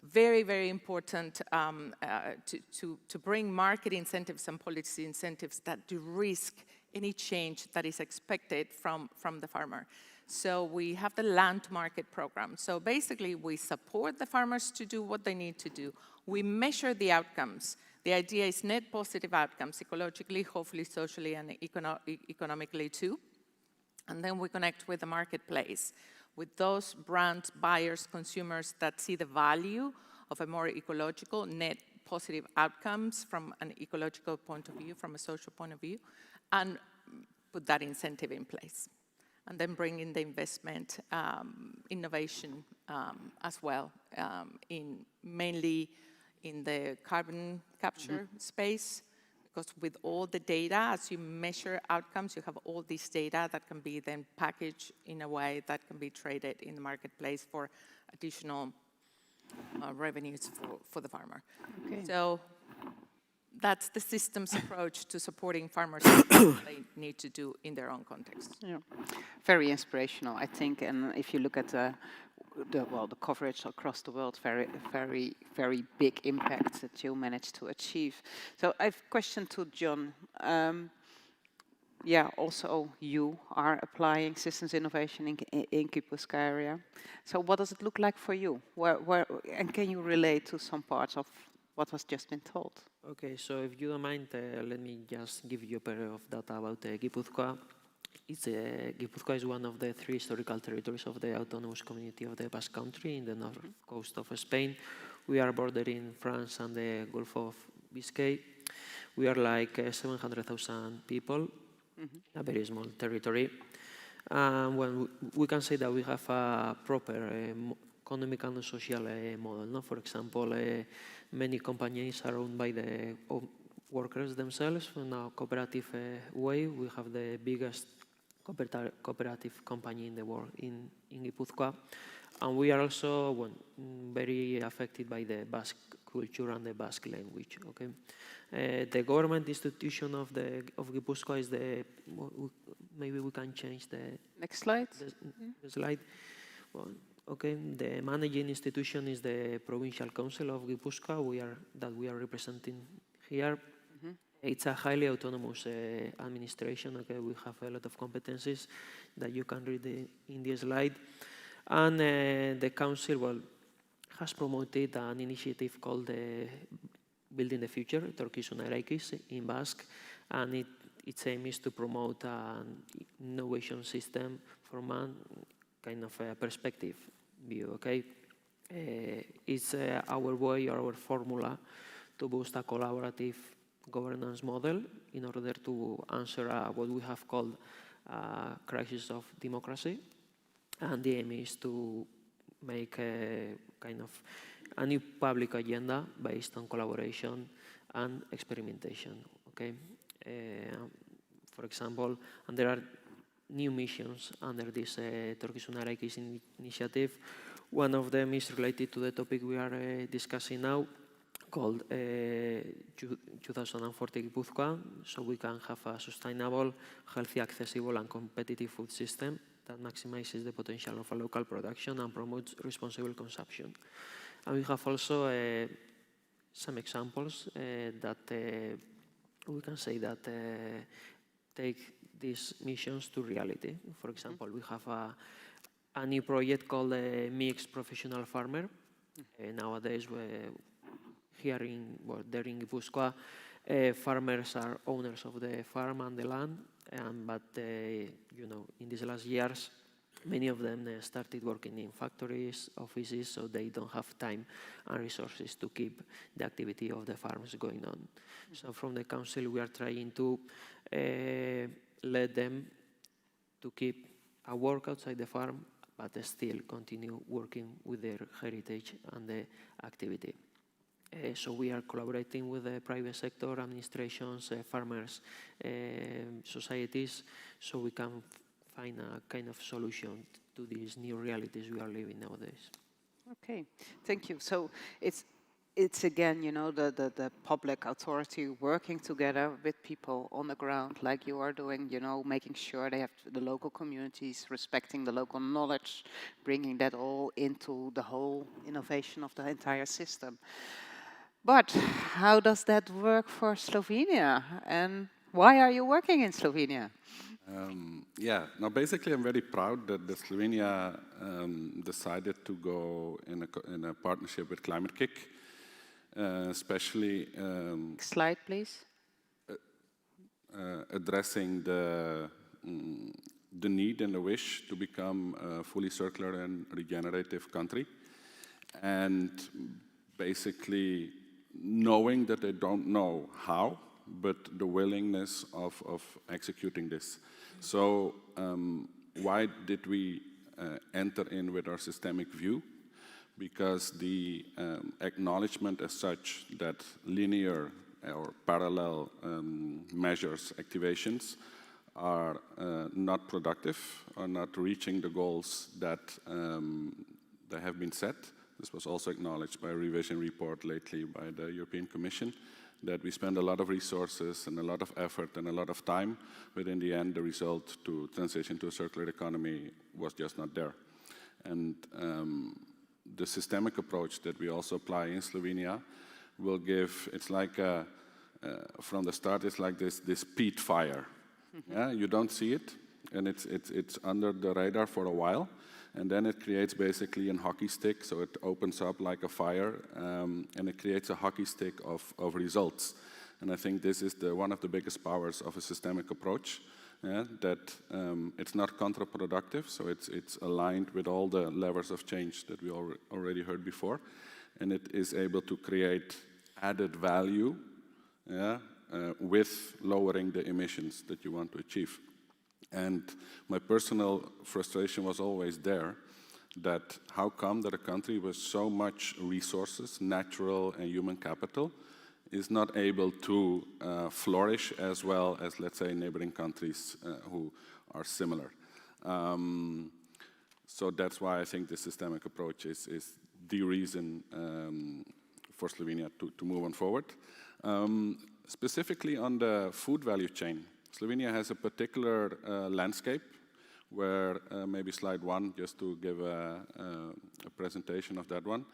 very, very important to bring market incentives and policy incentives that de-risk any change that is expected from the farmer. So we have the land market program. So basically, we support the farmers to do what they need to do. We measure the outcomes. The idea is net positive outcomes, ecologically, hopefully socially, and economically too. And then we connect with the marketplace, with those brands, buyers, consumers that see the value of a more ecological, net positive outcomes from an ecological point of view, from a social point of view, and put that incentive in place. And then bring in the investment, innovation as well, mainly in the carbon capture space, because with all the data, as you measure outcomes, you have all this data that can be then packaged in a way that can be traded in the marketplace for additional revenues for the farmer. Okay. So that's the systems approach to supporting farmers what they need to do in their own context. Yeah. Very inspirational, I think. And if you look at the coverage across the world, very, very big impacts that you managed to achieve. So I have a question to John. Also you are applying systems innovation in Gipuzkoa area. So what does it look like for you? And can you relate to some parts of what was just been told? Okay, so if you don't mind, let me just give you a bit of data about Gipuzkoa. Gipuzkoa is one of the 3 historical territories of the autonomous community of the Basque Country in the north coast of Spain. We are bordering France and the Gulf of Biscay. We are like 700,000 people, a very small territory. When we can say that we have a proper economic and social model. No? For example, many companies are owned by the workers themselves in a cooperative way. We have the biggest cooperative company in the world in Gipuzkoa. And we are also very affected by the Basque culture and the Basque language. Okay, the government institution of Gipuzkoa is maybe we can change the next slide. The slide. Well, okay, the managing institution is the Provincial Council of Gipuzkoa. We are representing here. It's a highly autonomous administration. Okay, we have a lot of competencies that you can read in the slide. And the council has promoted an initiative called Building the Future, Etorkizunera in Basque, and its aim is to promote an innovation system from a kind of a perspective view. Okay, it's our way, our formula to boost a collaborative governance model in order to answer what we have called a crisis of democracy. And the aim is to make a kind of a new public agenda based on collaboration and experimentation. Okay, for example, and there are new missions under this Etorkizunera initiative. One of them is related to the topic we are discussing now, called 2040 Gipuzkoa, so we can have a sustainable, healthy, accessible and competitive food system that maximizes the potential of a local production and promotes responsible consumption. And we have also some examples that we can say that take these missions to reality. For example, we have a new project called Mixed Professional Farmer. Nowadays, there in Gipuzkoa, farmers are owners of the farm and the land, but you know, in these last years, many of them started working in factories, offices, so they don't have time and resources to keep the activity of the farms going on. So from the council, we are trying to let them to keep a work outside the farm, but still continue working with their heritage and the activity. So we are collaborating with the private sector, administrations, farmers, societies, so we can find a kind of solution to these new realities we are living nowadays. Okay, thank you. So it's again, you know, the public authority working together with people on the ground, like you are doing, you know, making sure they have the local communities, respecting the local knowledge, bringing that all into the whole innovation of the entire system. But how does that work for Slovenia? And why are you working in Slovenia? Yeah, now basically I'm very proud that the Slovenia decided to go in a partnership with Climate-KIC, especially slide please. Addressing the need and the wish to become a fully circular and regenerative country, and basically knowing that they don't know how, but the willingness of executing this. So why did we enter in with our systemic view? Because the acknowledgement as such that linear or parallel measures, activations, are not productive, are not reaching the goals that they have been set. This was also acknowledged by a revision report lately by the European Commission, that we spend a lot of resources and a lot of effort and a lot of time, but in the end the result to transition to a circular economy was just not there. And the systemic approach that we also apply in Slovenia will give, it's like from the start it's like this peat fire. Yeah, you don't see it, and it's under the radar for a while, and then it creates basically a hockey stick, so it opens up like a fire, and it creates a hockey stick of results. And I think this is one of the biggest powers of a systemic approach, that it's not counterproductive, so it's aligned with all the levers of change that we already heard before, and it is able to create added value with lowering the emissions that you want to achieve. And my personal frustration was always there, that how come that a country with so much resources, natural and human capital, is not able to flourish as well as, let's say, neighboring countries who are similar. So that's why I think the systemic approach is the reason for Slovenia to move on forward. Specifically on the food value chain, Slovenia has a particular landscape where, maybe slide 1, just to give a presentation of that one,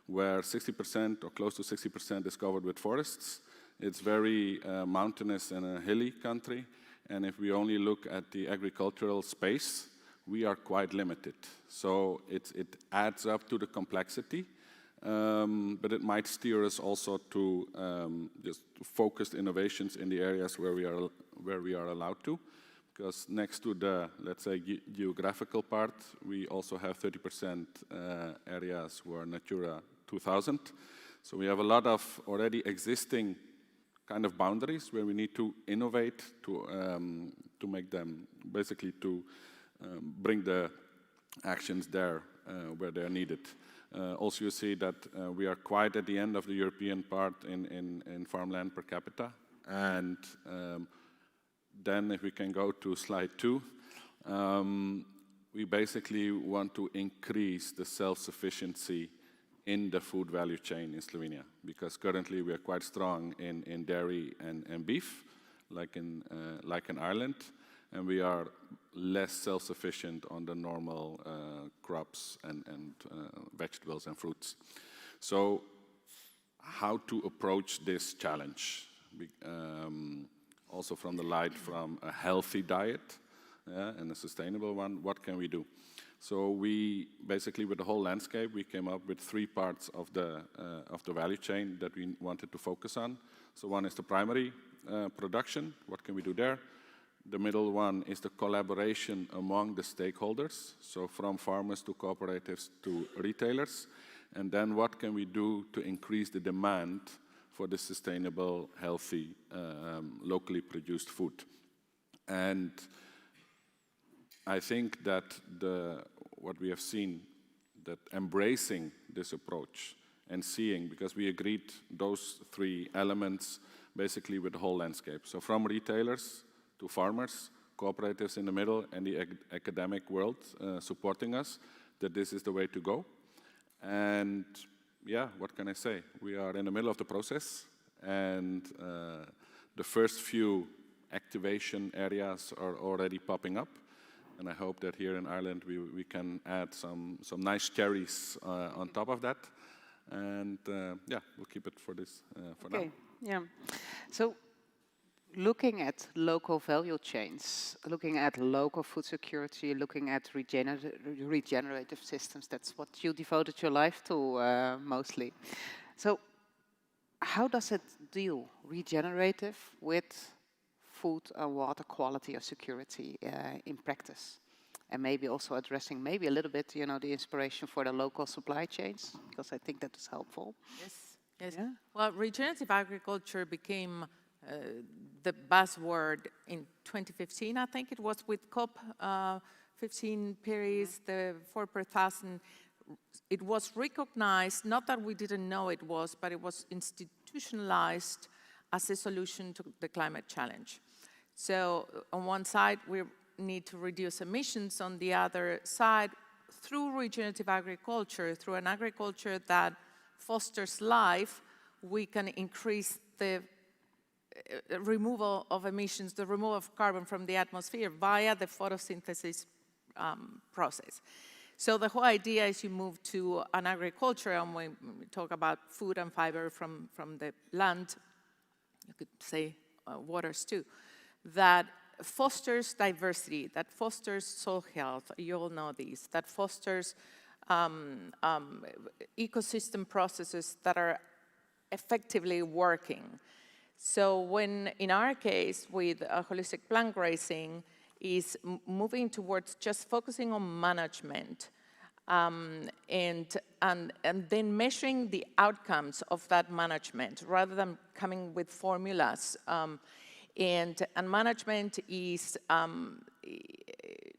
where 60% or close to 60% is covered with forests. It's very mountainous and a hilly country, and if we only look at the agricultural space, we are quite limited. So it adds up to the complexity, but it might steer us also to just focused innovations in the areas where we are allowed to. Because next to the, let's say, geographical part, we also have 30% areas where Natura 2000. So we have a lot of already existing kind of boundaries where we need to innovate to make them, basically to bring the actions there where they are needed. Also you see that we are quite at the end of the European part in farmland per capita. And then if we can go to slide 2, we basically want to increase the self-sufficiency in the food value chain in Slovenia, because currently we are quite strong in dairy and beef, like in Ireland, and we are less self-sufficient on the normal crops and vegetables and fruits. So how to approach this challenge? Also from the light from a healthy diet and a sustainable one, what can we do? So we basically, with the whole landscape, we came up with 3 parts of the value chain that we wanted to focus on. So one is the primary production. What can we do there? The middle one is the collaboration among the stakeholders, so from farmers to cooperatives to retailers. And then what can we do to increase the demand for the sustainable, healthy, locally produced food? And I think that what we have seen, that embracing this approach and seeing, because we agreed those 3 elements basically with the whole landscape. So from retailers to farmers, cooperatives in the middle, and the academic world supporting us, that this is the way to go. And yeah, what can I say? We are in the middle of the process, and the first few activation areas are already popping up. And I hope that here in Ireland we can add some nice cherries on top of that. And yeah, we'll keep it for this for now. Yeah. So looking at local value chains, looking at local food security, looking at regenerative systems, that's what you devoted your life to mostly. So how does it deal, regenerative, with food and water quality or security in practice? And maybe also addressing maybe a little bit, you know, the inspiration for the local supply chains, because I think that is helpful. Yes. Yeah. Well, regenerative agriculture became the buzzword in 2015, I think it was, with COP15 Paris, the 4 per thousand. It was recognized, not that we didn't know it was, but it was institutionalized as a solution to the climate challenge. So on one side, we need to reduce emissions. On the other side, through regenerative agriculture, through an agriculture that fosters life, we can increase the removal of emissions, the removal of carbon from the atmosphere via the photosynthesis process. So the whole idea is you move to an agriculture, and when we talk about food and fiber from the land, you could say waters too, that fosters diversity, that fosters soil health, you all know these, that fosters ecosystem processes that are effectively working. So when, in our case, with holistic plant grazing, is moving towards just focusing on management and then measuring the outcomes of that management rather than coming with formulas. And management is,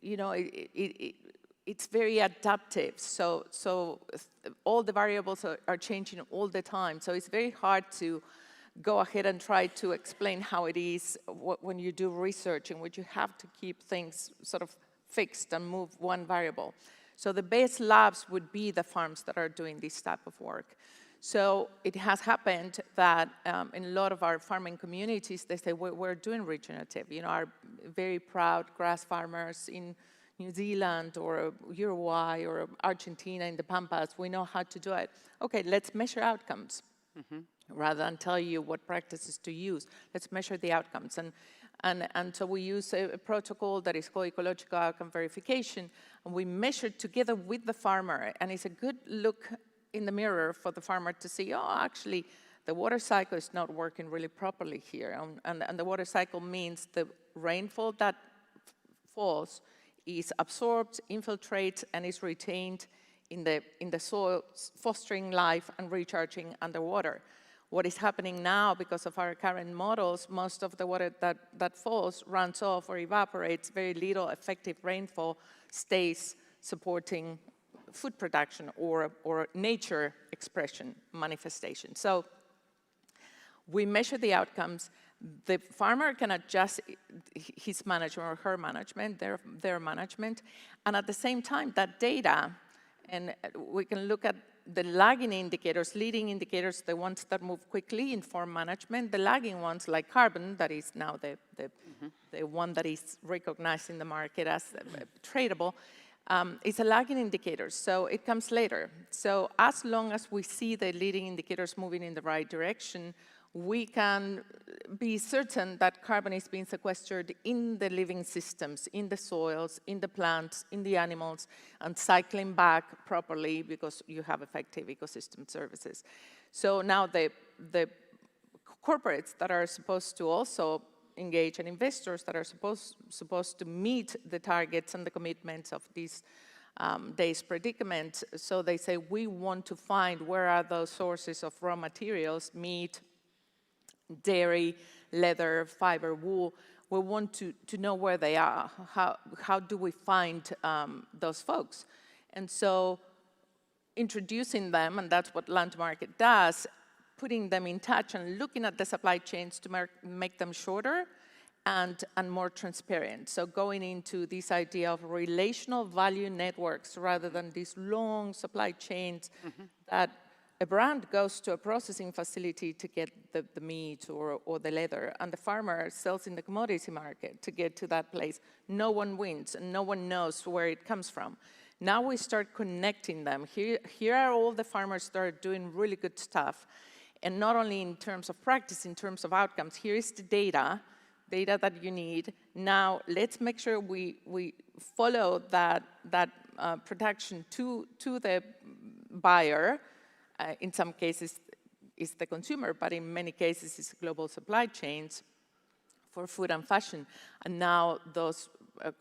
you know, it's very adaptive. So all the variables are changing all the time. So it's very hard to go ahead and try to explain how it is when you do research in which you have to keep things sort of fixed and move one variable. So the base labs would be the farms that are doing this type of work. So it has happened that in a lot of our farming communities, they say, we're doing regenerative. You know, our very proud grass farmers in New Zealand or Uruguay or Argentina in the Pampas, we know how to do it. Okay, let's measure outcomes. Rather than tell you what practices to use, let's measure the outcomes. And so we use a protocol that is called ecological outcome verification, and we measure together with the farmer, and it's a good look in the mirror for the farmer to see, oh, actually, the water cycle is not working really properly here. And the water cycle means the rainfall that falls is absorbed, infiltrates, and is retained in the soil, fostering life and recharging underwater. What is happening now, because of our current models, most of the water that falls runs off or evaporates. Very little effective rainfall stays supporting food production or nature expression manifestation. So we measure the outcomes. The farmer can adjust his management or her management, their management, and at the same time, that data And we can look at the lagging indicators, leading indicators, the ones that move quickly, inform management. The lagging ones, like carbon, that is now the one that is recognized in the market as tradable, is a lagging indicator, so it comes later. So as long as we see the leading indicators moving in the right direction, we can be certain that carbon is being sequestered in the living systems, in the soils, in the plants, in the animals, and cycling back properly because you have effective ecosystem services. So now the corporates that are supposed to also engage and investors that are supposed to meet the targets and the commitments of these days predicament, so they say, we want to find where are those sources of raw materials, meat, dairy, leather, fiber, wool. We want to know where they are. How do we find those folks? And so introducing them, and that's what Land Market does, putting them in touch and looking at the supply chains to make them shorter and more transparent. So going into this idea of relational value networks rather than these long supply chains that a brand goes to a processing facility to get the meat or the leather, and the farmer sells in the commodity market to get to that place. No one wins, and no one knows where it comes from. Now we start connecting them. Here are all the farmers that are doing really good stuff, and not only in terms of practice, in terms of outcomes. Here is the data that you need. Now let's make sure we follow that production to the buyer. In some cases, it's the consumer, but in many cases, it's global supply chains for food and fashion. And now those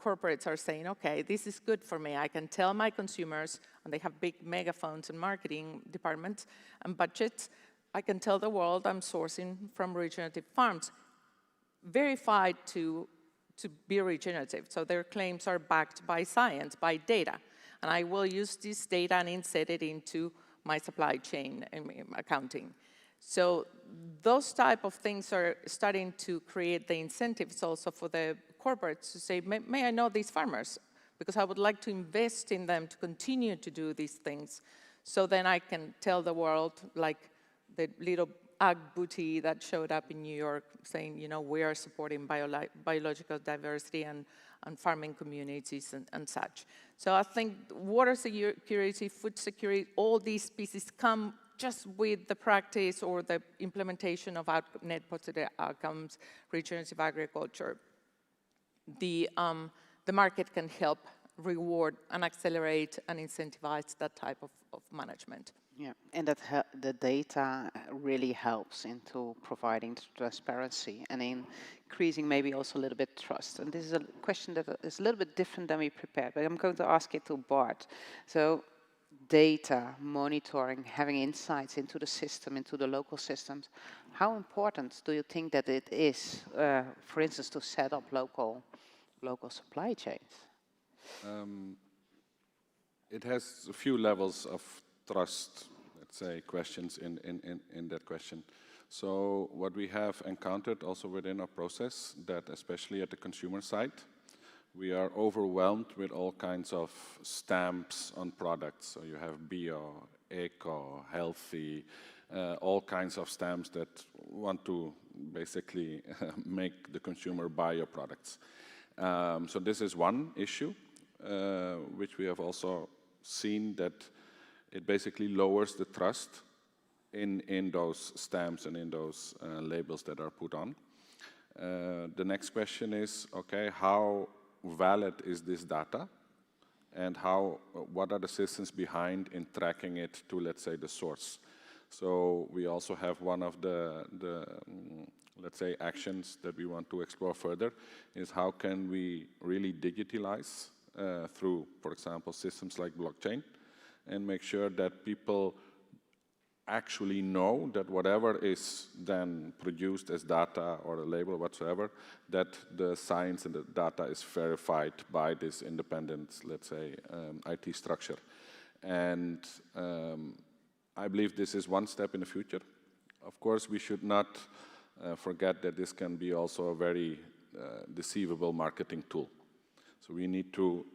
corporates are saying, okay, this is good for me. I can tell my consumers, and they have big megaphones and marketing departments and budgets, I can tell the world I'm sourcing from regenerative farms, verified to be regenerative. So their claims are backed by science, by data. And I will use this data and insert it into my supply chain accounting. So those type of things are starting to create the incentives also for the corporates to say, may I know these farmers? Because I would like to invest in them to continue to do these things. So then I can tell the world, like the little ag booty that showed up in New York saying, you know, we are supporting biological diversity and farming communities and such. So I think water security, food security, all these pieces come just with the practice or the implementation of net positive outcomes, regenerative agriculture. The market can help reward and accelerate and incentivize that type of management. Yeah, and that the data really helps into providing transparency and increasing maybe also a little bit trust. And this is a question that is a little bit different than we prepared, but I'm going to ask it to Bart. So data, monitoring, having insights into the system, into the local systems, how important do you think that it is, for instance, to set up local supply chains? It has a few levels of trust, let's say, questions in that question. So what we have encountered also within our process, that especially at the consumer side, we are overwhelmed with all kinds of stamps on products. So you have bio, eco, healthy, all kinds of stamps that want to basically make the consumer buy your products. So this is one issue, which we have also seen that it basically lowers the trust in those stamps and in those labels that are put on. The next question is, okay, how valid is this data? And what are the systems behind in tracking it to, let's say, the source? So we also have one of the let's say, actions that we want to explore further is how can we really digitalize through, for example, systems like blockchain, and make sure that people actually know that whatever is then produced as data or a label whatsoever, that the science and the data is verified by this independent, let's say, IT structure. And I believe this is one step in the future. Of course, we should not forget that this can be also a very deceivable marketing tool. So we need to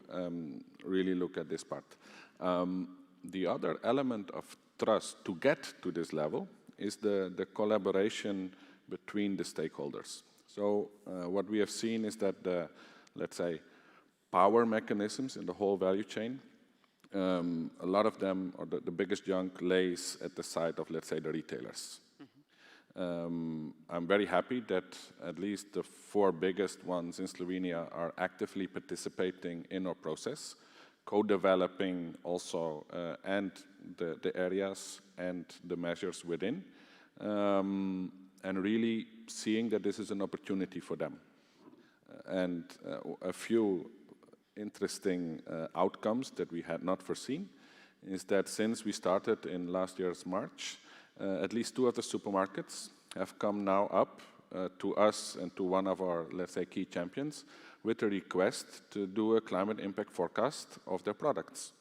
really look at this part. the other element of trust to get to this level is the collaboration between the stakeholders. So what we have seen is that the, let's say, power mechanisms in the whole value chain, a lot of them, or the biggest chunk, lays at the side of, let's say, the retailers. I'm very happy that at least the 4 biggest ones in Slovenia are actively participating in our process, co-developing also and the areas and the measures within, and really seeing that this is an opportunity for them. And a few interesting outcomes that we had not foreseen is that since we started in last year's March, at least 2 of the supermarkets have come now up to us and to one of our, let's say, key champions with a request to do a climate impact forecast of their products.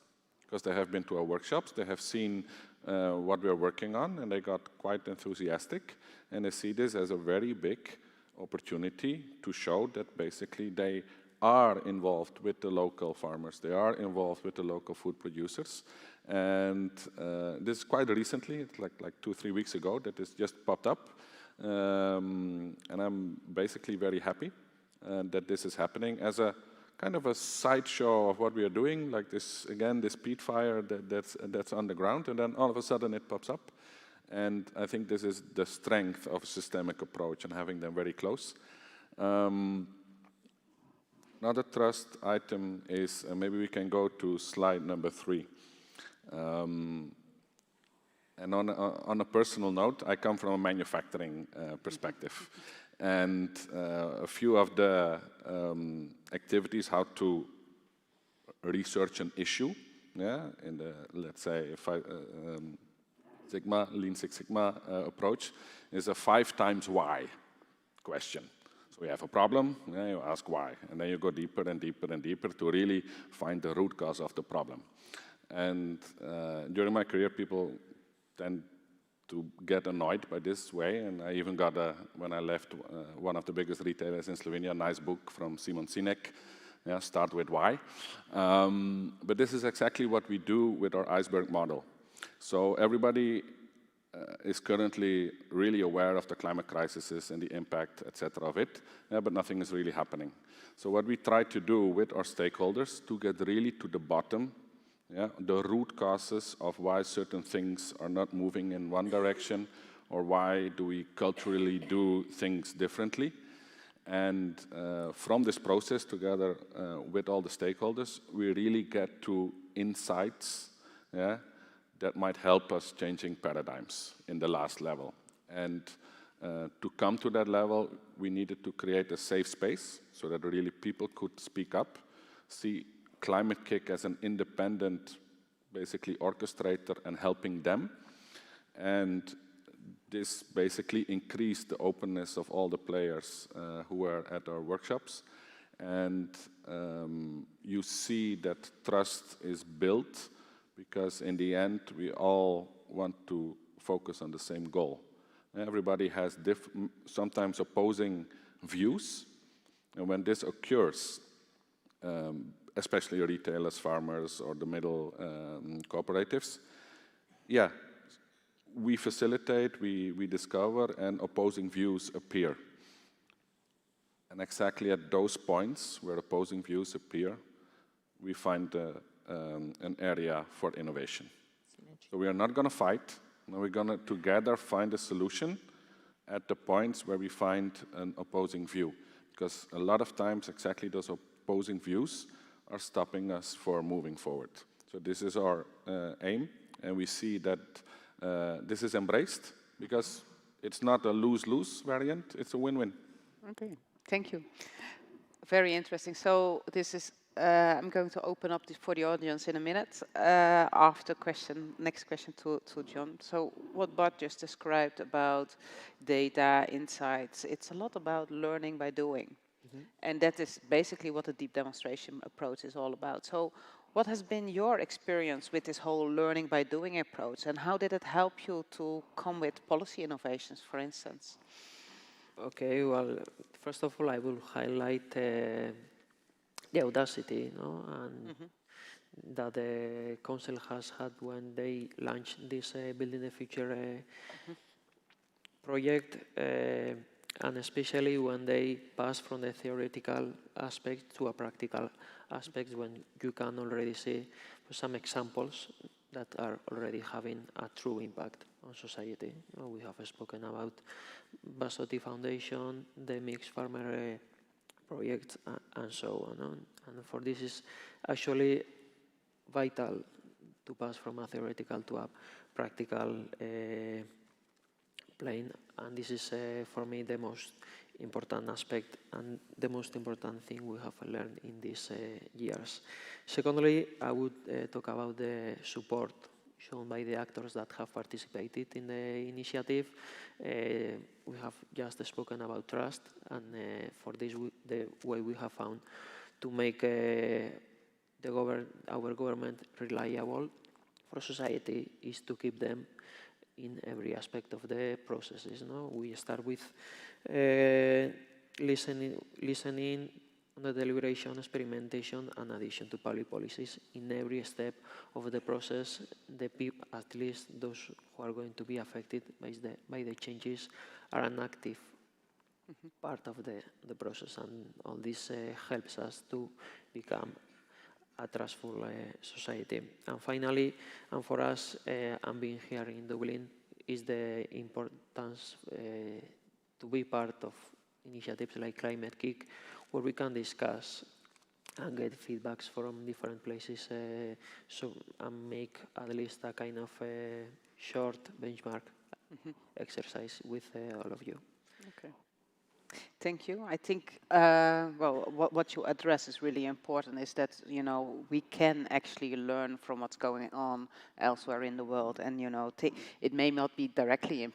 Because they have been to our workshops, they have seen what we're working on, and they got quite enthusiastic, and they see this as a very big opportunity to show that basically they are involved with the local farmers, they are involved with the local food producers. And this is quite recently, it's like 2-3 weeks ago that this just popped up. And I'm basically very happy that this is happening as a kind of a sideshow of what we are doing, like this, again, this peat fire that's on the ground, and then all of a sudden it pops up. And I think this is the strength of a systemic approach and having them very close. Another trust item is, maybe we can go to slide number 3. And on a personal note, I come from a manufacturing perspective. And a few of the activities, how to research an issue, yeah, in the, let's say, Lean Six Sigma approach, is a 5 times why question. So we have a problem, yeah, you ask why, and then you go deeper and deeper and deeper to really find the root cause of the problem. And during my career, people tend to get annoyed by this way, and I even got, when I left one of the biggest retailers in Slovenia, a nice book from Simon Sinek, yeah, Start with Why. But this is exactly what we do with our iceberg model. So everybody is currently really aware of the climate crises and the impact, etc. of it, yeah, but nothing is really happening. So what we try to do with our stakeholders to get really to the bottom, yeah, the root causes of why certain things are not moving in one direction, or why do we culturally do things differently. And from this process, together with all the stakeholders, we really get to insights, yeah, that might help us changing paradigms in the last level. And to come to that level, we needed to create a safe space so that really people could speak up, see Climate-KIC as an independent, basically, orchestrator and helping them. And this basically increased the openness of all the players who were at our workshops. And you see that trust is built because in the end, we all want to focus on the same goal. Everybody has sometimes opposing views. And when this occurs, especially retailers, farmers, or the middle cooperatives, yeah, we facilitate, we discover, and opposing views appear. And exactly at those points where opposing views appear, we find an area for innovation. So we are not going to fight, we're going to together find a solution at the points where we find an opposing view. Because a lot of times, exactly those opposing views are stopping us from moving forward. So this is our aim, and we see that this is embraced because it's not a lose-lose variant, it's a win-win. Okay, thank you. Very interesting. So this is, I'm going to open up this for the audience in a minute after next question to John. So what Bart just described about data, insights, it's a lot about learning by doing. And that is basically what the deep demonstration approach is all about. So what has been your experience with this whole learning by doing approach, and how did it help you to come with policy innovations, for instance? Okay, well, first of all, I will highlight the audacity, no? And that the Council has had when they launched this Building the Future project, and especially when they pass from the theoretical aspect to a practical aspect, when you can already see some examples that are already having a true impact on society. We have spoken about Basotti Foundation, the Mixed Farmer project, and so on. And for this is actually vital to pass from a theoretical to a practical plane, and this is for me the most important aspect and the most important thing we have learned in these years. Secondly, I would talk about the support shown by the actors that have participated in the initiative. We have just spoken about trust, and for this, the way we have found to make our government reliable for society is to keep them in every aspect of the processes. No? We start with listening on the deliberation, experimentation, and addition to public policies. In every step of the process, the people, at least those who are going to be affected by the changes, are an active part of the process, and all this helps us to become a trustful society. And finally, and for us, and being here in Dublin, is the importance to be part of initiatives like Climate-KIC, where we can discuss and get feedbacks from different places, and make at least a kind of short benchmark exercise with all of you. Okay. Thank you. I think, well, what you address is really important, is that, you know, we can actually learn from what's going on elsewhere in the world, and, you know, it may not be directly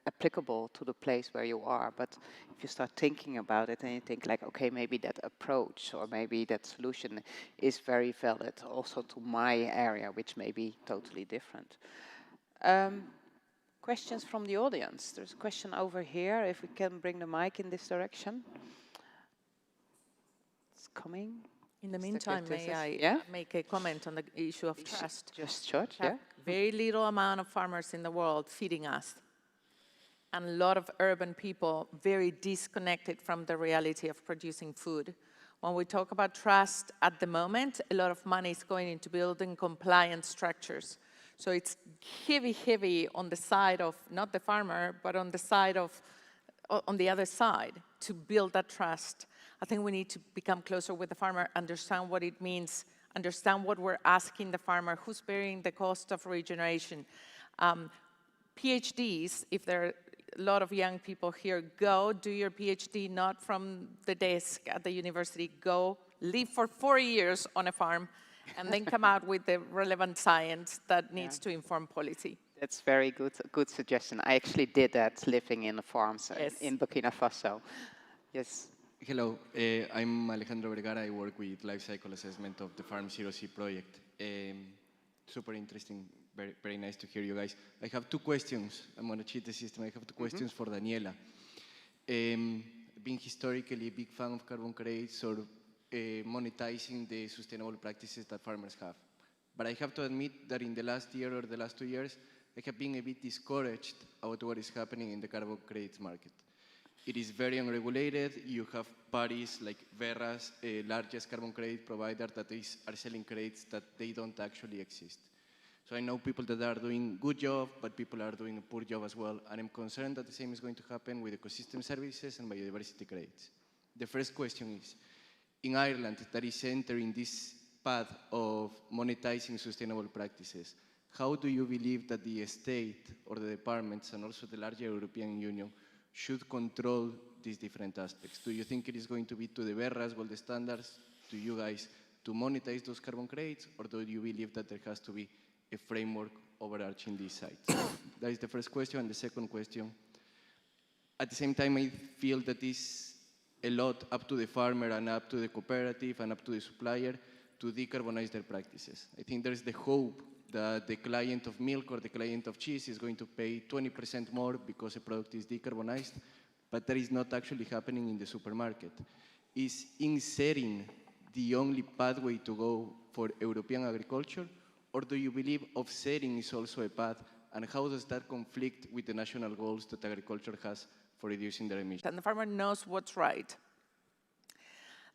applicable to the place where you are, but if you start thinking about it and you think like, okay, maybe that approach or maybe that solution is very valid also to my area, which may be totally different. Questions from the audience? There's a question over here, if we can bring the mic in this direction. It's coming. In the meantime, may I make a comment on the issue of trust? Just short, yeah. Very little amount of farmers in the world feeding us, and a lot of urban people very disconnected from the reality of producing food. When we talk about trust at the moment, a lot of money is going into building compliance structures. So it's heavy on the side of, not the farmer, but on the side of, on the other side, to build that trust. I think we need to become closer with the farmer, understand what it means, understand what we're asking the farmer, who's bearing the cost of regeneration. PhDs, if there are a lot of young people here, go do your PhD not from the desk at the university, go live for 4 years on a farm, and then come out with the relevant science that needs to inform policy. That's very good suggestion. I actually did that living in the farms in Burkina Faso. Yes. Hello, I'm Alejandro Vergara. I work with life cycle assessment of the Farm Zero C project. Super interesting, very nice to hear you guys. I have 2 questions. I'm going to cheat the system. I have 2 questions for Daniela. Being historically a big fan of carbon credits or monetizing the sustainable practices that farmers have. But I have to admit that in the last year or the last 2 years, I have been a bit discouraged about what is happening in the carbon credits market. It is very unregulated. You have parties like Verras, a largest carbon credit provider that are selling credits that they don't actually exist. So I know people that are doing a good job, but people are doing a poor job as well. And I'm concerned that the same is going to happen with ecosystem services and biodiversity credits. The first question is, in Ireland, that is entering this path of monetizing sustainable practices, how do you believe that the state or the departments and also the larger European Union should control these different aspects? Do you think it is going to be to the Verras gold standards, to you guys, to monetize those carbon credits, or do you believe that there has to be a framework overarching these sites? That is the first question. And the second question, at the same time, I feel that this a lot up to the farmer and up to the cooperative and up to the supplier to decarbonize their practices. I think there's the hope that the client of milk or the client of cheese is going to pay 20% more because a product is decarbonized, but that is not actually happening in the supermarket. Is inserting the only pathway to go for European agriculture? Or do you believe offsetting is also a path? And how does that conflict with the national goals that agriculture has for reducing their emissions? And the farmer knows what's right.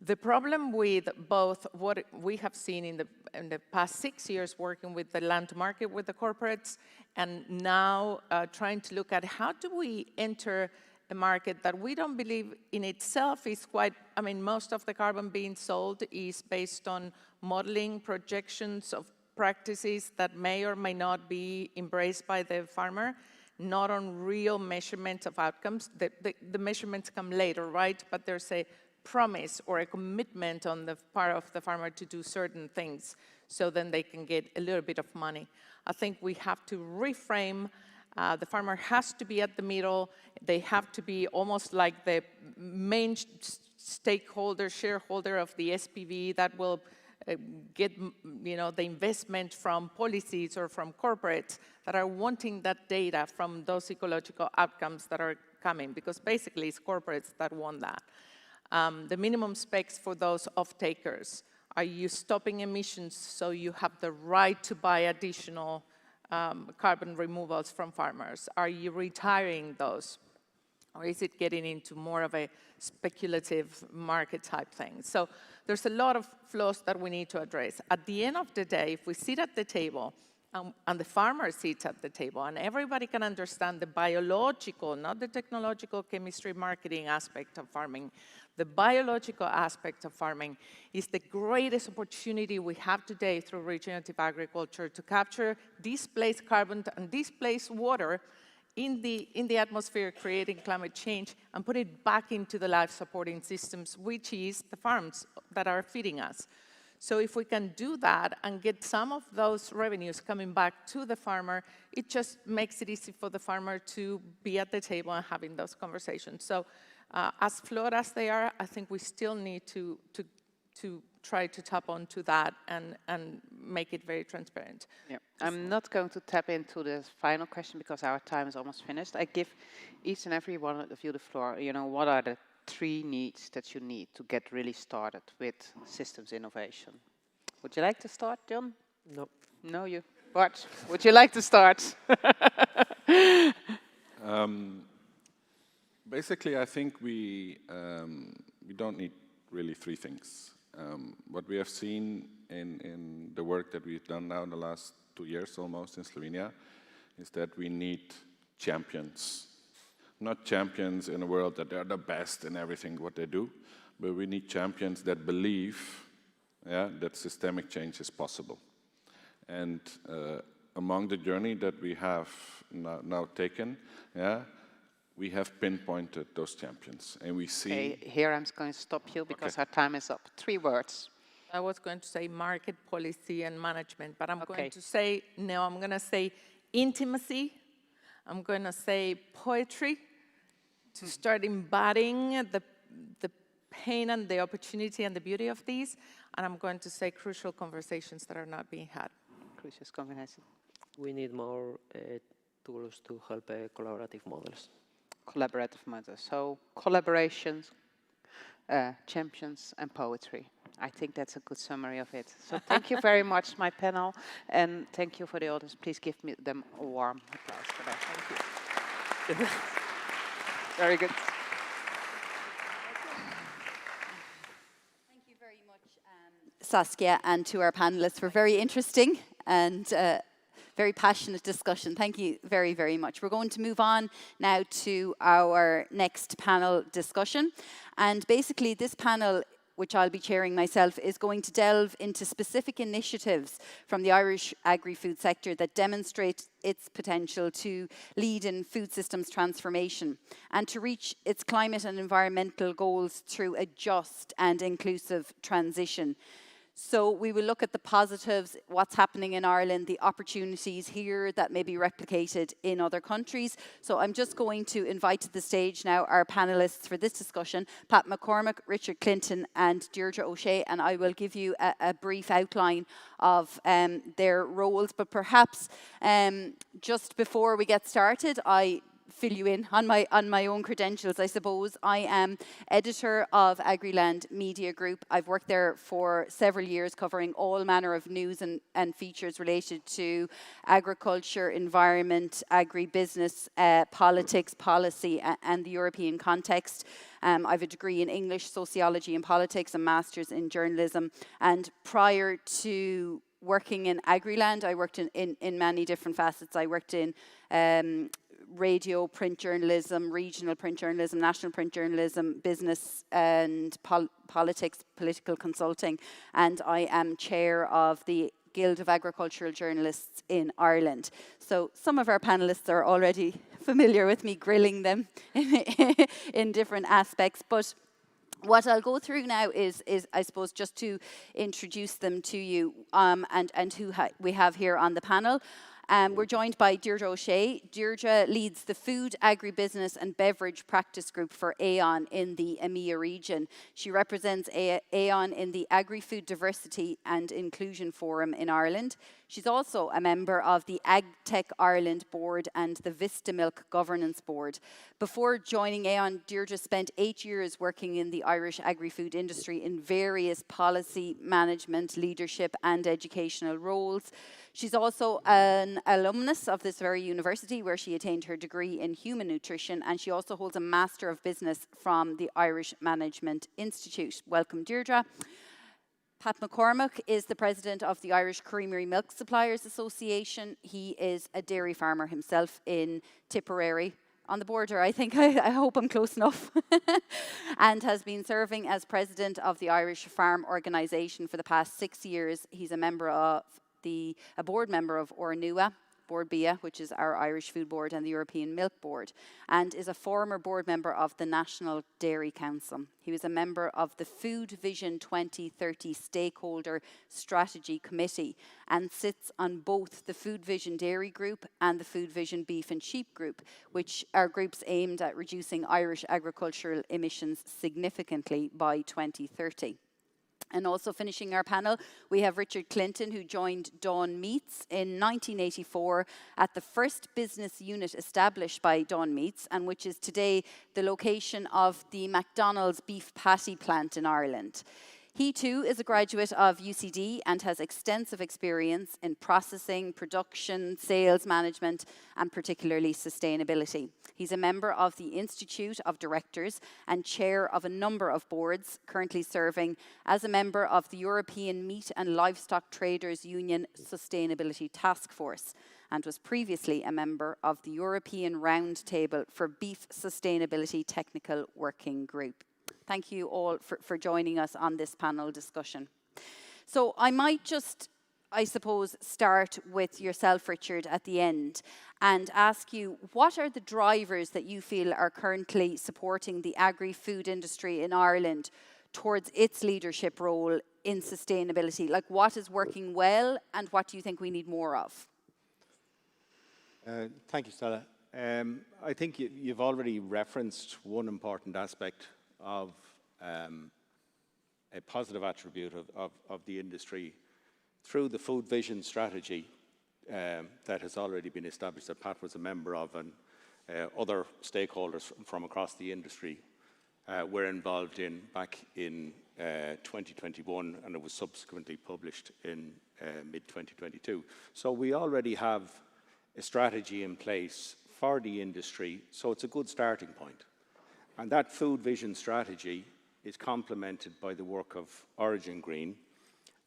The problem with both what we have seen in the past 6 years working with the land market, with the corporates, and now trying to look at how do we enter a market that we don't believe in itself is quite, I mean, most of the carbon being sold is based on modeling projections of practices that may or may not be embraced by the farmer, not on real measurements of outcomes. The measurements come later, right? But there's a promise or a commitment on the part of the farmer to do certain things, so then they can get a little bit of money. I think we have to reframe. The farmer has to be at the middle. They have to be almost like the main stakeholder, shareholder of the SPV that will get, you know, the investment from policies or from corporates that are wanting that data from those ecological outcomes that are coming, because basically it's corporates that want that. The minimum specs for those off-takers. Are you stopping emissions so you have the right to buy additional carbon removals from farmers? Are you retiring those? Or is it getting into more of a speculative market type thing? So there's a lot of flaws that we need to address. At the end of the day, if we sit at the table and the farmer sits at the table and everybody can understand the biological, not the technological, chemistry, marketing aspect of farming, the biological aspect of farming is the greatest opportunity we have today through regenerative agriculture to capture displaced carbon and displaced water in the atmosphere, creating climate change, and put it back into the life supporting systems, which is the farms that are feeding us. So if we can do that and get some of those revenues coming back to the farmer, it just makes it easy for the farmer to be at the table and having those conversations. So as flawed as they are, I think we still need to try to tap onto that and make it very transparent. Yeah. I'm not going to tap into the final question because our time is almost finished. I give each and every one of you the floor. You know, what are the 3 needs that you need to get really started with systems innovation? Would you like to start, John? No. No, you. Bart, would you like to start? Basically, I think we don't need really 3 things. What we have seen in the work that we've done now in the last 2 years almost in Slovenia is that we need champions. Not champions in a world that they're the best in everything what they do, but we need champions that believe that systemic change is possible. And among the journey that we have now taken, we have pinpointed those champions, and we see... Okay, here I'm going to stop you because our time is up. 3 words. I was going to say market policy and management, but I'm going to say, no, I'm going to say intimacy. I'm going to say poetry, to start embodying the pain and the opportunity and the beauty of these. And I'm going to say crucial conversations that are not being had. Crucial conversations. We need more tools to help collaborative models. Collaborative models. So collaborations, champions, and poetry. I think that's a good summary of it. So thank you very much, my panel, and thank you for the audience. Please give them a warm applause for that. Thank you. Very good. Thank you very much, Saskia, and to our panelists for very interesting and very passionate discussion. Thank you very, very much. We're going to move on now to our next panel discussion. And basically this panel, which I'll be chairing myself, is going to delve into specific initiatives from the Irish agri-food sector that demonstrate its potential to lead in food systems transformation and to reach its climate and environmental goals through a just and inclusive transition. So we will look at the positives, what's happening in Ireland, the opportunities here that may be replicated in other countries. So I'm just going to invite to the stage now our panellists for this discussion, Pat McCormick, Richard Clinton and Deirdre O'Shea, and I will give you a brief outline of their roles. But perhaps just before we get started, I fill you in on my own credentials, I suppose. I am editor of Agriland Media Group. I've worked there for several years, covering all manner of news and features related to agriculture, environment, agribusiness, politics, policy, and the European context. I have a degree in English, sociology and politics, a master's in journalism. And prior to working in Agriland, I worked in many different facets. I worked in radio, print journalism, regional print journalism, national print journalism, business and politics, political consulting. And I am chair of the Guild of Agricultural Journalists in Ireland. So some of our panelists are already familiar with me grilling them in different aspects. But what I'll go through now is I suppose, just to introduce them to you and who we have here on the panel. We're joined by Deirdre O'Shea. Deirdre leads the Food, Agribusiness and Beverage Practice Group for AON in the EMEA region. She represents AON in the Agri-Food Diversity and Inclusion Forum in Ireland. She's also a member of the AgTech Ireland Board and the Vista Milk Governance Board. Before joining AON, Deirdre spent 8 years working in the Irish agri-food industry in various policy, management, leadership and educational roles. She's also an alumnus of this very university where she attained her degree in human nutrition, and she also holds a Master of Business from the Irish Management Institute. Welcome, Deirdre. Pat McCormack is the president of the Irish Creamery Milk Suppliers Association. He is a dairy farmer himself in Tipperary, on the border, I think. I hope I'm close enough. And has been serving as president of the Irish Farm Organisation for the past 6 years. He's a board member of Ornua, Board BIA, which is our Irish Food Board, and the European Milk Board, and is a former board member of the National Dairy Council. He was a member of the Food Vision 2030 Stakeholder Strategy Committee and sits on both the Food Vision Dairy Group and the Food Vision Beef and Sheep Group, which are groups aimed at reducing Irish agricultural emissions significantly by 2030. And also finishing our panel, we have Richard Clinton, who joined Dawn Meats in 1984 at the first business unit established by Dawn Meats, and which is today the location of the McDonald's beef patty plant in Ireland. He too is a graduate of UCD and has extensive experience in processing, production, sales management, and particularly sustainability. He's a member of the Institute of Directors and chair of a number of boards, currently serving as a member of the European Meat and Livestock Traders Union Sustainability Task Force, and was previously a member of the European Roundtable for Beef Sustainability Technical Working Group. Thank you all for joining us on this panel discussion. So I might just, I suppose, start with yourself, Richard, at the end and ask you, what are the drivers that you feel are currently supporting the agri-food industry in Ireland towards its leadership role in sustainability? Like, what is working well and what do you think we need more of? Thank you, Stella. I think you've already referenced one important aspect of a positive attribute of the industry through the Food Vision strategy that has already been established, that Pat was a member of, and other stakeholders from across the industry were involved in back in 2021, and it was subsequently published in mid-2022. So we already have a strategy in place for the industry, so it's a good starting point. And that Food Vision strategy is complemented by the work of Origin Green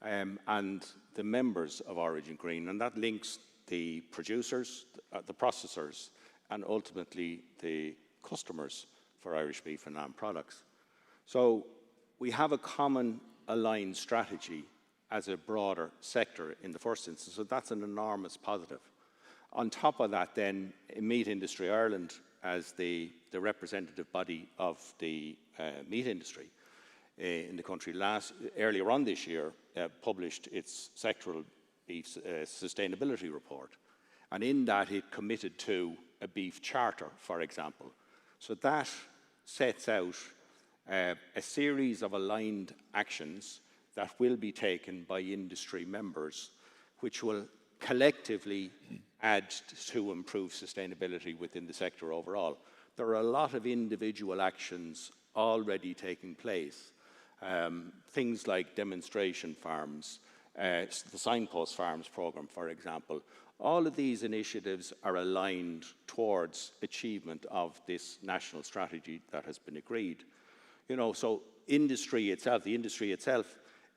and the members of Origin Green, and that links the producers, the processors, and ultimately the customers for Irish beef and lamb products. So we have a common aligned strategy as a broader sector in the first instance, so that's an enormous positive. On top of that then, Meat Industry Ireland, as the representative body of the meat industry in the country, earlier on this year published its sectoral beef sustainability report, and in that it committed to a beef charter, for example. So that sets out a series of aligned actions that will be taken by industry members, which will collectively add to improve sustainability within the sector overall. There are a lot of individual actions already taking place. Things like demonstration farms, the signpost farms programme, for example. All of these initiatives are aligned towards achievement of this national strategy that has been agreed. You know, so the industry itself,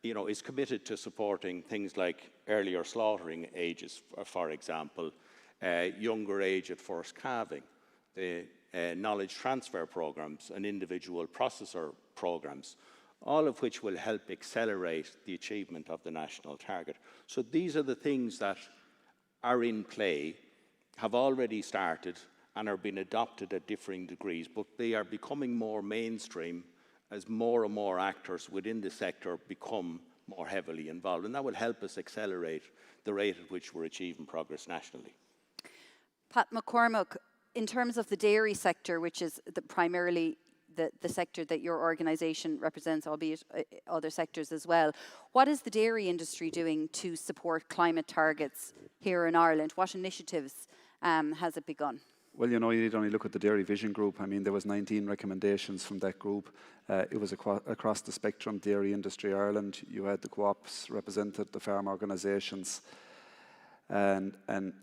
you know, is committed to supporting things like earlier slaughtering ages, for example, younger age at first calving, the knowledge transfer programs and individual processor programs, all of which will help accelerate the achievement of the national target. So these are the things that are in play, have already started and are being adopted at differing degrees, but they are becoming more mainstream as more and more actors within the sector become more heavily involved. And that will help us accelerate the rate at which we're achieving progress nationally. Pat McCormack, in terms of the dairy sector, which is primarily the sector that your organisation represents, albeit other sectors as well, what is the dairy industry doing to support climate targets here in Ireland? What initiatives has it begun? Well, you know, you need only look at the Dairy Vision Group. I mean, there was 19 recommendations from that group. It was across the spectrum, Dairy Industry Ireland. You had the co-ops represented, the farm organisations. And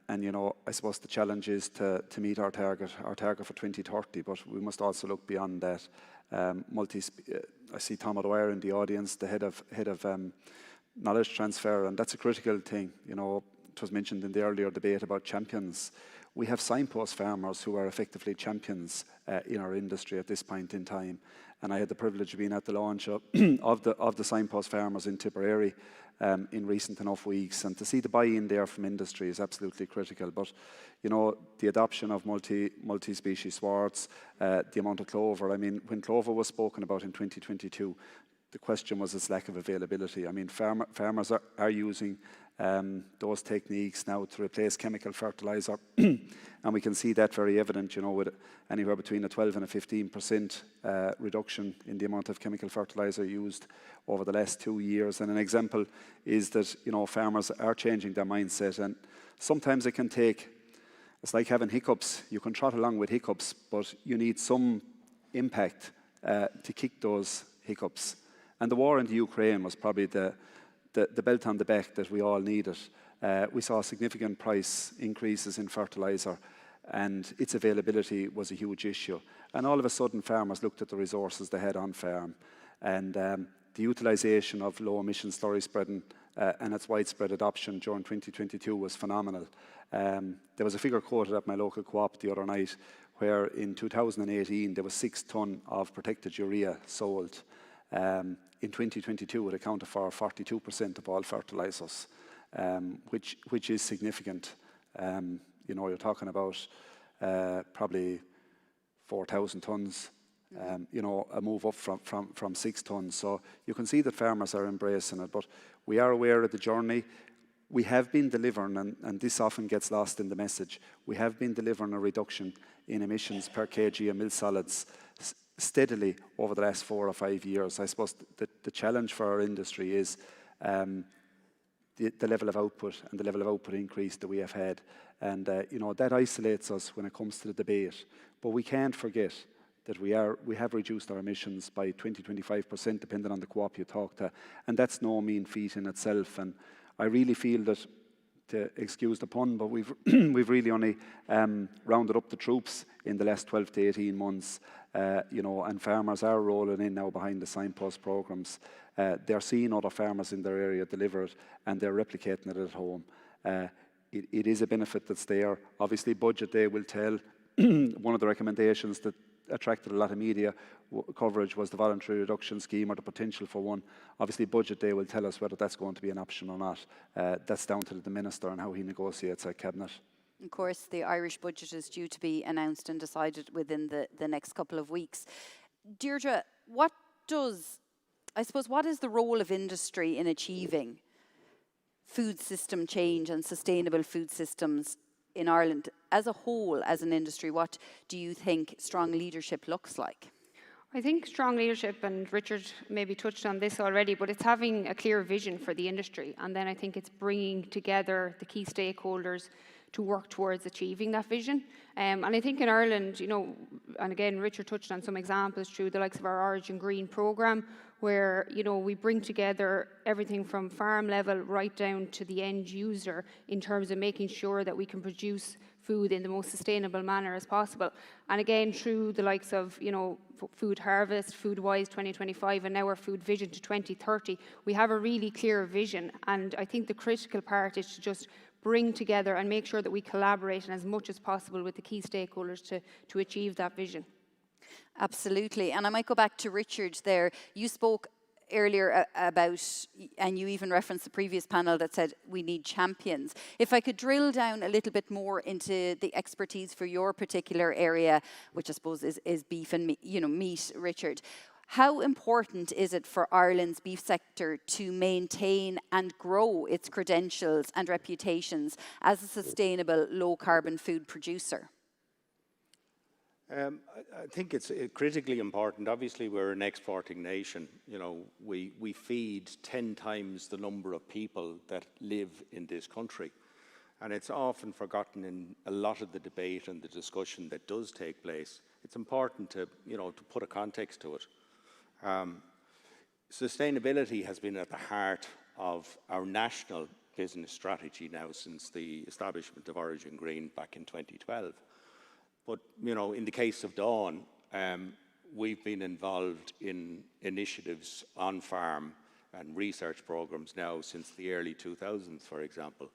you know, I suppose the challenge is to meet our target for 2030, but we must also look beyond that. I see Tom O'Dwyer in the audience, the head of knowledge transfer, and that's a critical thing. You know, it was mentioned in the earlier debate about champions. We have signpost farmers who are effectively champions in our industry at this point in time. And I had the privilege of being at the launch of the signpost farmers in Tipperary in recent enough weeks. And to see the buy-in there from industry is absolutely critical. But, you know, the adoption of multi-species swards, the amount of clover. I mean, when clover was spoken about in 2022, the question was its lack of availability. I mean, farmers are using those techniques now to replace chemical fertiliser. And we can see that very evident, you know, with anywhere between a 12 and a 15% reduction in the amount of chemical fertiliser used over the last 2 years. And an example is that, you know, farmers are changing their mindset, and sometimes it can take, it's like having hiccups. You can trot along with hiccups, but you need some impact to kick those hiccups. And the war in the Ukraine was probably the belt on the back that we all needed. We saw significant price increases in fertiliser, and its availability was a huge issue. And all of a sudden, farmers looked at the resources they had on farm, and the utilisation of low-emission slurry spreading and its widespread adoption during 2022 was phenomenal. There was a figure quoted at my local co-op the other night, where in 2018 there was 6 tonne of protected urea sold. In 2022, it accounted for 42% of all fertilisers, which is significant. You know, you're talking about probably 4,000 tonnes, you know, a move up from 6 tonnes. So you can see that farmers are embracing it, but we are aware of the journey. We have been delivering, and this often gets lost in the message, we have been delivering a reduction in emissions per kg of milk solids steadily over the last 4 or 5 years. I suppose the challenge for our industry is the level of output and the level of output increase that we have had. And you know, that isolates us when it comes to the debate. But we can't forget that we have reduced our emissions by 20-25%, depending on the co-op you talk to. And that's no mean feat in itself. And I really feel that, to excuse the pun, but we've really only rounded up the troops in the last 12 to 18 months. You know, and farmers are rolling in now behind the signpost programs. They're seeing other farmers in their area deliver it, and they're replicating it at home. It is a benefit that's there. Obviously, budget day will tell. One of the recommendations that attracted a lot of media coverage was the voluntary reduction scheme, or the potential for one. Obviously, budget day will tell us whether that's going to be an option or not. That's down to the Minister and how he negotiates at Cabinet. Of course, the Irish budget is due to be announced and decided within the next couple of weeks. Deirdre, what is the role of industry in achieving food system change and sustainable food systems in Ireland as a whole, as an industry? What do you think strong leadership looks like? I think strong leadership, and Richard maybe touched on this already, but it's having a clear vision for the industry. And then I think it's bringing together the key stakeholders to work towards achieving that vision. And I think in Ireland, you know, and again, Richard touched on some examples through the likes of our Origin Green programme, where, you know, we bring together everything from farm level right down to the end user in terms of making sure that we can produce food in the most sustainable manner as possible. And again, through the likes of, you know, Food Harvest, Food Wise 2025, and now our Food Vision to 2030, we have a really clear vision. And I think the critical part is to just bring together and make sure that we collaborate as much as possible with the key stakeholders to achieve that vision. Absolutely. And I might go back to Richard there. You spoke earlier about, and you even referenced the previous panel that said we need champions. If I could drill down a little bit more into the expertise for your particular area, which I suppose is beef and meat, Richard. How important is it for Ireland's beef sector to maintain and grow its credentials and reputations as a sustainable low-carbon food producer? I think it's critically important. Obviously, we're an exporting nation. You know, we feed 10 times the number of people that live in this country. And it's often forgotten in a lot of the debate and the discussion that does take place. It's important to, you know, to put a context to it. Sustainability has been at the heart of our national business strategy now since the establishment of Origin Green back in 2012. But, you know, in the case of Dawn, we've been involved in initiatives on farm and research programs now since the early 2000s, for example.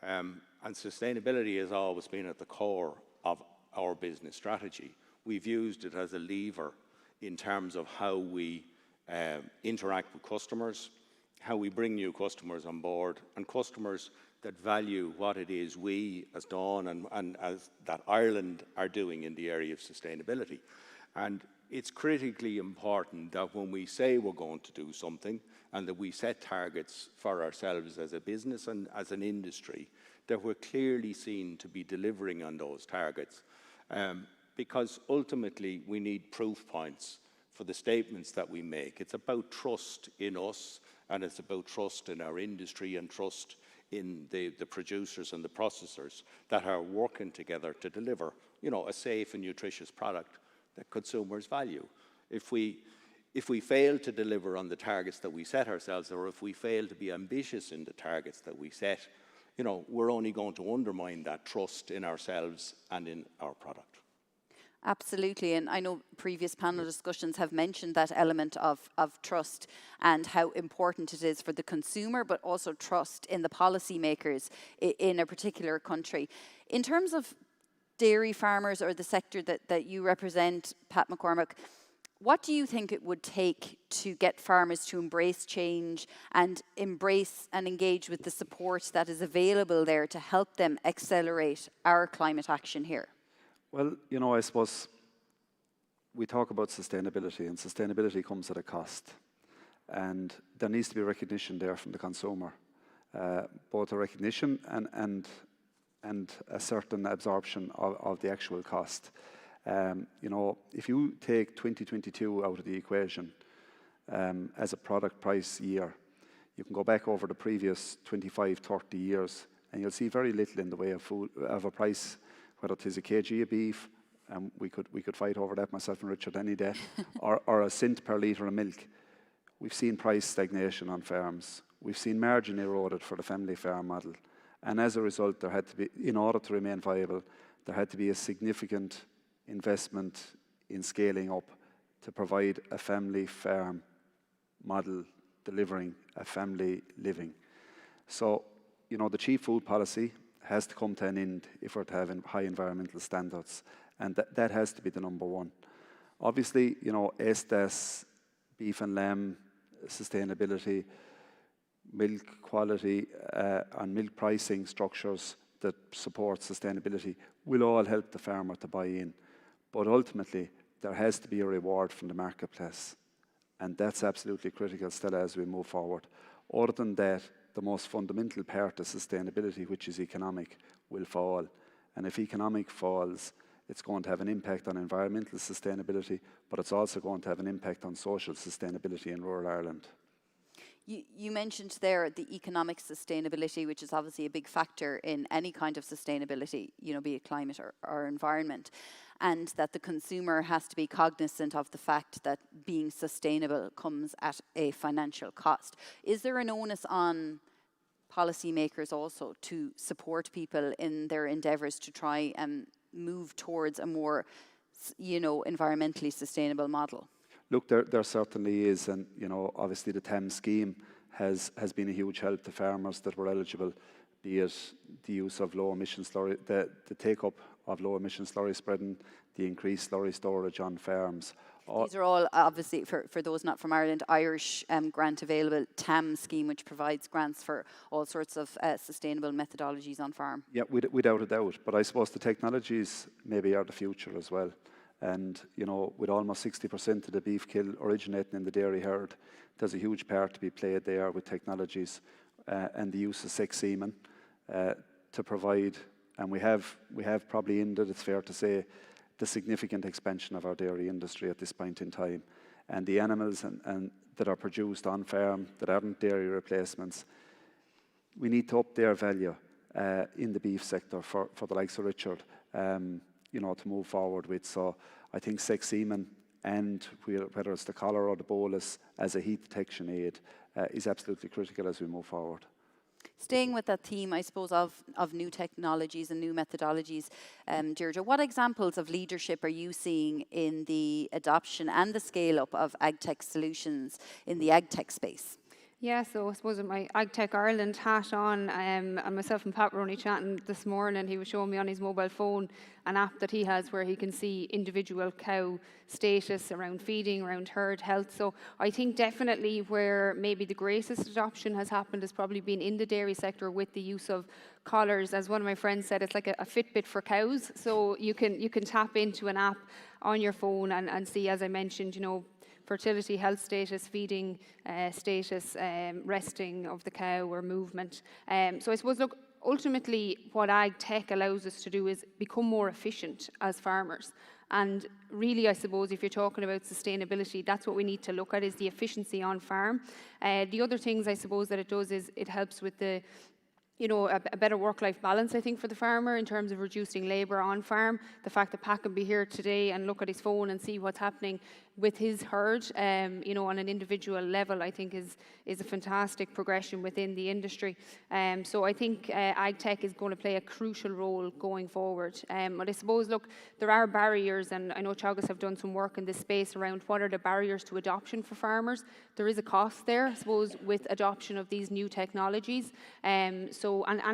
And sustainability has always been at the core of our business strategy. We've used it as a lever in terms of how we interact with customers, how we bring new customers on board, and customers that value what it is we as Dawn and as that Ireland are doing in the area of sustainability. And it's critically important that when we say we're going to do something and that we set targets for ourselves as a business and as an industry, that we're clearly seen to be delivering on those targets. Because ultimately we need proof points for the statements that we make. It's about trust in us, and it's about trust in our industry and trust in the producers and the processors that are working together to deliver, you know, a safe and nutritious product that consumers value. If we fail to deliver on the targets that we set ourselves, or if we fail to be ambitious in the targets that we set, you know, we're only going to undermine that trust in ourselves and in our product. Absolutely, and I know previous panel discussions have mentioned that element of trust and how important it is for the consumer, but also trust in the policymakers in a particular country. In terms of dairy farmers or the sector that you represent, Pat McCormack, what do you think it would take to get farmers to embrace change and embrace and engage with the support that is available there to help them accelerate our climate action here? Well, you know, I suppose we talk about sustainability, and sustainability comes at a cost. And there needs to be recognition there from the consumer, both a recognition and a certain absorption of the actual cost. You know, if you take 2022 out of the equation as a product price year, you can go back over the previous 25, 30 years, and you'll see very little in the way of food, of a price, whether it is a kg of beef, and we could fight over that, myself and Richard, any day, or a cent per litre of milk. We've seen price stagnation on farms. We've seen margin eroded for the family farm model. And as a result, there had to be, in order to remain viable, there had to be a significant investment in scaling up to provide a family farm model delivering a family living. So, you know, the cheap food policy has to come to an end if we're to have high environmental standards. And that has to be the number one. Obviously, you know, ESDAS, beef and lamb, sustainability, milk quality, and milk pricing structures that support sustainability will all help the farmer to buy in. But ultimately, there has to be a reward from the marketplace. And that's absolutely critical still as we move forward. Other than that, the most fundamental part of sustainability, which is economic, will fall. And if economic falls, it's going to have an impact on environmental sustainability, but it's also going to have an impact on social sustainability in rural Ireland. You mentioned there the economic sustainability, which is obviously a big factor in any kind of sustainability, be it climate or environment, and that the consumer has to be cognizant of the fact that being sustainable comes at a financial cost. Is there an onus on policymakers also to support people in their endeavours to try and move towards a more, environmentally sustainable model? Look, there certainly is, and obviously the TAM scheme has been a huge help to farmers that were eligible, be it the use of low emission slurry, the take-up of low emission slurry spreading, the increased slurry storage on farms. These are all obviously, for those not from Ireland, Irish grant available TAM scheme, which provides grants for all sorts of sustainable methodologies on farm. Yeah, without a doubt. But I suppose the technologies maybe are the future as well. And, with almost 60% of the beef kill originating in the dairy herd, there's a huge part to be played there with technologies and the use of sex semen to provide, and we have probably ended, it's fair to say, the significant expansion of our dairy industry at this point in time. And the animals and that are produced on farm that aren't dairy replacements, we need to up their value in the beef sector for the likes of Richard, to move forward with. So I think sex semen, and whether it's the collar or the bolus as a heat detection aid, is absolutely critical as we move forward. Staying with that theme, I suppose, of new technologies and new methodologies, Deirdre, what examples of leadership are you seeing in the adoption and the scale-up of ag-tech solutions in the ag-tech space? Yeah, so I suppose with my AgTech Ireland hat on, and myself and Pat were only chatting this morning, he was showing me on his mobile phone an app that he has where he can see individual cow status around feeding, around herd health. So I think definitely where maybe the greatest adoption has happened has probably been in the dairy sector with the use of collars. As one of my friends said, it's like a Fitbit for cows. So you can tap into an app on your phone and see, as I mentioned, fertility, health status, feeding status, resting of the cow or movement. So I suppose, look, ultimately what ag tech allows us to do is become more efficient as farmers. And really, I suppose, if you're talking about sustainability, that's what we need to look at, is the efficiency on farm. The other things I suppose that it does is it helps with the a better work-life balance, I think, for the farmer in terms of reducing labour on farm. The fact that Pat can be here today and look at his phone and see what's happening with his herd, on an individual level, I think is a fantastic progression within the industry. So I think ag tech is going to play a crucial role going forward. But I suppose, look, there are barriers, and I know Teagasc have done some work in this space around what are the barriers to adoption for farmers. There is a cost there, I suppose, with adoption of these new technologies. And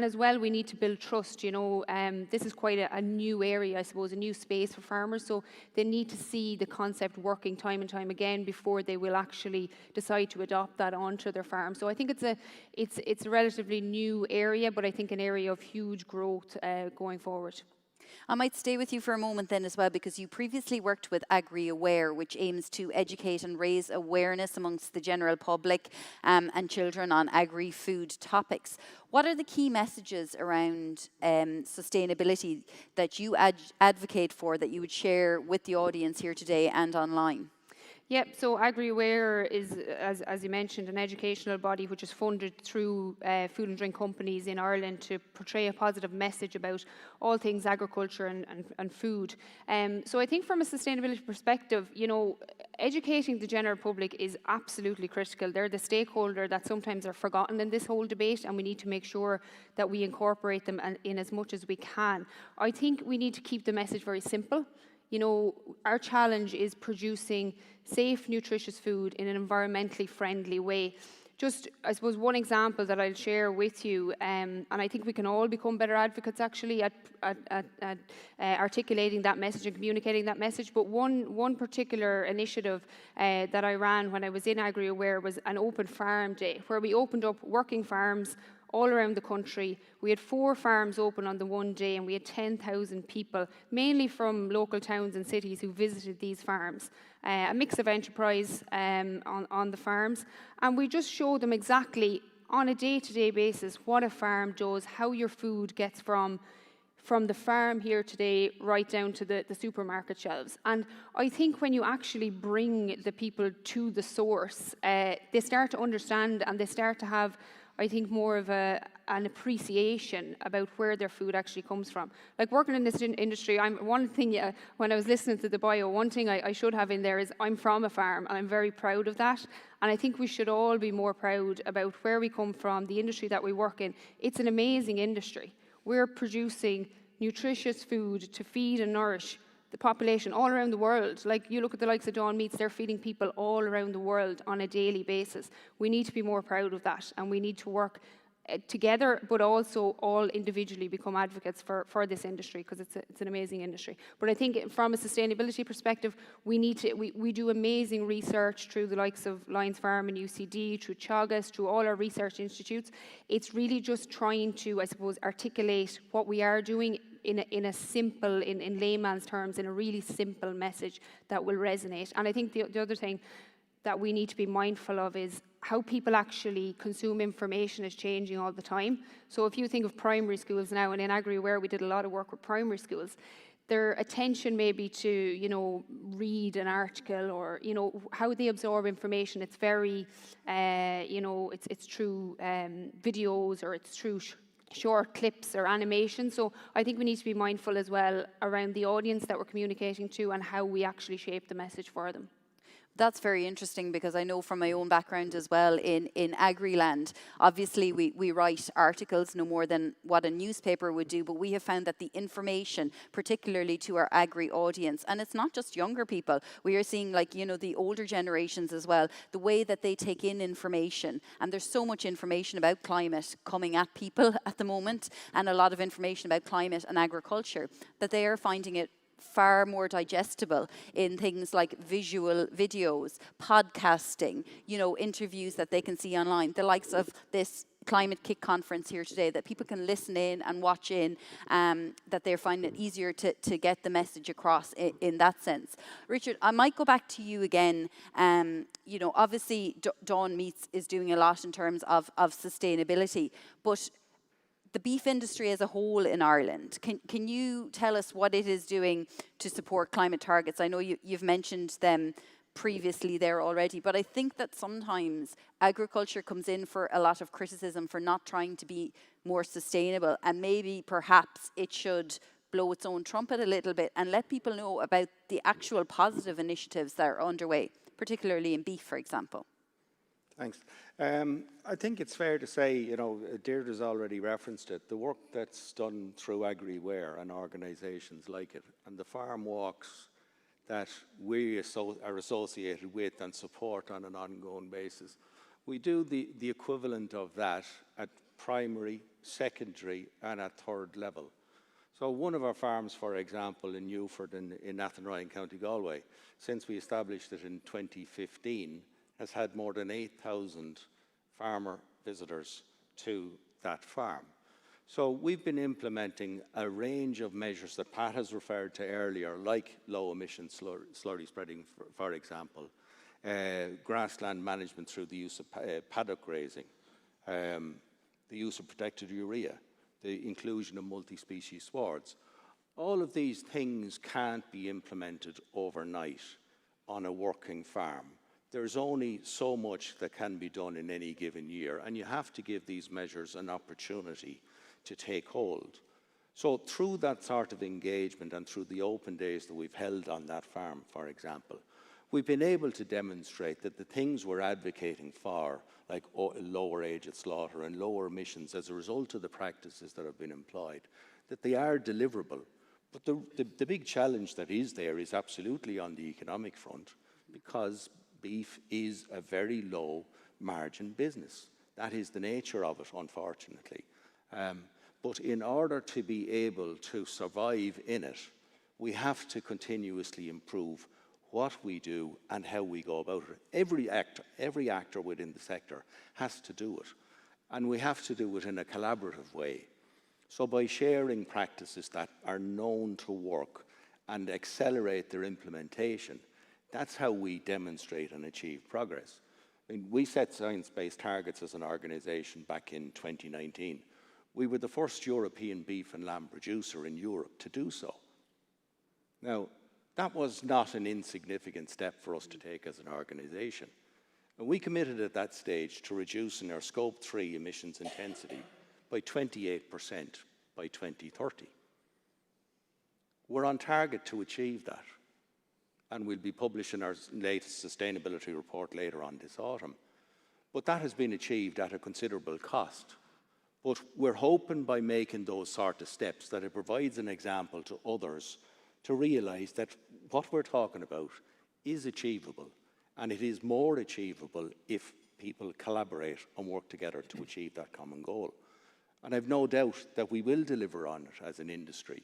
as well, we need to build trust. This is quite a new area, I suppose, a new space for farmers. So they need to see the concept working time and time again before they will actually decide to adopt that onto their farm. So I think it's a relatively new area, but I think an area of huge growth going forward. I might stay with you for a moment then as well, because you previously worked with Agri-Aware, which aims to educate and raise awareness amongst the general public and children on agri-food topics. What are the key messages around sustainability that you advocate for, that you would share with the audience here today and online? Yep, so Agri-Aware is, as you mentioned, an educational body which is funded through food and drink companies in Ireland to portray a positive message about all things agriculture and food. So I think from a sustainability perspective, educating the general public is absolutely critical. They're the stakeholder that sometimes are forgotten in this whole debate, and we need to make sure that we incorporate them in as much as we can. I think we need to keep the message very simple. Our challenge is producing safe, nutritious food in an environmentally friendly way. Just, I suppose, one example that I'll share with you, and I think we can all become better advocates actually at articulating that message and communicating that message. But one particular initiative that I ran when I was in Agri-Aware was an open farm day, where we opened up working farms all around the country. We had 4 farms open on the one day, and we had 10,000 people, mainly from local towns and cities, who visited these farms. A mix of enterprise on the farms. And we just showed them exactly on a day-to-day basis what a farm does, how your food gets from from the farm here today right down to the supermarket shelves. And I think when you actually bring the people to the source, they start to understand and they start to have, I think, more of an appreciation about where their food actually comes from. Like working in this industry, one thing, when I was listening to the bio, one thing I should have in there is I'm from a farm and I'm very proud of that. And I think we should all be more proud about where we come from, the industry that we work in. It's an amazing industry. We're producing nutritious food to feed and nourish the population all around the world. Like you look at the likes of Dawn Meats, they're feeding people all around the world on a daily basis. We need to be more proud of that, and we need to work together, but also all individually become advocates for this industry, because it's an amazing industry. But I think from a sustainability perspective, we do amazing research through the likes of Lions Farm and UCD, through Chagas, through all our research institutes. It's really just trying to, I suppose, articulate what we are doing in a simple, in layman's terms, in a really simple message that will resonate. And I think the other thing that we need to be mindful of is how people actually consume information is changing all the time. So if you think of primary schools now, and in Agri-Aware we did a lot of work with primary schools, their attention maybe to, read an article or, how they absorb information, it's very, it's through videos, or it's through short clips or animation. So I think we need to be mindful as well around the audience that we're communicating to and how we actually shape the message for them. That's very interesting, because I know from my own background as well in Agri-land, obviously we write articles no more than what a newspaper would do, but we have found that the information, particularly to our agri audience, and it's not just younger people, we are seeing the older generations as well, the way that they take in information, and there's so much information about climate coming at people at the moment, and a lot of information about climate and agriculture, that they are finding it far more digestible in things like visual videos, podcasting, interviews that they can see online, the likes of this Climate-KIC conference here today, that people can listen in and watch in, that they're finding it easier to get the message across in that sense. Richard, I might go back to you again. Obviously Dawn Meats is doing a lot in terms of sustainability, but the beef industry as a whole in Ireland, can you tell us what it is doing to support climate targets? I know you've mentioned them previously there already, but I think that sometimes agriculture comes in for a lot of criticism for not trying to be more sustainable, and maybe perhaps it should blow its own trumpet a little bit and let people know about the actual positive initiatives that are underway, particularly in beef, for example. Thanks. I think it's fair to say, Deirdre's already referenced it, the work that's done through Agri-Aware and organisations like it, and the farm walks that we are associated with and support on an ongoing basis. We do the equivalent of that at primary, secondary and at third level. So one of our farms, for example, in Newford in Athenry in County Galway, since we established it in 2015, has had more than 8,000 farmer visitors to that farm. So we've been implementing a range of measures that Pat has referred to earlier, like low emission slurry spreading, for example, grassland management through the use of paddock grazing, the use of protected urea, the inclusion of multi-species swards. All of these things can't be implemented overnight on a working farm. There's only so much that can be done in any given year, and you have to give these measures an opportunity to take hold. So through that sort of engagement and through the open days that we've held on that farm, for example, we've been able to demonstrate that the things we're advocating for, like lower age at slaughter and lower emissions as a result of the practices that have been employed, that they are deliverable. But the big challenge that is there is absolutely on the economic front, because beef is a very low margin business. That is the nature of it, unfortunately. But in order to be able to survive in it, we have to continuously improve what we do and how we go about it. Every actor within the sector has to do it. And we have to do it in a collaborative way. So by sharing practices that are known to work and accelerate their implementation, that's how we demonstrate and achieve progress. I mean, we set science-based targets as an organisation back in 2019. We were the first European beef and lamb producer in Europe to do so. Now, that was not an insignificant step for us to take as an organisation. And we committed at that stage to reducing our Scope 3 emissions intensity by 28% by 2030. We're on target to achieve that, and we'll be publishing our latest sustainability report later on this autumn. But that has been achieved at a considerable cost. But we're hoping by making those sort of steps that it provides an example to others to realise that what we're talking about is achievable, and it is more achievable if people collaborate and work together to achieve that common goal. And I've no doubt that we will deliver on it as an industry,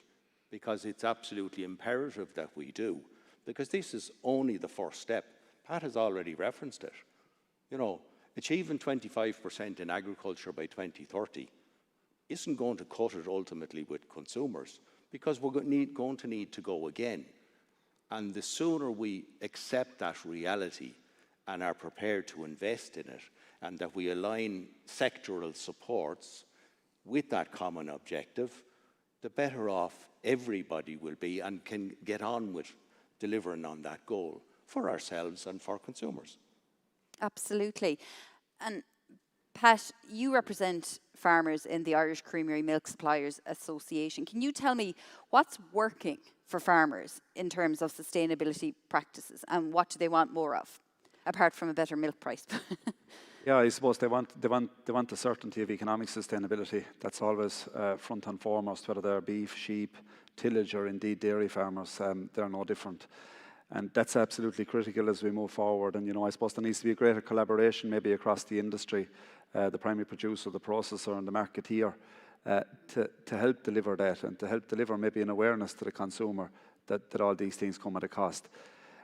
because it's absolutely imperative that we do, because this is only the first step. Pat has already referenced it. You know, achieving 25% in agriculture by 2030 isn't going to cut it ultimately with consumers, because we're going to need to go again. And the sooner we accept that reality and are prepared to invest in it, and that we align sectoral supports with that common objective, the better off everybody will be and can get on with delivering on that goal for ourselves and for consumers. Absolutely. And Pat, you represent farmers in the Irish Creamery Milk Suppliers Association. Can you tell me what's working for farmers in terms of sustainability practices, and what do they want more of, apart from a better milk price? Yeah, I suppose they want the certainty of economic sustainability. That's always front and foremost, whether they're beef, sheep, tillage, or indeed dairy farmers. They're no different. And that's absolutely critical as we move forward. And, you know, I suppose there needs to be a greater collaboration maybe across the industry, the primary producer, the processor, and the marketeer, to help deliver that, and to help deliver maybe an awareness to the consumer that all these things come at a cost.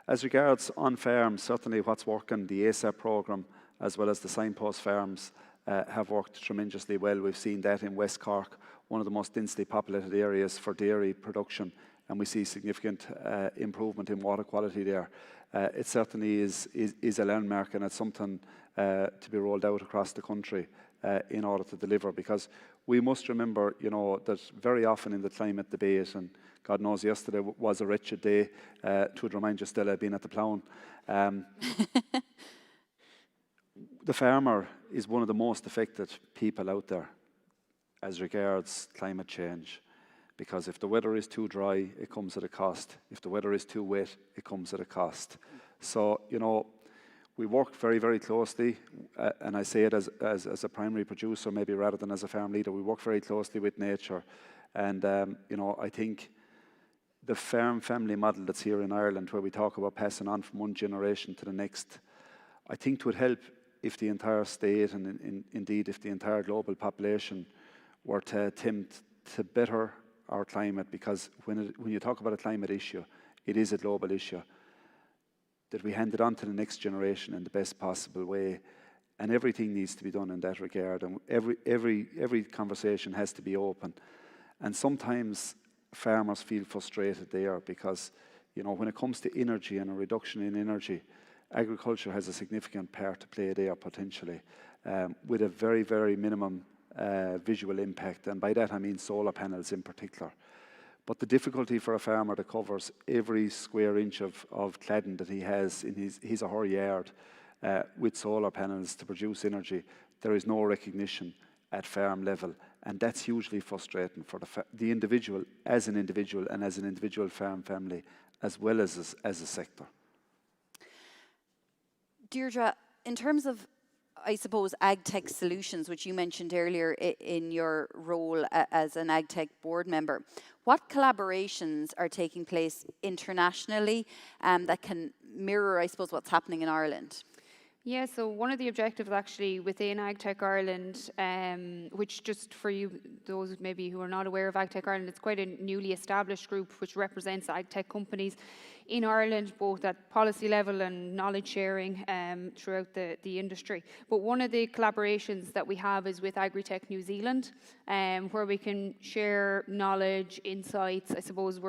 As regards on-farm, certainly what's working, the ASAP programme, as well as the signpost farms, have worked tremendously well. We've seen that in West Cork, one of the most densely populated areas for dairy production, and we see significant improvement in water quality there. It certainly is a landmark, and it's something to be rolled out across the country in order to deliver, because we must remember, you know, that very often in the climate debate, and God knows yesterday was a wretched day, to remind you, Stella, being at the plough. The farmer is one of the most affected people out there as regards climate change, because if the weather is too dry, it comes at a cost. If the weather is too wet, it comes at a cost. So, you know, we work very, very closely, and I say it as a primary producer, maybe rather than as a farm leader. We work very closely with nature, and you know, I think the farm family model that's here in Ireland, where we talk about passing on from one generation to the next, I think it would help if the entire state, and indeed if the entire global population, were to attempt to better our climate, because when you talk about a climate issue, it is a global issue, that we hand it on to the next generation in the best possible way, and everything needs to be done in that regard, and every conversation has to be open. And sometimes farmers feel frustrated there, because, you know, when it comes to energy and a reduction in energy, agriculture has a significant part to play there potentially, with a very, very minimum visual impact, and by that I mean solar panels in particular. But the difficulty for a farmer that covers every square inch of cladding that he has in his or her yard with solar panels to produce energy, there is no recognition at farm level, and that's hugely frustrating for the individual, and as an individual farm family, as well as a sector. Deirdre, in terms of, I suppose, AgTech solutions, which you mentioned earlier in your role as an AgTech board member, what collaborations are taking place internationally that can mirror, I suppose, what's happening in Ireland? Yeah, so one of the objectives actually within AgTech Ireland, which just for you, those maybe who are not aware of AgTech Ireland, it's quite a newly established group which represents AgTech companies in Ireland, both at policy level and knowledge sharing throughout the industry. But one of the collaborations that we have is with Agri-Tech New Zealand, where we can share knowledge, insights. I suppose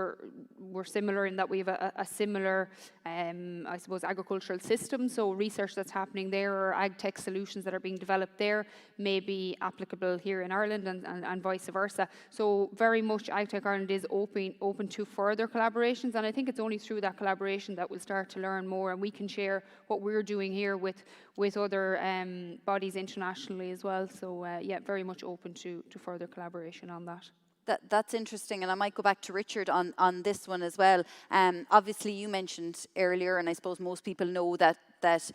we're similar in that we have a similar, I suppose, agricultural system. So research that's happening there, or ag tech solutions that are being developed there, may be applicable here in Ireland, and vice versa. So very much Ag Tech Ireland is open to further collaborations, and I think it's only through that collaboration that we'll start to learn more, and we can share what we're doing here with other bodies internationally as well. So yeah, very much open to further collaboration on that. That's interesting, and I might go back to Richard on this one as well. Obviously, you mentioned earlier, and I suppose most people know that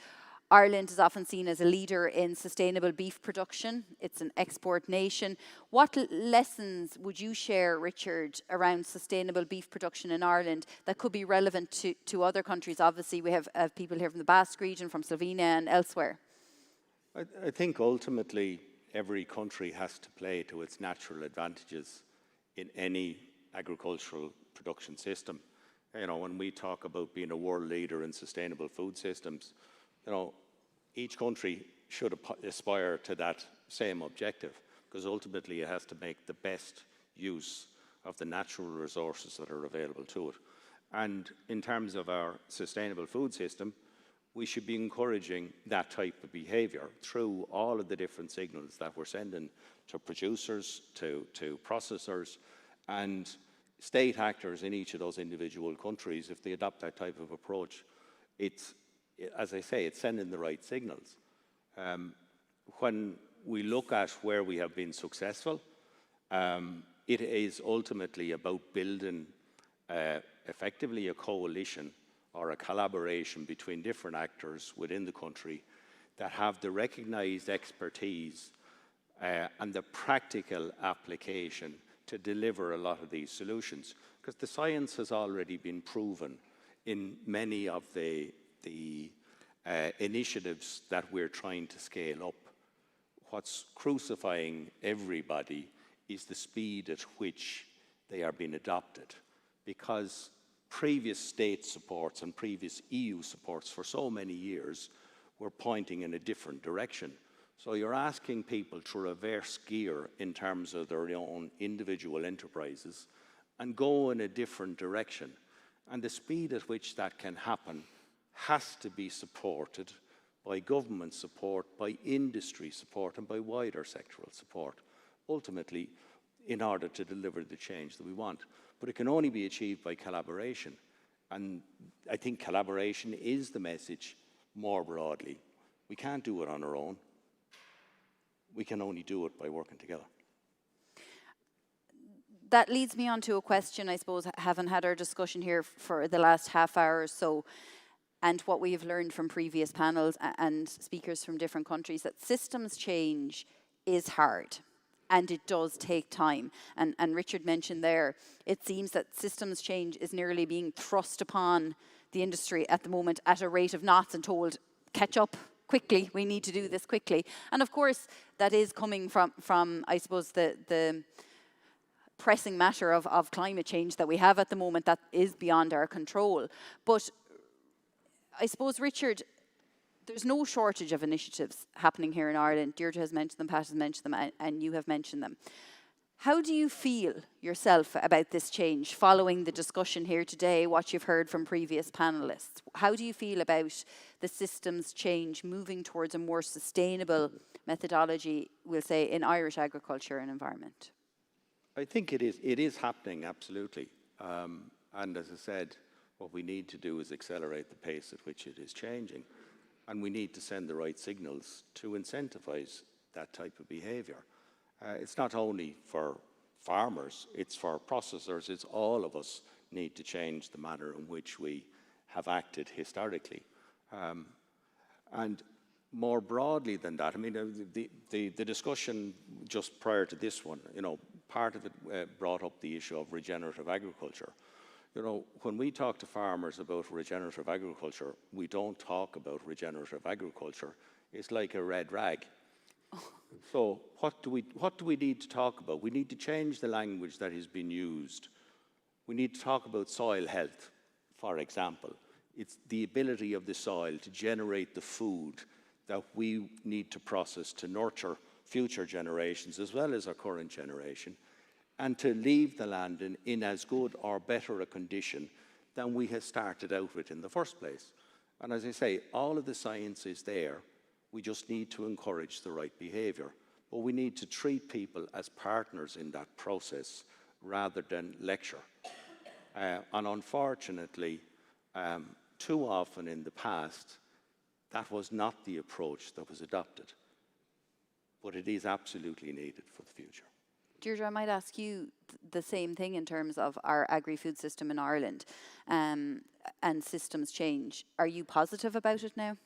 Ireland is often seen as a leader in sustainable beef production. It's an export nation. What lessons would you share, Richard, around sustainable beef production in Ireland that could be relevant to other countries? Obviously, we have people here from the Basque region, from Slovenia and elsewhere. I think ultimately every country has to play to its natural advantages in any agricultural production system. You know, when we talk about being a world leader in sustainable food systems, you know, each country should aspire to that same objective, because ultimately it has to make the best use of the natural resources that are available to it. And in terms of our sustainable food system, we should be encouraging that type of behaviour through all of the different signals that we're sending to producers, to processors, and state actors in each of those individual countries. If they adopt that type of approach, it's, as I say, it's sending the right signals. When we look at where we have been successful, it is ultimately about building effectively a coalition or a collaboration between different actors within the country that have the recognised expertise and the practical application to deliver a lot of these solutions. Because the science has already been proven in many of the initiatives that we're trying to scale up. What's crucifying everybody is the speed at which they are being adopted, because previous state supports and previous EU supports for so many years were pointing in a different direction. So you're asking people to reverse gear in terms of their own individual enterprises and go in a different direction. And the speed at which that can happen has to be supported by government support, by industry support, and by wider sectoral support, ultimately, in order to deliver the change that we want. But it can only be achieved by collaboration. And I think collaboration is the message more broadly. We can't do it on our own. We can only do it by working together. That leads me on to a question, I suppose, having had our discussion here for the last half hour or so, and what we have learned from previous panels and speakers from different countries, that systems change is hard. And it does take time. And Richard mentioned there, it seems that systems change is nearly being thrust upon the industry at the moment at a rate of knots and told, catch up quickly, we need to do this quickly. And of course, that is coming from I suppose, the pressing matter of climate change that we have at the moment that is beyond our control. But I suppose, Richard, there's no shortage of initiatives happening here in Ireland. Deirdre has mentioned them, Pat has mentioned them, and you have mentioned them. How do you feel yourself about this change following the discussion here today, what you've heard from previous panellists? How do you feel about the systems change moving towards a more sustainable methodology, we'll say, in Irish agriculture and environment? I think it is happening, absolutely. And as I said, what we need to do is accelerate the pace at which it is changing. And we need to send the right signals to incentivize that type of behaviour. It's not only for farmers, it's for processors, it's all of us need to change the manner in which we have acted historically. And more broadly than that, I mean, the discussion just prior to this one, you know, part of it brought up the issue of regenerative agriculture. You know, when we talk to farmers about regenerative agriculture, we don't talk about regenerative agriculture. It's like a red rag. So what do we need to talk about? We need to change the language that has been used. We need to talk about soil health, for example. It's the ability of the soil to generate the food that we need to process to nurture future generations as well as our current generation. and to leave the land in as good or better a condition than we had started out with in the first place. And as I say, all of the science is there. We just need to encourage the right behaviour. But we need to treat people as partners in that process rather than lecture. And unfortunately, too often in the past, that was not the approach that was adopted. But it is absolutely needed for the future. Deirdre, I might ask you the same thing in terms of our agri-food system in Ireland and systems change. Are you positive about it now?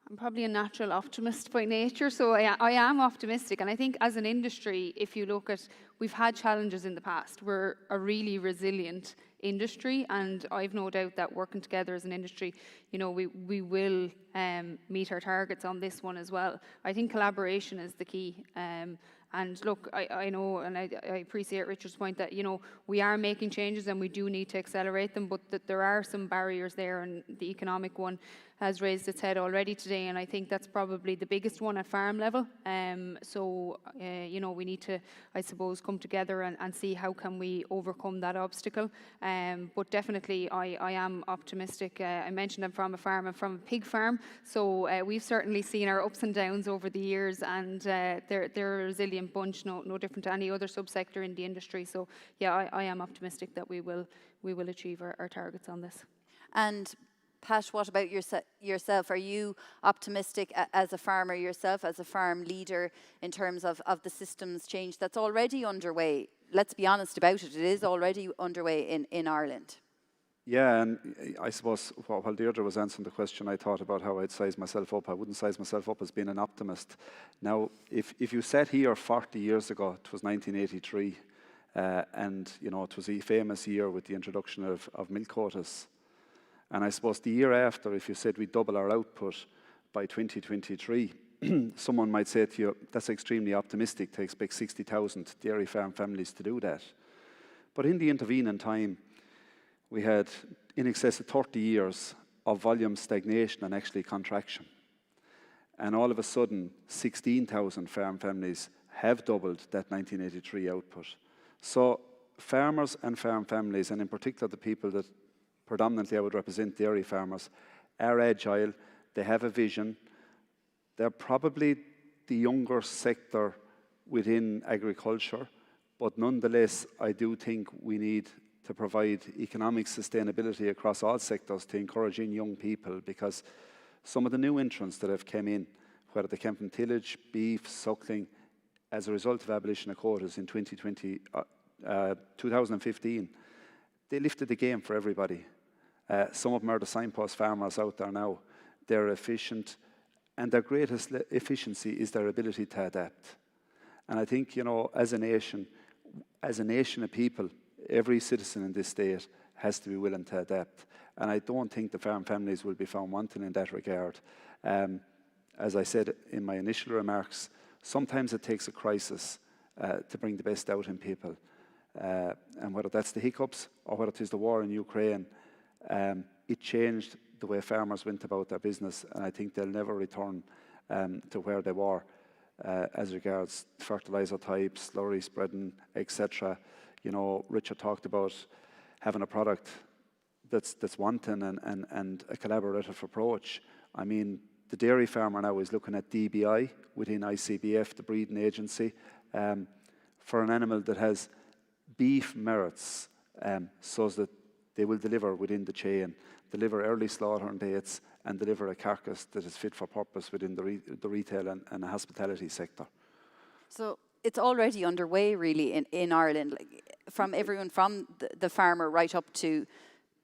I'm probably a natural optimist by nature, so I am optimistic. And I think as an industry, if you look at, we've had challenges in the past. We're a really resilient industry, and I've no doubt that working together as an industry, you know, we will meet our targets on this one as well. I think collaboration is the key. And look, I know, and I appreciate Richard's point that, you know, we are making changes and we do need to accelerate them, but that there are some barriers there, and the economic one has raised its head already today, and I think that's probably the biggest one at farm level. You know, we need to, I suppose, come together and see how can we overcome that obstacle. But definitely, I am optimistic. I mentioned I'm from a farm, I'm from a pig farm, so we've certainly seen our ups and downs over the years, and they're a resilient bunch, no different to any other subsector in the industry. So yeah, I am optimistic that we will achieve our targets on this. And Pat, what about yourself? Are you optimistic as a farmer yourself, as a farm leader, in terms of the systems change that's already underway? Let's be honest about it, it is already underway in Ireland. Yeah, and I suppose while Deirdre was answering the question, I thought about how I'd size myself up. I wouldn't size myself up as being an optimist. Now, if you sat here 40 years ago, it was 1983, and you know, it was a famous year with the introduction of milk quotas. And I suppose the year after, if you said we double our output by 2023, someone might say to you, that's extremely optimistic to expect 60,000 dairy farm families to do that. But in the intervening time, we had in excess of 30 years of volume stagnation and actually contraction. And all of a sudden, 16,000 farm families have doubled that 1983 output. So farmers and farm families, and in particular the people that predominantly I would represent, dairy farmers, are agile, they have a vision. They're probably the younger sector within agriculture, but nonetheless, I do think we need to provide economic sustainability across all sectors to encourage in young people, because some of the new entrants that have come in, whether they came from tillage, beef, suckling, as a result of abolition of quotas in 2015, they lifted the game for everybody. Some of them are the signpost farmers out there now. They're efficient, and their greatest efficiency is their ability to adapt. And I think, you know, as a nation of people, every citizen in this state has to be willing to adapt. And I don't think the farm families will be found wanting in that regard. As I said in my initial remarks, sometimes it takes a crisis to bring the best out in people. And whether that's the hiccups or whether it is the war in Ukraine, it changed the way farmers went about their business, and I think they'll never return to where they were as regards fertilizer types, slurry spreading, etc. You know, Richard talked about having a product that's wanton and a collaborative approach. I mean, the dairy farmer now is looking at DBI within ICBF, the breeding agency, for an animal that has beef merits, so that they will deliver within the chain, deliver early slaughtering dates, and deliver a carcass that is fit for purpose within the retail and the hospitality sector. So it's already underway, really, in Ireland, from everyone from the farmer right up to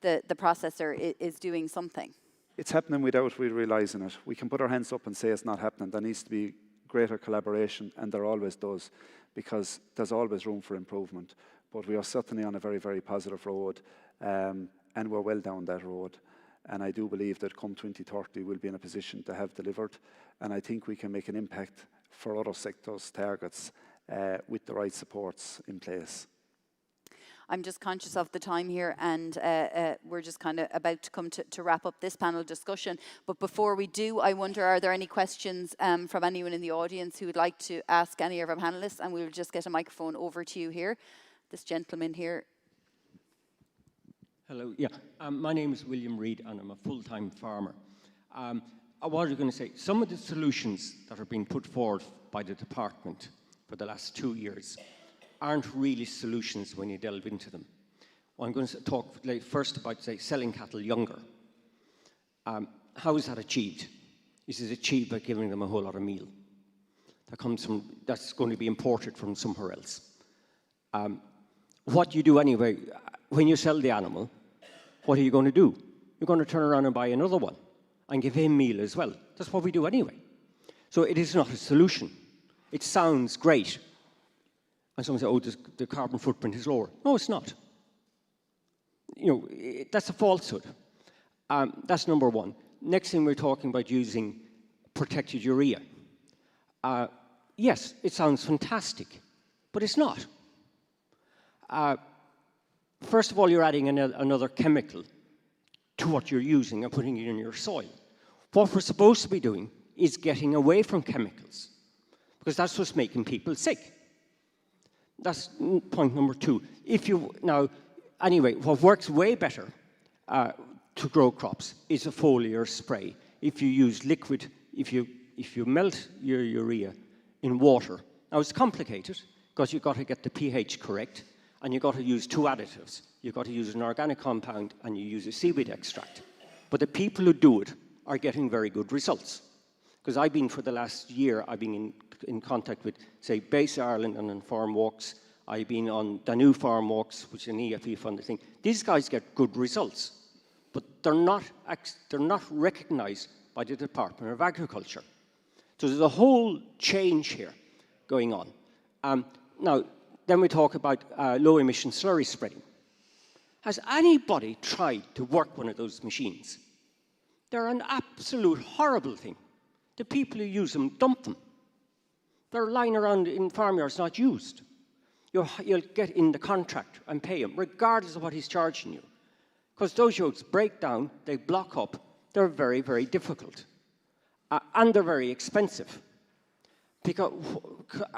the processor is doing something. It's happening without we realising it. We can put our hands up and say it's not happening. There needs to be greater collaboration, and there always does, because there's always room for improvement. But we are certainly on a very, very positive road, and we're well down that road. And I do believe that come 2030, we'll be in a position to have delivered. And I think we can make an impact for other sectors' targets with the right supports in place. I'm just conscious of the time here, and we're just kind of about to come to wrap up this panel discussion. But before we do, I wonder, are there any questions from anyone in the audience who would like to ask any of our panelists? And we'll just get a microphone over to you here. this gentleman here. Hello, yeah. My name is William Reid and I'm a full-time farmer. What was I going to say? Some of the solutions that are being put forward by the department for the last 2 years aren't really solutions when you delve into them. Well, I'm going to talk first about, say, selling cattle younger. How is that achieved? Is it achieved by giving them a whole lot of meal? That's going to be imported from somewhere else. What you do anyway, when you sell the animal, what are you going to do? You're going to turn around and buy another one and give him meal as well. That's what we do anyway. So it is not a solution. It sounds great. And someone says, oh, the carbon footprint is lower. No, it's not. That's a falsehood. That's number one. Next thing, we're talking about using protected urea. Yes, it sounds fantastic, but it's not. First of all, you're adding another chemical to what you're using and putting it in your soil. What we're supposed to be doing is getting away from chemicals, because that's what's making people sick. That's point number two. Anyway, what works way better to grow crops is a foliar spray. If you use liquid, if you melt your urea in water. Now, it's complicated because you've got to get the pH correct, and you've got to use 2 additives. You've got to use an organic compound, and you use a seaweed extract. But the people who do it are getting very good results. Because for the last year, I've been in contact with, say, Base Ireland and on farm walks. I've been on Danube farm walks, which is an EFE funded thing. These guys get good results, but they're not recognised by the Department of Agriculture. So there's a whole change here going on. Now, then we talk about low-emission slurry spreading. Has anybody tried to work one of those machines? They're an absolute horrible thing. The people who use them dump them. They're lying around in farmyards not used. You'll get in the contract and pay him, regardless of what he's charging you. Because those yokes break down, they block up, they're very, very difficult. And they're very expensive.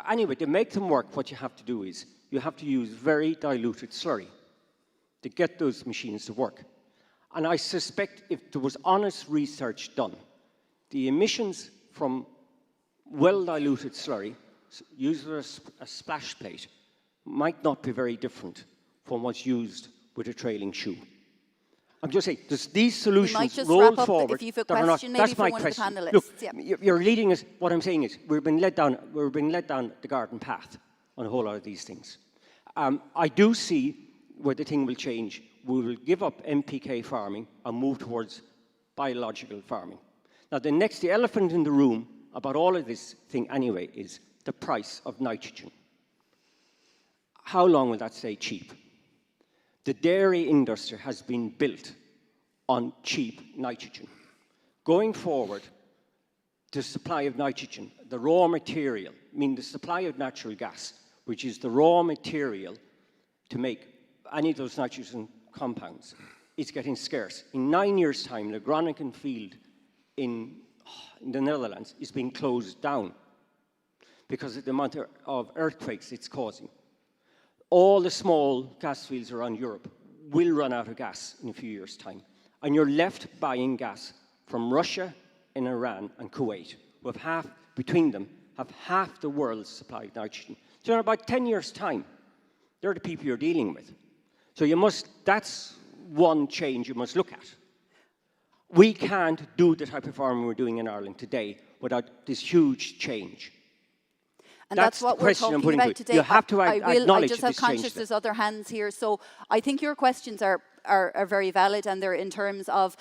Anyway, to make them work, what you have to do is you have to use very diluted slurry to get those machines to work. And I suspect if there was honest research done, the emissions from well-diluted slurry, used as a splash plate, might not be very different from what's used with a trailing shoe. I'm just saying, these solutions roll forward. If you've a question, maybe for one of the panelists. Look, you're leading us. What I'm saying is, we're being led down the garden path on a whole lot of these things. I do see where the thing will change. We will give up NPK farming and move towards biological farming. Now, the elephant in the room about all of this thing anyway is the price of nitrogen. How long will that stay cheap? The dairy industry has been built on cheap nitrogen. Going forward, the supply of nitrogen, the raw material, the supply of natural gas, which is the raw material to make any of those nitrogen compounds, is getting scarce. In 9 years' time, the Groningen field in the Netherlands is being closed down because of the amount of earthquakes it's causing. All the small gas fields around Europe will run out of gas in a few years' time. And you're left buying gas from Russia and Iran and Kuwait, who have between them, have half the world's supply of nitrogen. So in about 10 years' time, they're the people you're dealing with. So that's one change you must look at. We can't do the type of farming we're doing in Ireland today without this huge change. And that's what we're talking about today. You have to acknowledge I just have conscious there's other hands here. So I think your questions are very valid, and they're in terms of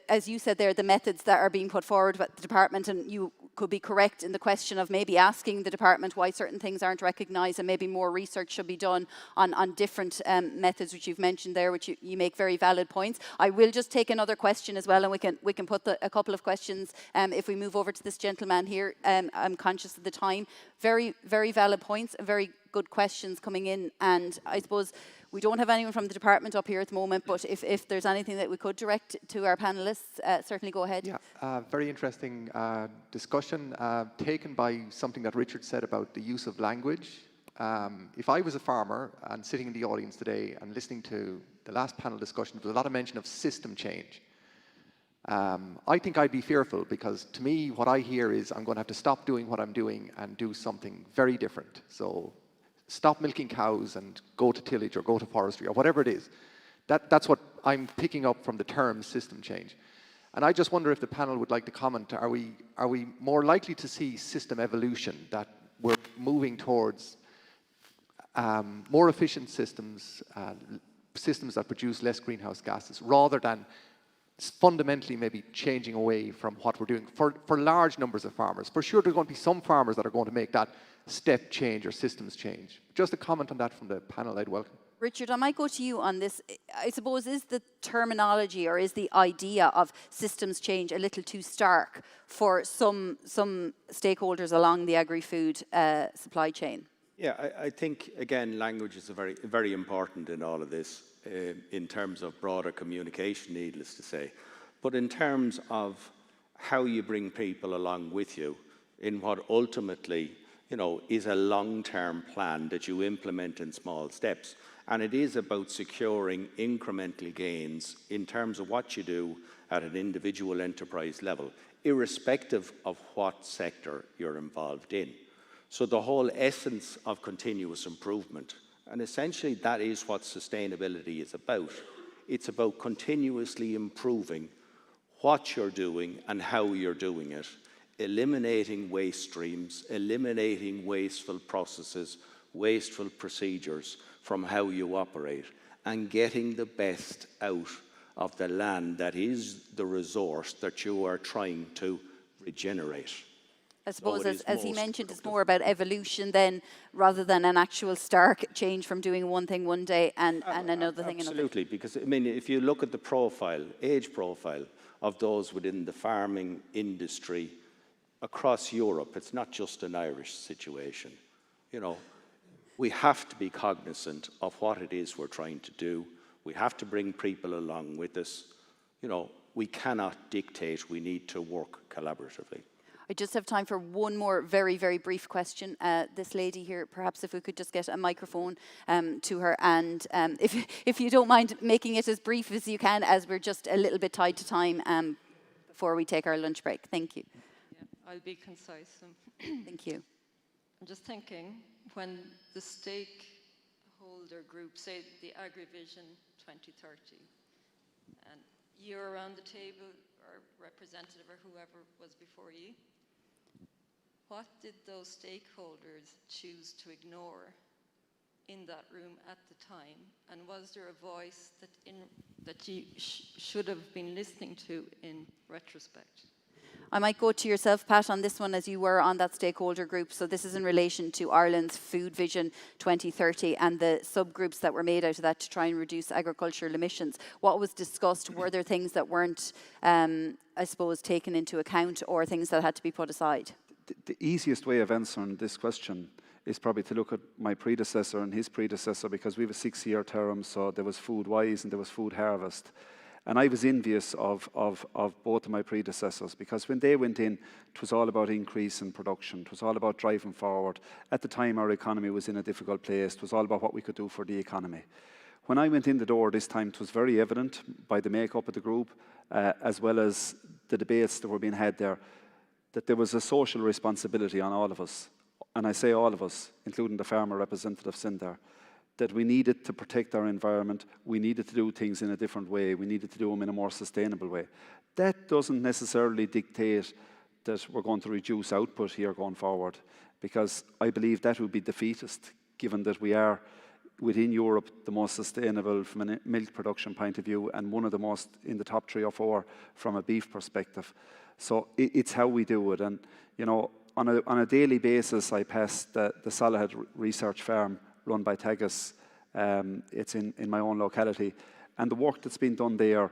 as you said there, the methods that are being put forward by the department, and you could be correct in the question of maybe asking the department why certain things aren't recognised, and maybe more research should be done on different methods which you've mentioned there, which you make very valid points. I will just take another question as well, and we can put a couple of questions if we move over to this gentleman here. I'm conscious of the time. Very, very valid points, very good questions coming in, and I suppose we don't have anyone from the department up here at the moment, but if there's anything that we could direct to our panellists, certainly go ahead. Yeah, very interesting discussion taken by something that Richard said about the use of language. If I was a farmer and sitting in the audience today and listening to the last panel discussion, there was a lot of mention of system change. I think I'd be fearful, because to me, what I hear is I'm going to have to stop doing what I'm doing and do something very different. So stop milking cows and go to tillage or go to forestry or whatever it is. That's what I'm picking up from the term system change. And I just wonder if the panel would like to comment, are we more likely to see system evolution, that we're moving towards more efficient systems, systems that produce less greenhouse gases, rather than fundamentally maybe changing away from what we're doing for large numbers of farmers? For sure, there's going to be some farmers that are going to make that step change or systems change. Just a comment on that from the panel, I'd welcome. Richard, I might go to you on this. I suppose, is the terminology or is the idea of systems change a little too stark for some stakeholders along the agri-food supply chain? Yeah, I think, again, language is very important in all of this, in terms of broader communication, needless to say. But in terms of how you bring people along with you in what ultimately, is a long-term plan that you implement in small steps. And it is about securing incremental gains in terms of what you do at an individual enterprise level, irrespective of what sector you're involved in. So the whole essence of continuous improvement, and essentially that is what sustainability is about. It's about continuously improving what you're doing and how you're doing it, eliminating waste streams, eliminating wasteful processes, wasteful procedures from how you operate, and getting the best out of the land that is the resource that you are trying to regenerate. I suppose, as he mentioned, it's more about evolution then, rather than an actual stark change from doing one thing one day and another thing another. Absolutely, because if you look at the age profile of those within the farming industry across Europe, it's not just an Irish situation. We have to be cognizant of what it is we're trying to do. We have to bring people along with us. We cannot dictate. We need to work collaboratively. I just have time for one more very, very brief question. This lady here, perhaps if we could just get a microphone to her, and if you don't mind making it as brief as you can, as we're just a little bit tied to time before we take our lunch break. Thank you. Yeah, I'll be concise. Thank you. I'm just thinking, when the stakeholder group, say the AgriVision 2030, and you're around the table, or representative or whoever was before you, what did those stakeholders choose to ignore in that room at the time? And was there a voice that you should have been listening to in retrospect? I might go to yourself, Pat, on this one, as you were on that stakeholder group. So this is in relation to Ireland's Food Vision 2030 and the subgroups that were made out of that to try and reduce agricultural emissions. What was discussed? Were there things that weren't, I suppose, taken into account, or things that had to be put aside? The easiest way of answering this question is probably to look at my predecessor and his predecessor, because we have a 6-year term, so there was Food Wise and there was Food Harvest. And I was envious of both of my predecessors, because when they went in, it was all about increase in production. It was all about driving forward. At the time, our economy was in a difficult place. It was all about what we could do for the economy. When I went in the door this time, it was very evident by the makeup of the group, as well as the debates that were being had there, that there was a social responsibility on all of us. And I say all of us, including the farmer representatives in there, that we needed to protect our environment, we needed to do things in a different way, we needed to do them in a more sustainable way. That doesn't necessarily dictate that we're going to reduce output here going forward, because I believe that would be defeatist, given that we are, within Europe, the most sustainable from a milk production point of view, and one of the most in the top 3 or 4 from a beef perspective. So it's how we do it. And, on a daily basis, I pass the Salahead Research Farm, run by Tegas. It's in my own locality. And the work that's been done there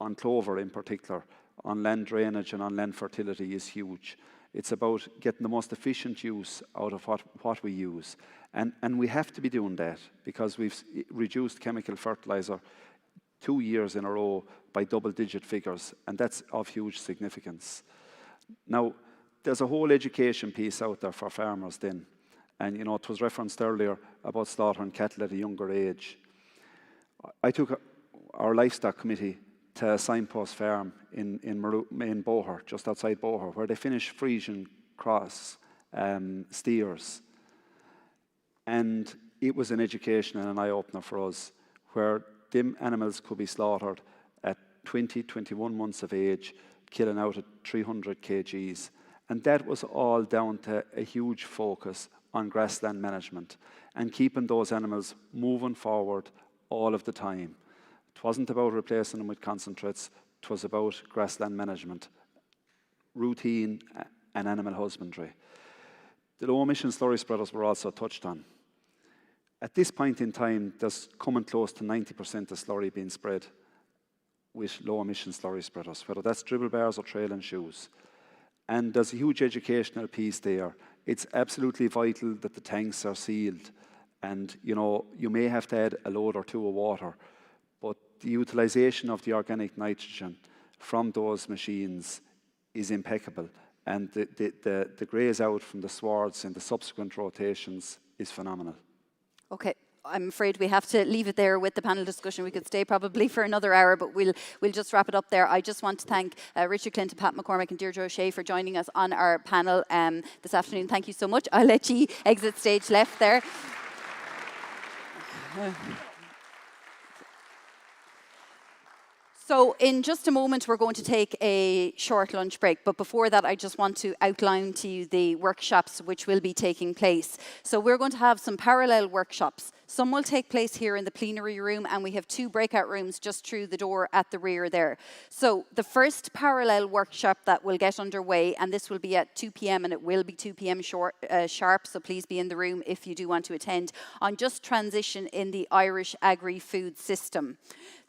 on clover in particular, on land drainage and on land fertility, is huge. It's about getting the most efficient use out of what we use. And we have to be doing that, because we've reduced chemical fertilizer 2 years in a row by double-digit figures, and that's of huge significance. Now, there's a whole education piece out there for farmers then. And, you know, it was referenced earlier about slaughtering cattle at a younger age. I took our livestock committee to a signpost farm in Boher, just outside Boher, where they finish Frisian cross steers. And it was an education and an eye-opener for us, where them animals could be slaughtered at 20, 21 months of age, killing out at 300 kgs. And that was all down to a huge focus on grassland management and keeping those animals moving forward all of the time. It wasn't about replacing them with concentrates, it was about grassland management, routine and animal husbandry. The low emission slurry spreaders were also touched on. At this point in time, there's coming close to 90% of slurry being spread with low emission slurry spreaders, whether that's dribble bars or trail and shoes. And there's a huge educational piece there. It's absolutely vital that the tanks are sealed. And, you know, you may have to add a load or two of water, but the utilization of the organic nitrogen from those machines is impeccable. And the graze out from the swards in the subsequent rotations is phenomenal. Okay. I'm afraid we have to leave it there with the panel discussion. We could stay probably for another hour, but we'll just wrap it up there. I just want to thank Richard Clinton, Pat McCormick and Deirdre O'Shea for joining us on our panel this afternoon. Thank you so much. I'll let you exit stage left there. So in just a moment, we're going to take a short lunch break. But before that, I just want to outline to you the workshops which will be taking place. So we're going to have some parallel workshops. Some will take place here in the plenary room, and we have 2 breakout rooms just through the door at the rear there. So the first parallel workshop that will get underway, and this will be at 2 p.m. and it will be 2 p.m. sharp, so please be in the room if you do want to attend, on just transition in the Irish agri-food system.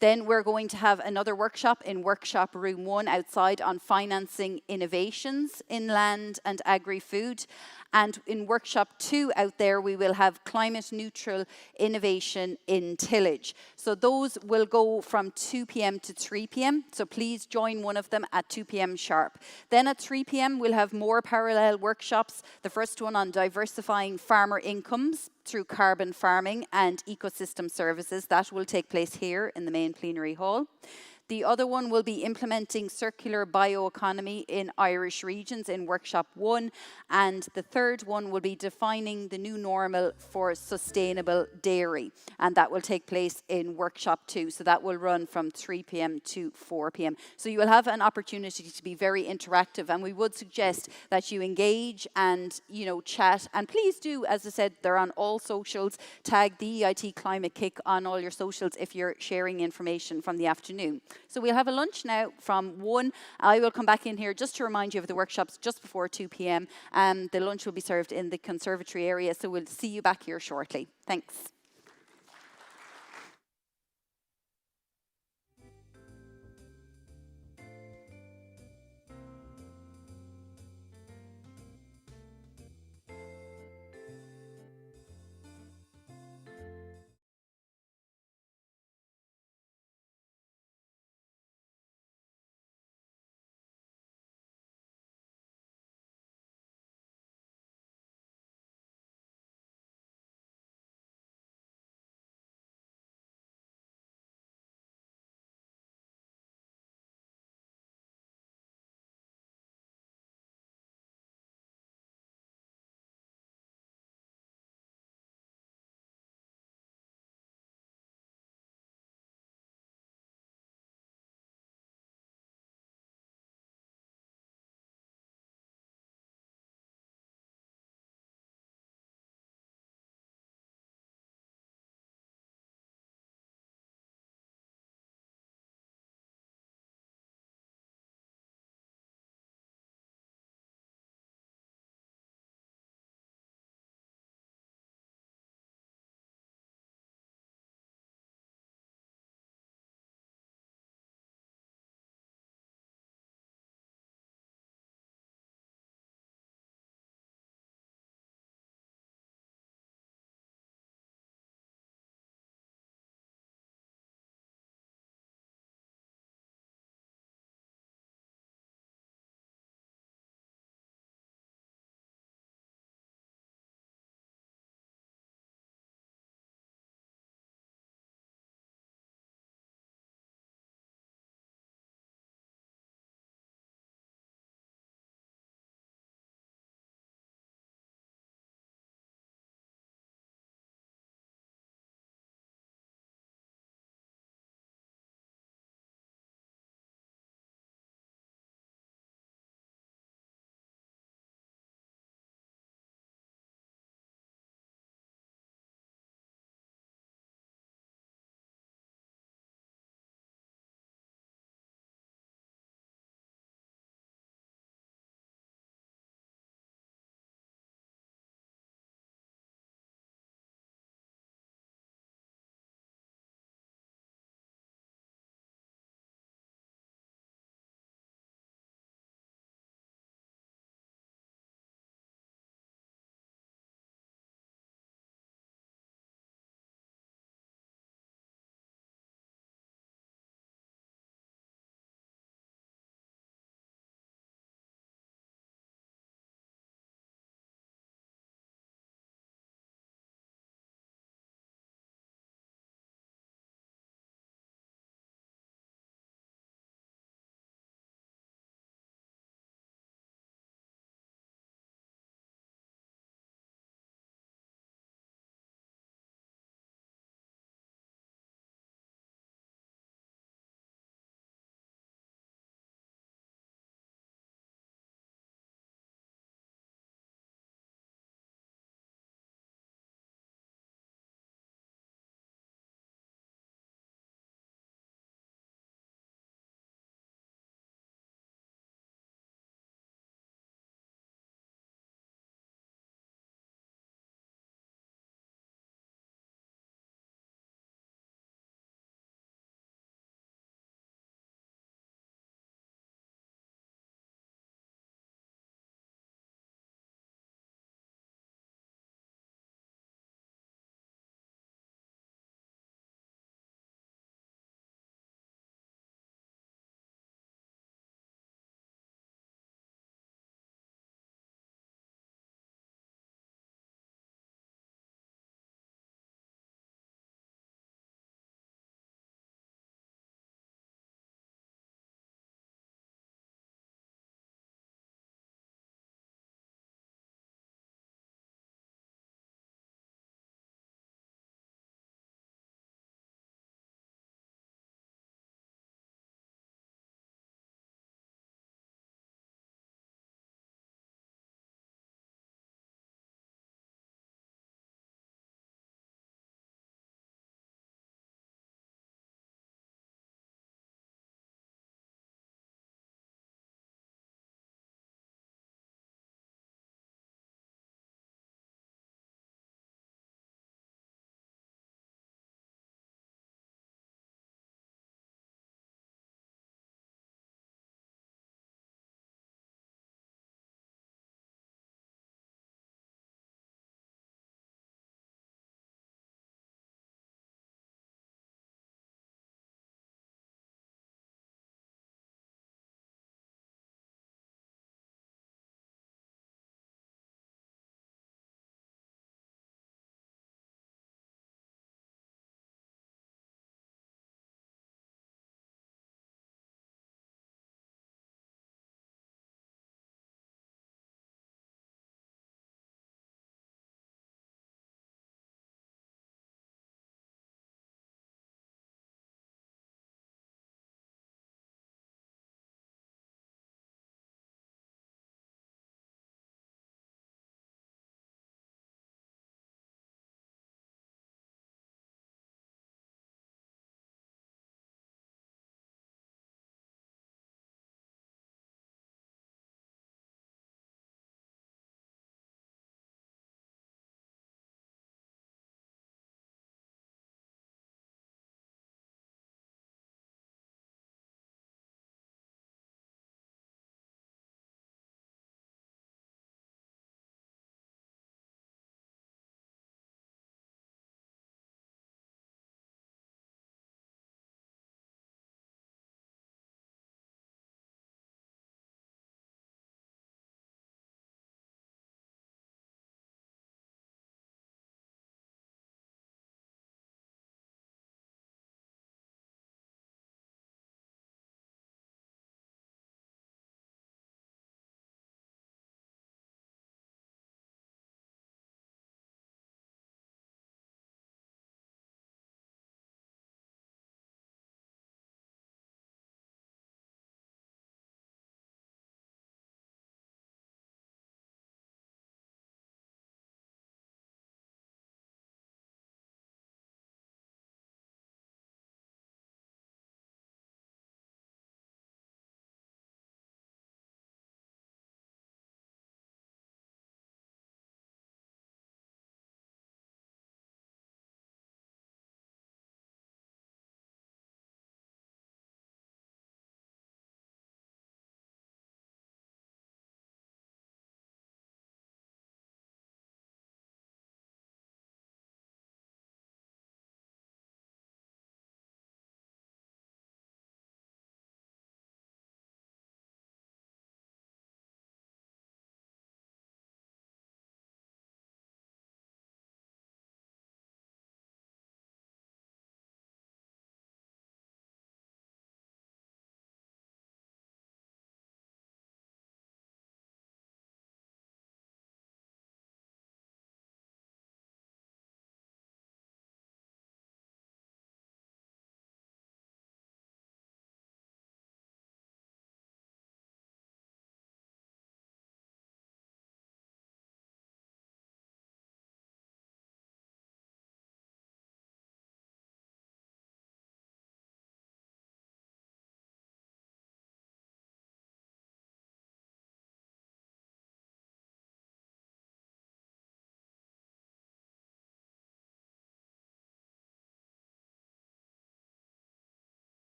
Then we're going to have another workshop in workshop room 1 outside on financing innovations in land and agri-food. And in workshop 2 out there, we will have climate neutral innovation in tillage. So those will go from 2 p.m. to 3 p.m. So please join one of them at 2 p.m. sharp. Then at 3 p.m. we'll have more parallel workshops. The first one on diversifying farmer incomes through carbon farming and ecosystem services. That will take place here in the main plenary hall. The other one will be implementing circular bioeconomy in Irish regions in workshop 1. And the third one will be defining the new normal for sustainable dairy. And that will take place in workshop 2. So that will run from 3 p.m. to 4 p.m. So you will have an opportunity to be very interactive. And we would suggest that you engage and, you know, chat. And please do, as I said, they're on all socials. Tag the EIT Climate-KIC on all your socials if you're sharing information from the afternoon. So we'll have a lunch now from 1. I will come back in here just to remind you of the workshops just before 2 p.m. The lunch will be served in the conservatory area. So we'll see you back here shortly. Thanks.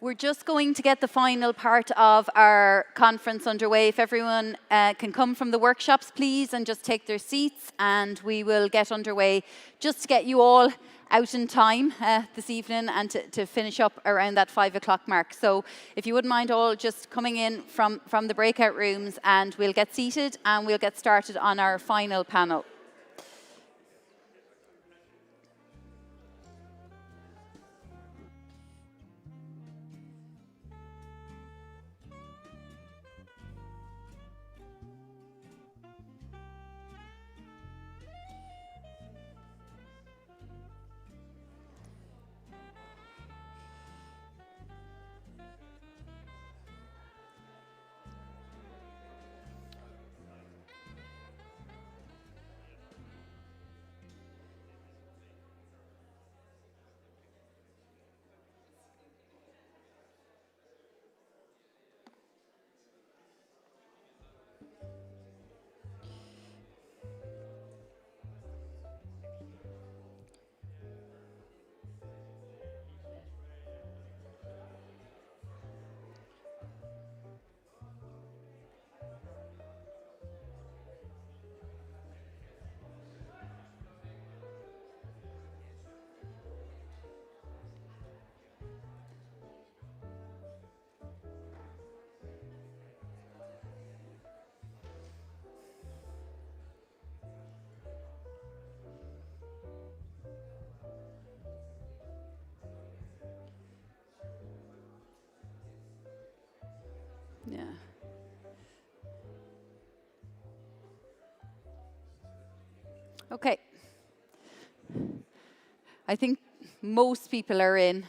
We're just going to get the final part of our conference underway. If everyone can come from the workshops, please, and just take their seats, and we will get underway just to get you all out in time this evening and to finish up around that 5 o'clock mark. So if you wouldn't mind all just coming in from the breakout rooms, and we'll get seated and we'll get started on our final panel. Yeah. Okay. I think most people are in.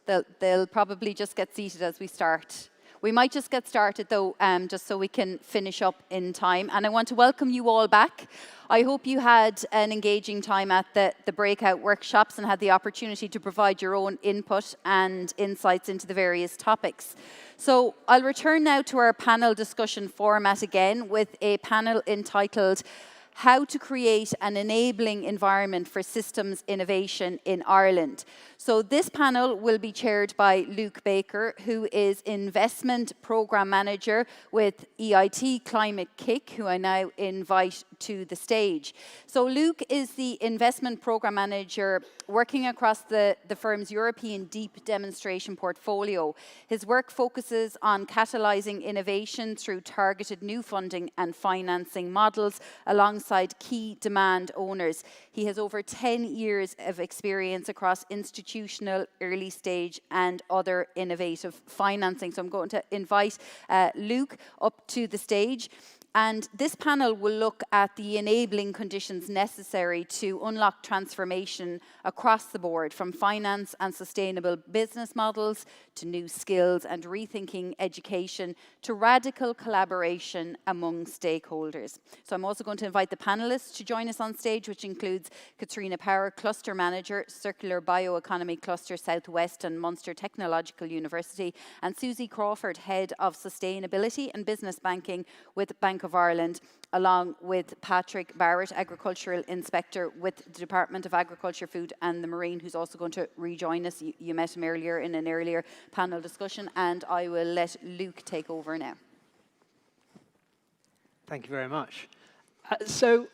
They'll probably just get seated as we start. We might just get started though, just so we can finish up in time. And I want to welcome you all back. I hope you had an engaging time at the breakout workshops and had the opportunity to provide your own input and insights into the various topics. So I'll return now to our panel discussion format again with a panel entitled How to Create an Enabling Environment for Systems Innovation in Ireland. So this panel will be chaired by Luke Baker, who is Investment Programme Manager with EIT Climate-KIC, who I now invite to the stage. So Luke is the Investment Programme Manager working across the firm's European deep demonstration portfolio. His work focuses on catalysing innovation through targeted new funding and financing models alongside key demand owners. He has over 10 years of experience across institutional, early stage and other innovative financing. So I'm going to invite Luke up to the stage. And this panel will look at the enabling conditions necessary to unlock transformation across the board, from finance and sustainable business models to new skills and rethinking education to radical collaboration among stakeholders. So I'm also going to invite the panelists to join us on stage, which includes Katrina Power, Cluster Manager, Circular Bioeconomy Cluster Southwest and Munster Technological University, and Susie Crawford, Head of Sustainability and Business Banking with Bank of Ireland, along with Patrick Barrett, Agricultural Inspector with the Department of Agriculture, Food and the Marine, who's also going to rejoin us. You met him earlier in an earlier panel discussion, and I will let Luke take over now. Thank you very much. So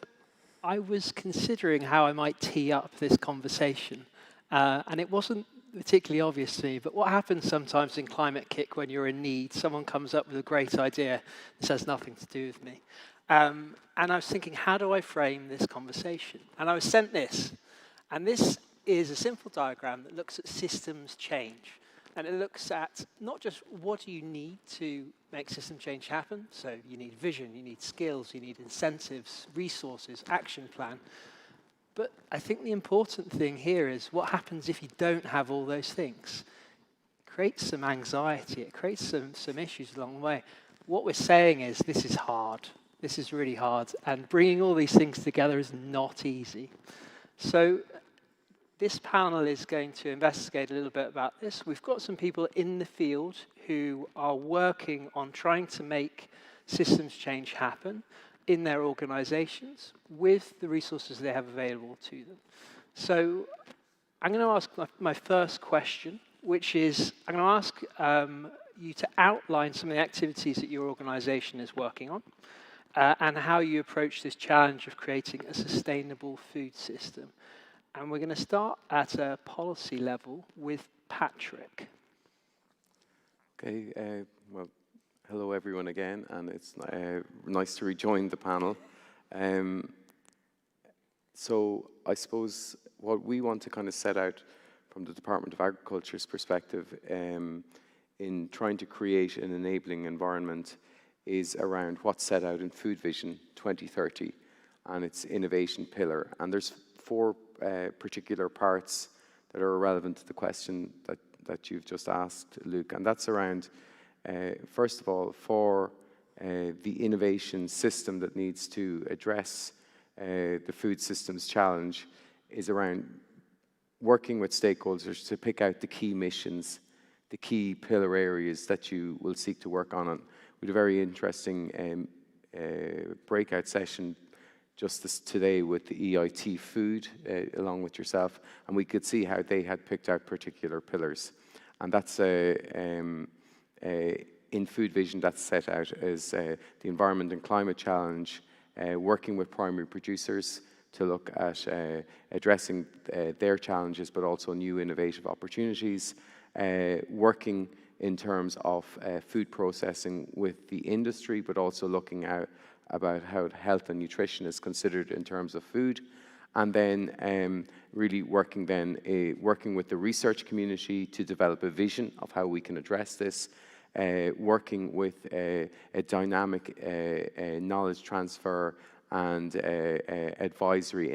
I was considering how I might tee up this conversation, and it wasn't particularly obvious to me, but what happens sometimes in Climate-KIC when you're in need, someone comes up with a great idea. This has nothing to do with me. And I was thinking, how do I frame this conversation? And I was sent this. And this is a simple diagram that looks at systems change. And it looks at not just what do you need to make system change happen. So you need vision, you need skills, you need incentives, resources, action plan. But I think the important thing here is what happens if you don't have all those things. It creates some anxiety, it creates some issues along the way. What we're saying is this is hard. This is really hard, and bringing all these things together is not easy. So this panel is going to investigate a little bit about this. We've got some people in the field who are working on trying to make systems change happen in their organizations with the resources they have available to them. So I'm going to ask my first question, which is I'm going to ask you to outline some of the activities that your organisation is working on and how you approach this challenge of creating a sustainable food system. And we're going to start at a policy level with Patrick. Okay, well, hello everyone again, and it's nice to rejoin the panel. So I suppose what we want to kind of set out from the Department of Agriculture's perspective in trying to create an enabling environment is around what's set out in Food Vision 2030 and its innovation pillar. And there's 4 particular parts that are relevant to the question that you've just asked, Luke. And that's around, first of all, for the innovation system that needs to address the food systems challenge is around working with stakeholders to pick out the key missions, the key pillar areas that you will seek to work on. And we had a very interesting breakout session just today with the EIT Food, along with yourself, and we could see how they had picked out particular pillars. And that's in Food Vision, that's set out as the Environment and Climate Challenge, working with primary producers to look at addressing their challenges, but also new innovative opportunities, working in terms of food processing with the industry, but also looking about how health and nutrition is considered in terms of food, and then really working with the research community to develop a vision of how we can address this, working with a dynamic knowledge transfer and advisory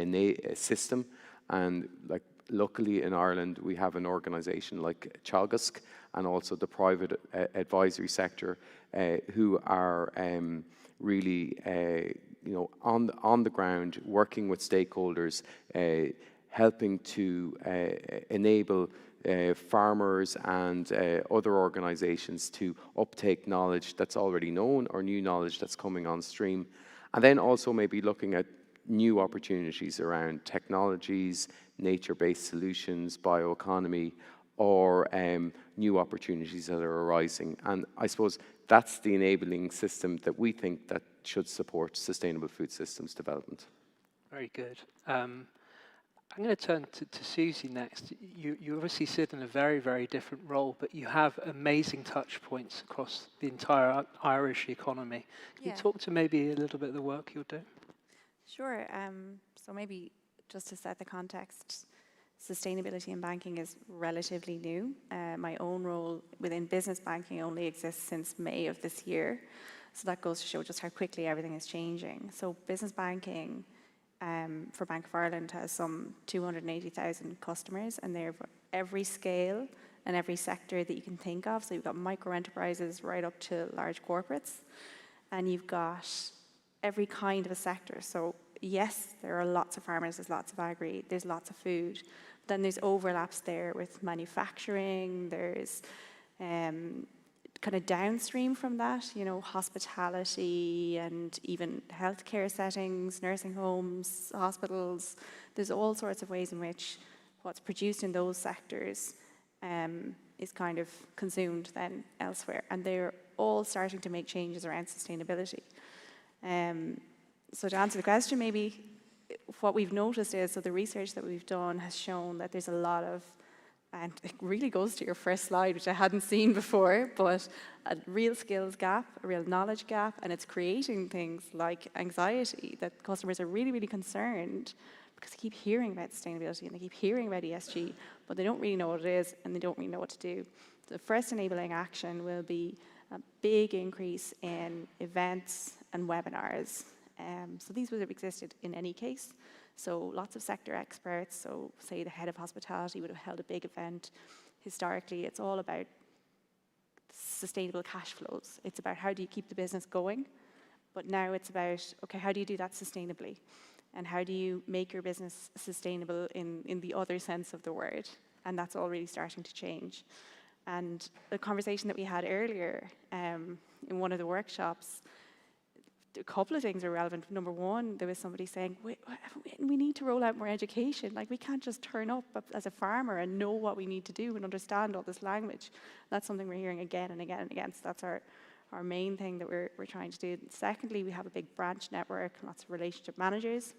system. And like locally in Ireland, we have an organisation like Teagasc and also the private advisory sector who are really on the ground, working with stakeholders, helping to enable farmers and other organisations to uptake knowledge that's already known or new knowledge that's coming on stream. And then also maybe looking at new opportunities around technologies, nature-based solutions, bioeconomy, or new opportunities that are arising. And I suppose that's the enabling system that we think that should support sustainable food systems development. Very good. I'm going to turn to Susie next. You obviously sit in a very, very different role, but you have amazing touch points across the entire Irish economy. Can you talk to maybe a little bit of the work you're doing? Sure. So maybe just to set the context, sustainability in banking is relatively new. My own role within business banking only exists since May of this year. So that goes to show just how quickly everything is changing. So business banking for Bank of Ireland has some 280,000 customers, and they're every scale and every sector that you can think of. So you've got micro enterprises right up to large corporates, and you've got every kind of a sector. So yes, there are lots of farmers, there's lots of agri, there's lots of food. Then there's overlaps there with manufacturing, there's kind of downstream from that, you know, hospitality and even healthcare settings, nursing homes, hospitals. There's all sorts of ways in which what's produced in those sectors is kind of consumed then elsewhere. And they're all starting to make changes around sustainability. So to answer the question, maybe what we've noticed is, so the research that we've done has shown that there's a lot of, and it really goes to your first slide, which I hadn't seen before, but a real skills gap, a real knowledge gap, and it's creating things like anxiety, that customers are really, really concerned because they keep hearing about sustainability and they keep hearing about ESG, but they don't really know what it is and they don't really know what to do. The first enabling action will be a big increase in events and webinars. So these would have existed in any case. So lots of sector experts, so say the head of hospitality would have held a big event. Historically, it's all about sustainable cash flows. It's about how do you keep the business going, but now it's about, okay, how do you do that sustainably? And how do you make your business sustainable in the other sense of the word? And that's all really starting to change. And the conversation that we had earlier in one of the workshops, a couple of things are relevant. Number one, there was somebody saying, we need to roll out more education. Like, we can't just turn up as a farmer and know what we need to do and understand all this language. That's something we're hearing again and again and again. So that's our main thing that we're trying to do. Secondly, we have a big branch network, lots of relationship managers.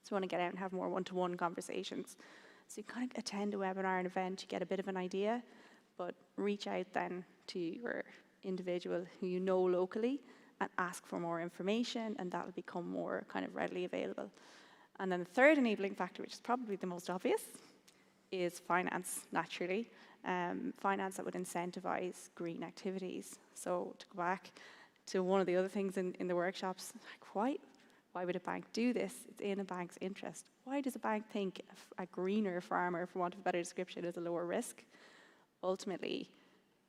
So we want to get out and have more one-to-one conversations. So you kind of attend a webinar, an event, you get a bit of an idea, but reach out then to your individual who you know locally and ask for more information, and that'll become more kind of readily available. And then the third enabling factor, which is probably the most obvious, is finance, naturally. Finance that would incentivize green activities. So to go back to one of the other things in the workshops, like why would a bank do this? It's in a bank's interest. Why does a bank think a greener farmer, for want of a better description, is a lower risk? Ultimately,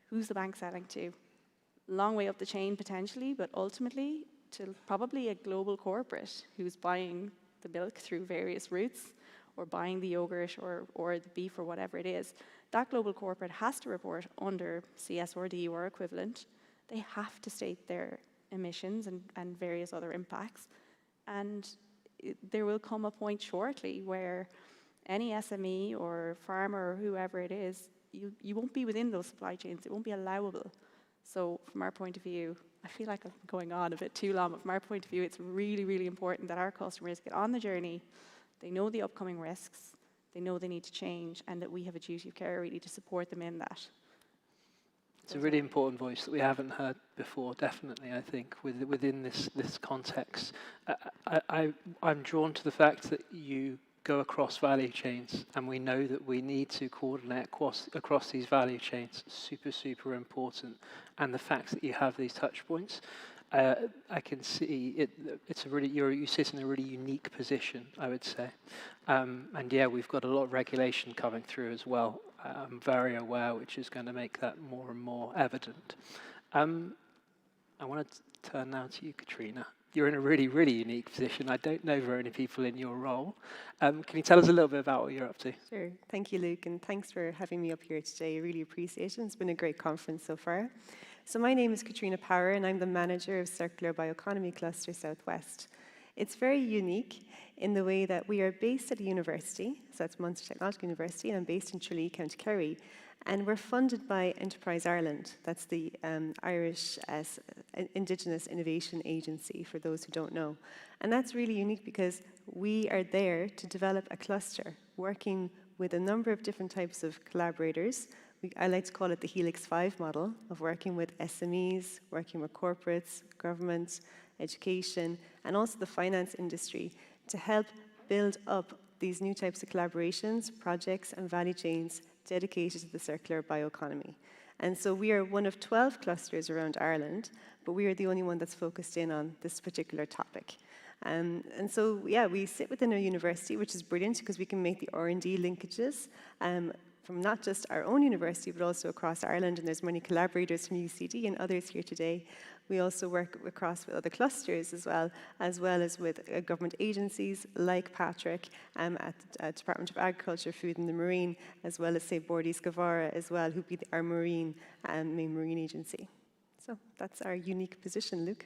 who's the bank selling to? Long way up the chain potentially, but ultimately to probably a global corporate who's buying the milk through various routes, or buying the yogurt or the beef or whatever it is. That global corporate has to report under CSRD or equivalent. They have to state their emissions and various other impacts. And there will come a point shortly where any SME or farmer or whoever it is, you won't be within those supply chains. It won't be allowable. So from our point of view, I feel like I'm going on a bit too long, but from our point of view, it's really, really important that our customers get on the journey. They know the upcoming risks, they know they need to change, and that we have a duty of care really to support them in that. It's a really important voice that we haven't heard before, definitely, I think, within this context. I'm drawn to the fact that you go across value chains, and we know that we need to coordinate across these value chains. Super, super important. And the fact that you have these touch points, I can see it's a really, you sit in a really unique position, I would say. And yeah, we've got a lot of regulation coming through as well. I'm very aware, which is going to make that more and more evident. I want to turn now to you, Katrina. You're in a really, really unique position. I don't know very many people in your role. Can you tell us a little bit about what you're up to? Sure. Thank you, Luke, and thanks for having me up here today. I really appreciate it. It's been a great conference so far. So my name is Katrina Power, and I'm the manager of Circular Bioeconomy Cluster Southwest. It's very unique in the way that we are based at a university, so that's Munster Technological University, and I'm based in Tralee, County Kerry. And we're funded by Enterprise Ireland. That's the Irish Indigenous Innovation Agency, for those who don't know. And that's really unique because we are there to develop a cluster, working with a number of different types of collaborators. I like to call it the Helix 5 model of working with SMEs, working with corporates, government, education, and also the finance industry to help build up these new types of collaborations, projects, and value chains dedicated to the circular bioeconomy. And so we are one of 12 clusters around Ireland, but we are the only one that's focused in on this particular topic. And so, yeah, we sit within a university, which is brilliant because we can make the R&D linkages from not just our own university, but also across Ireland. And there's many collaborators from UCD and others here today. We also work across with other clusters as well as with government agencies like Patrick at the Department of Agriculture, Food and the Marine, as well as, say, Bordy Scavara as well, who'd be our main marine agency. So that's our unique position, Luke.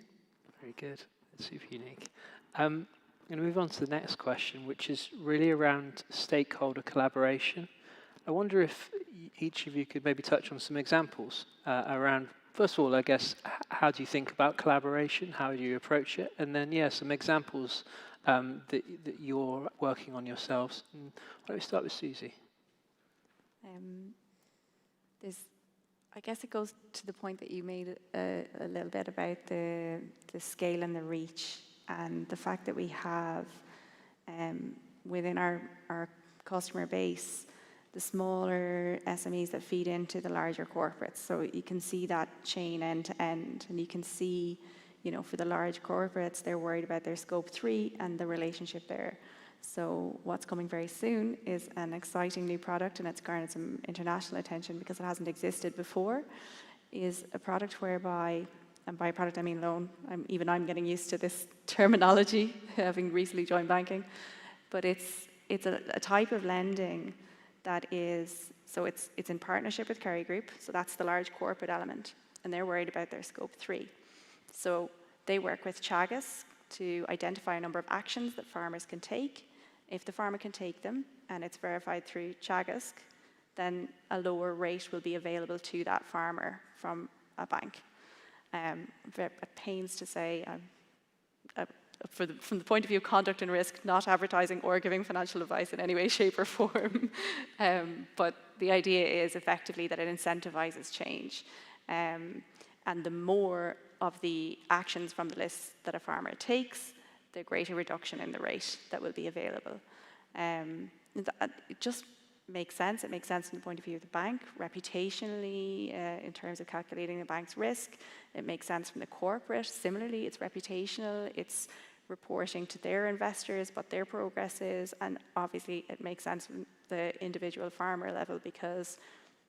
Very good. That's super unique. I'm going to move on to the next question, which is really around stakeholder collaboration. I wonder if each of you could maybe touch on some examples around, first of all, I guess, how do you think about collaboration? How do you approach it? And then, yeah, some examples that you're working on yourselves. And why don't we start with Susie? I guess it goes to the point that you made a little bit about the scale and the reach, and the fact that we have within our customer base the smaller SMEs that feed into the larger corporates. So you can see that chain end to end, and you can see, you know, for the large corporates, they're worried about their scope 3 and the relationship there. So what's coming very soon is an exciting new product, and it's garnered some international attention because it hasn't existed before, is a product whereby, and by product I mean loan, even I'm getting used to this terminology, having recently joined banking, but it's a type of lending that is, so it's in partnership with Kerry Group, so that's the large corporate element, and they're worried about their scope 3. So they work with Teagasc to identify a number of actions that farmers can take. If the farmer can take them and it's verified through Teagasc, then a lower rate will be available to that farmer from a bank. It pains to say, from the point of view of conduct and risk, not advertising or giving financial advice in any way, shape or form. But the idea is effectively that it incentivizes change. And the more of the actions from the list that a farmer takes, the greater reduction in the rate that will be available. It just makes sense. It makes sense from the point of view of the bank, reputationally, in terms of calculating the bank's risk. It makes sense from the corporate. Similarly, it's reputational. It's reporting to their investors what their progress is. And obviously, it makes sense from the individual farmer level because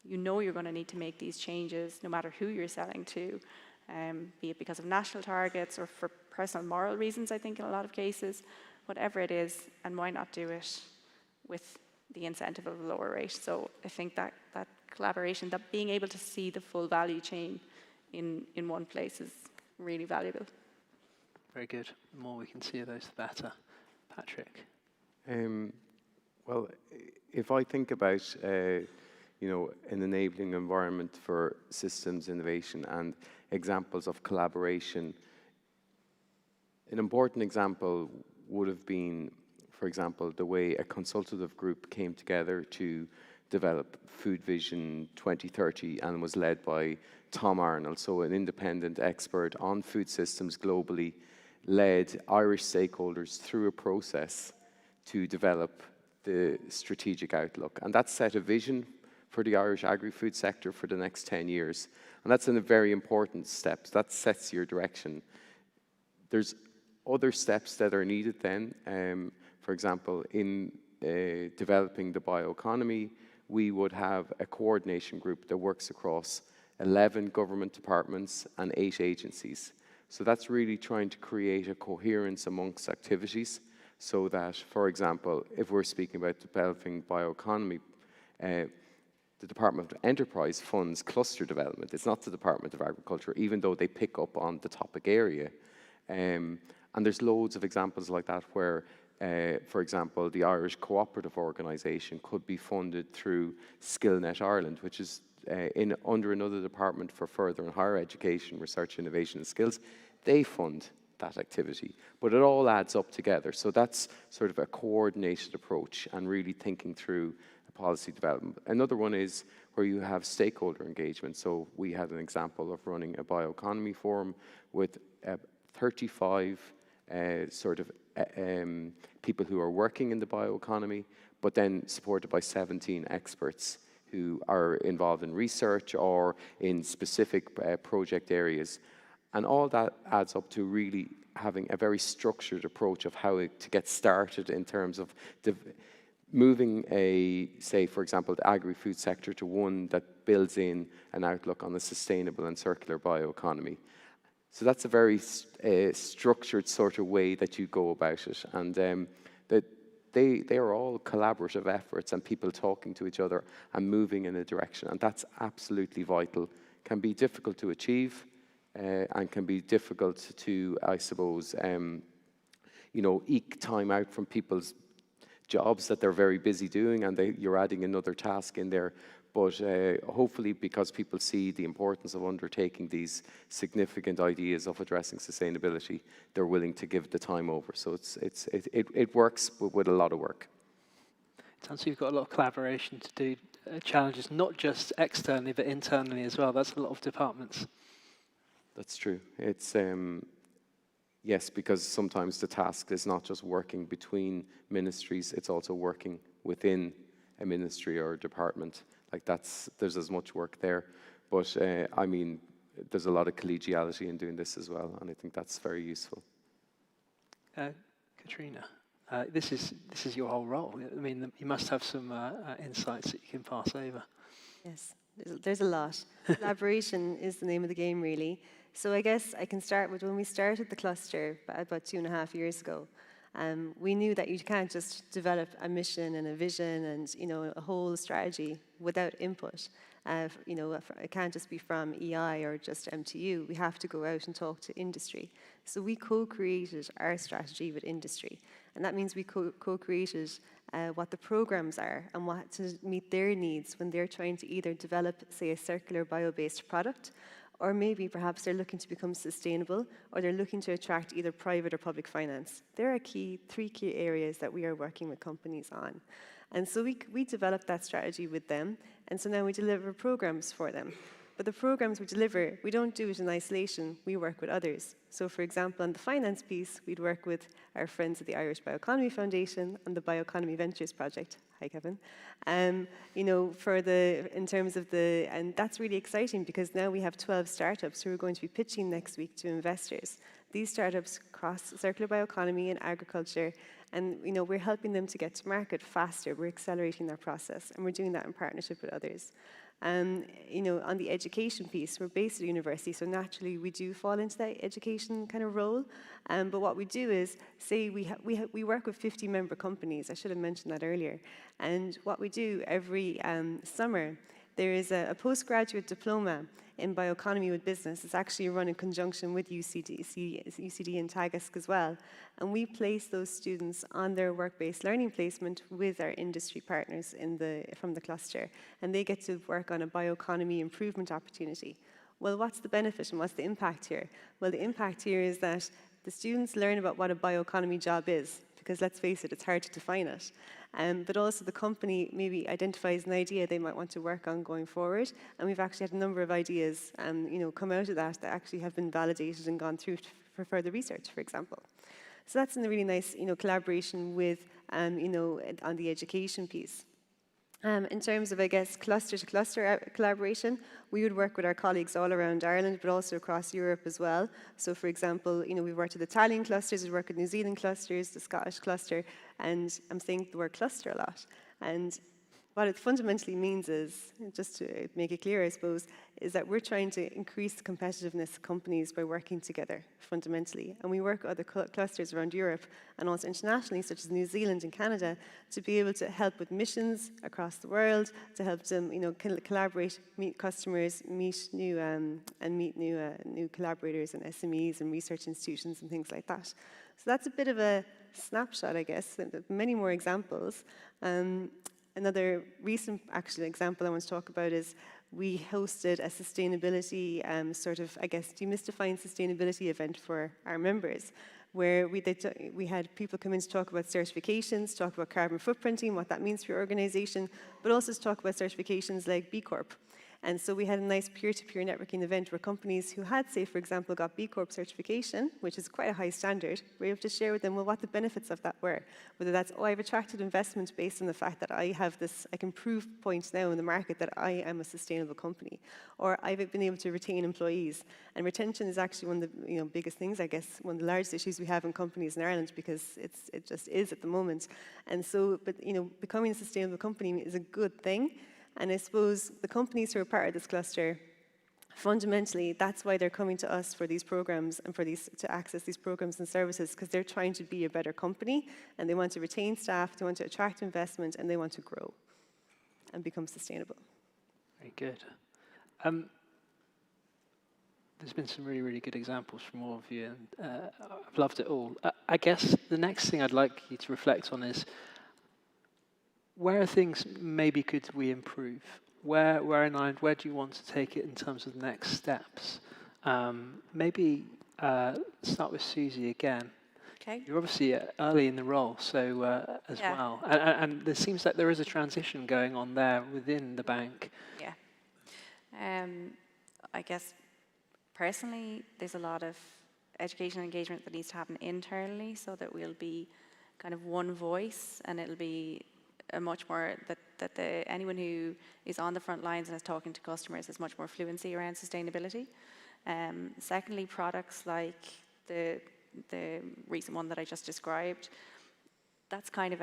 you know you're going to need to make these changes no matter who you're selling to, be it because of national targets or for personal moral reasons, I think, in a lot of cases. Whatever it is, and why not do it with the incentive of a lower rate? So I think that collaboration, that being able to see the full value chain in one place is really valuable. Very good. The more we can see of those, the better. Patrick? Well, if I think about an enabling environment for systems innovation and examples of collaboration, an important example would have been, for example, the way a consultative group came together to develop Food Vision 2030 and was led by Tom Arnold, so an independent expert on food systems globally, led Irish stakeholders through a process to develop the strategic outlook. And that set a vision for the Irish agri-food sector for the next 10 years. And that's a very important step. That sets your direction. There's other steps that are needed then. For example, in developing the bioeconomy, we would have a coordination group that works across 11 government departments and 8 agencies. So that's really trying to create a coherence amongst activities so that, for example, if we're speaking about developing bioeconomy, the Department of Enterprise funds cluster development. It's not the Department of Agriculture, even though they pick up on the topic area. And there's loads of examples like that where, for example, the Irish Cooperative Organisation could be funded through SkillNet Ireland, which is under another department for further and higher education, research, innovation and skills. They fund that activity, but it all adds up together. So that's sort of a coordinated approach and really thinking through policy development. Another one is where you have stakeholder engagement. So we had an example of running a bioeconomy forum with 35 people who are working in the bioeconomy, but then supported by 17 experts who are involved in research or in specific project areas. And all that adds up to really having a very structured approach of how to get started in terms of moving say, for example, the agri-food sector to one that builds in an outlook on a sustainable and circular bioeconomy. So that's a very structured sort of way that you go about it. And that they are all collaborative efforts and people talking to each other and moving in a direction. And that's absolutely vital. Can be difficult to achieve and can be difficult to, I suppose, eke time out from people's jobs that they're very busy doing, and you're adding another task in there. But hopefully, because people see the importance of undertaking these significant ideas of addressing sustainability, they're willing to give the time over. So it works, but with a lot of work. It sounds like you've got a lot of collaboration to do challenges, not just externally, but internally as well. That's a lot of departments. That's true. It's yes, because sometimes the task is not just working between ministries, it's also working within a ministry or a department. Like there's as much work there. But I mean, there's a lot of collegiality in doing this as well, and I think that's very useful. Katrina, this is your whole role. I mean, you must have some insights that you can pass over. Yes, there's a lot. Collaboration is the name of the game, really. So I guess I can start with when we started the cluster about 2.5 years ago. We knew that you can't just develop a mission and a vision and a whole strategy without input. It can't just be from EI or just MTU. We have to go out and talk to industry. So we co-created our strategy with industry. And that means we co-created what the programs are and what to meet their needs when they're trying to either develop, say, a circular bio-based product, or maybe perhaps they're looking to become sustainable, or they're looking to attract either private or public finance. There are three key areas that we are working with companies on. And so we developed that strategy with them, and so now we deliver programs for them. But the programs we deliver, we don't do it in isolation, we work with others. So for example, on the finance piece, we'd work with our friends at the Irish Bioeconomy Foundation and the Bioeconomy Ventures Project. Hi, Kevin. And that's really exciting because now we have 12 startups who are going to be pitching next week to investors. These startups cross circular bioeconomy and agriculture, and we're helping them to get to market faster. We're accelerating their process, and we're doing that in partnership with others. On the education piece, we're based at a university, so naturally we do fall into that education kind of role. But what we do is, say we work with 50-member companies. I should have mentioned that earlier. And what we do every summer, there is a postgraduate diploma in bioeconomy with business. It's actually run in conjunction with UCD and TAGISC as well. And we place those students on their work-based learning placement with our industry partners from the cluster. And they get to work on a bioeconomy improvement opportunity. Well, what's the benefit and what's the impact here? Well, the impact here is that the students learn about what a bioeconomy job is, because let's face it, it's hard to define it. But also the company maybe identifies an idea they might want to work on going forward. And we've actually had a number of ideas come out of that actually have been validated and gone through for further research, for example. So that's in a really nice collaboration with, on the education piece. In terms of, I guess, cluster-to-cluster collaboration, we would work with our colleagues all around Ireland, but also across Europe as well. So, for example, we've worked with Italian clusters, we've worked with New Zealand clusters, the Scottish cluster, and I'm saying the word cluster a lot. And what it fundamentally means is, just to make it clear, I suppose, is that we're trying to increase the competitiveness of companies by working together, fundamentally. And we work with other clusters around Europe and also internationally, such as New Zealand and Canada, to be able to help with missions across the world, to help them, collaborate, meet customers, meet new collaborators and SMEs and research institutions and things like that. So that's a bit of a snapshot, I guess. Many more examples. Another recent example I want to talk about is we hosted a sustainability demystifying sustainability event for our members, where we had people come in to talk about certifications, talk about carbon footprinting, what that means for your organization, but also to talk about certifications like B Corp. And so we had a nice peer-to-peer networking event where companies who had, say, for example, got B Corp certification, which is quite a high standard, were able to share with them, well, what the benefits of that were. Whether that's, I've attracted investment based on the fact that I can prove points now in the market that I am a sustainable company, or I've been able to retain employees. And retention is actually one of the biggest things, I guess, one of the largest issues we have in companies in Ireland, because it just is at the moment. And so, becoming a sustainable company is a good thing. And I suppose the companies who are part of this cluster, fundamentally, that's why they're coming to us for these programs and to access these programs and services, because they're trying to be a better company, and they want to retain staff, they want to attract investment, and they want to grow and become sustainable. Very good. There's been some really, really good examples from all of you, and I've loved it all. I guess the next thing I'd like you to reflect on is, where are things maybe could we improve? Where in Ireland, where do you want to take it in terms of next steps? Maybe start with Susie again. Okay. You're obviously early in the role, so well. And there seems like there is a transition going on there within the bank. Yeah. I guess personally, there's a lot of education and engagement that needs to happen internally so that we'll be kind of one voice, and it'll be a much more anyone who is on the front lines and is talking to customers is much more fluency around sustainability. Secondly, products like the recent one that I just described, that's kind of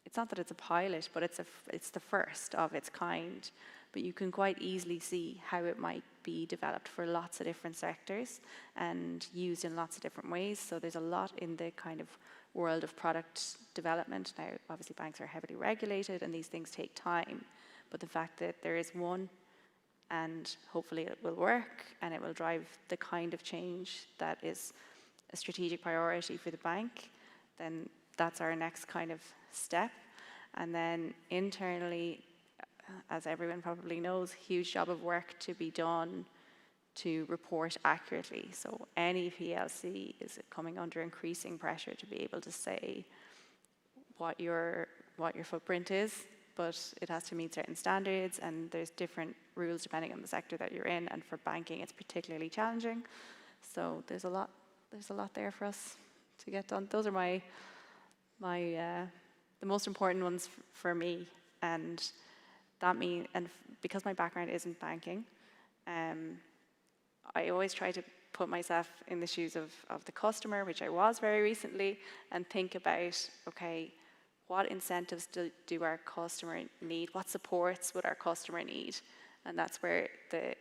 it's not that it's a pilot, but it's the first of its kind. But you can quite easily see how it might be developed for lots of different sectors and used in lots of different ways. So there's a lot in the kind of world of product development. Now, obviously, banks are heavily regulated and these things take time. but the fact that there is one, and hopefully it will work and it will drive the kind of change that is a strategic priority for the bank, then that's our next kind of step. And then internally, as everyone probably knows, huge job of work to be done to report accurately. So any PLC is coming under increasing pressure to be able to say what your footprint is, but it has to meet certain standards, and there's different rules depending on the sector that you're in, and for banking it's particularly challenging. So there's a lot there for us to get done. Those are the most important ones for me, and because my background isn't banking, I always try to put myself in the shoes of the customer, which I was very recently, and think about, okay, what incentives do our customer need? What supports would our customer need? And that's where the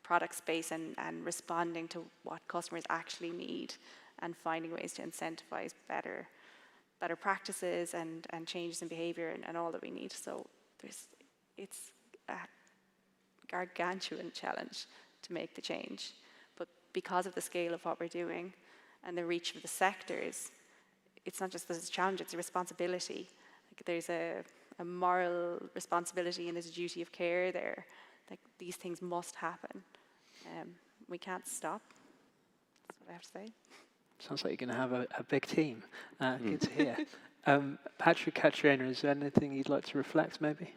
product space and responding to what customers actually need and finding ways to incentivize better practices and changes in behavior and all that we need. So it's a gargantuan challenge to make the change. But because of the scale of what we're doing and the reach of the sectors, it's not just that it's a challenge, it's a responsibility. Like there's a moral responsibility and there's a duty of care there. Like these things must happen. We can't stop. That's what I have to say. Sounds like you're going to have a big team. Good to hear. Patrick, Katrina, is there anything you'd like to reflect maybe?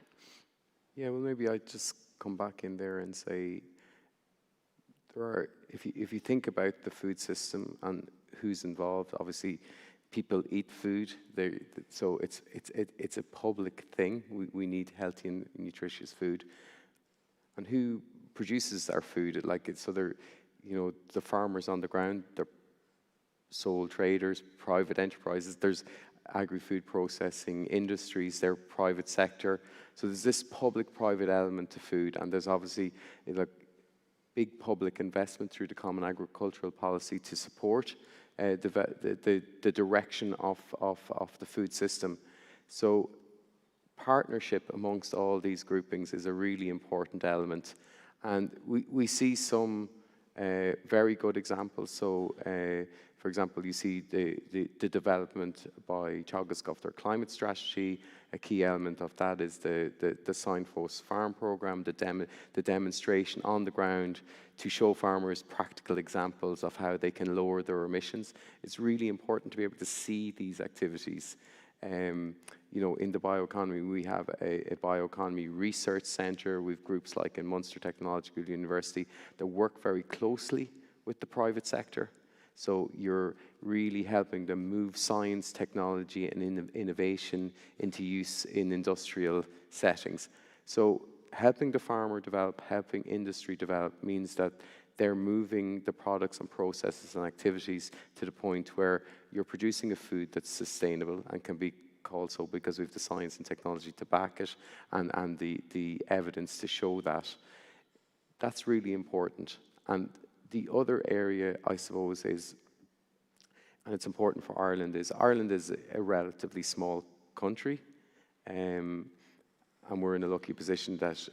Yeah, well, maybe I'd just come back in there and say, if you think about the food system and who's involved, obviously people eat food, so it's a public thing. We need healthy and nutritious food. And who produces our food? So they're, the farmers on the ground, they're sole traders, private enterprises. There's agri-food processing industries, they're private sector. So there's this public-private element to food, and there's obviously big public investment through the Common Agricultural Policy to support the direction of the food system. So partnership amongst all these groupings is a really important element. And we see some very good examples. So, for example, you see the development by Teagasc their climate strategy. A key element of that is the Signpost Farm Programme, the demonstration on the ground to show farmers practical examples of how they can lower their emissions. It's really important to be able to see these activities. In the bioeconomy, we have a bioeconomy research centre. We have groups like in Munster Technological University that work very closely with the private sector. So you're really helping them move science, technology, and innovation into use in industrial settings. So helping the farmer develop, helping industry develop means that they're moving the products and processes and activities to the point where you're producing a food that's sustainable and can be called so because we have the science and technology to back it and the evidence to show that. That's really important. And the other area, I suppose, is, and it's important for Ireland is a relatively small country, and we're in a lucky position that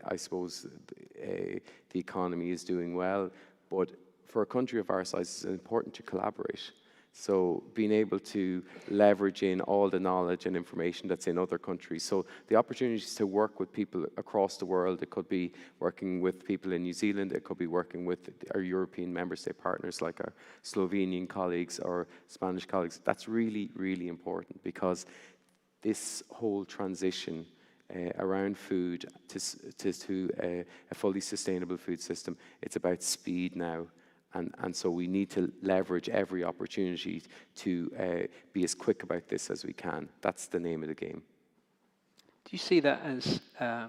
I suppose the economy is doing well. But for a country of our size, it's important to collaborate. So being able to leverage in all the knowledge and information that's in other countries. So the opportunities to work with people across the world, it could be working with people in New Zealand, it could be working with our European member state partners like our Slovenian colleagues or Spanish colleagues. That's really, really important because this whole transition around food to a fully sustainable food system, it's about speed now. And so we need to leverage every opportunity to be as quick about this as we can. That's the name of the game. Do you see that as, are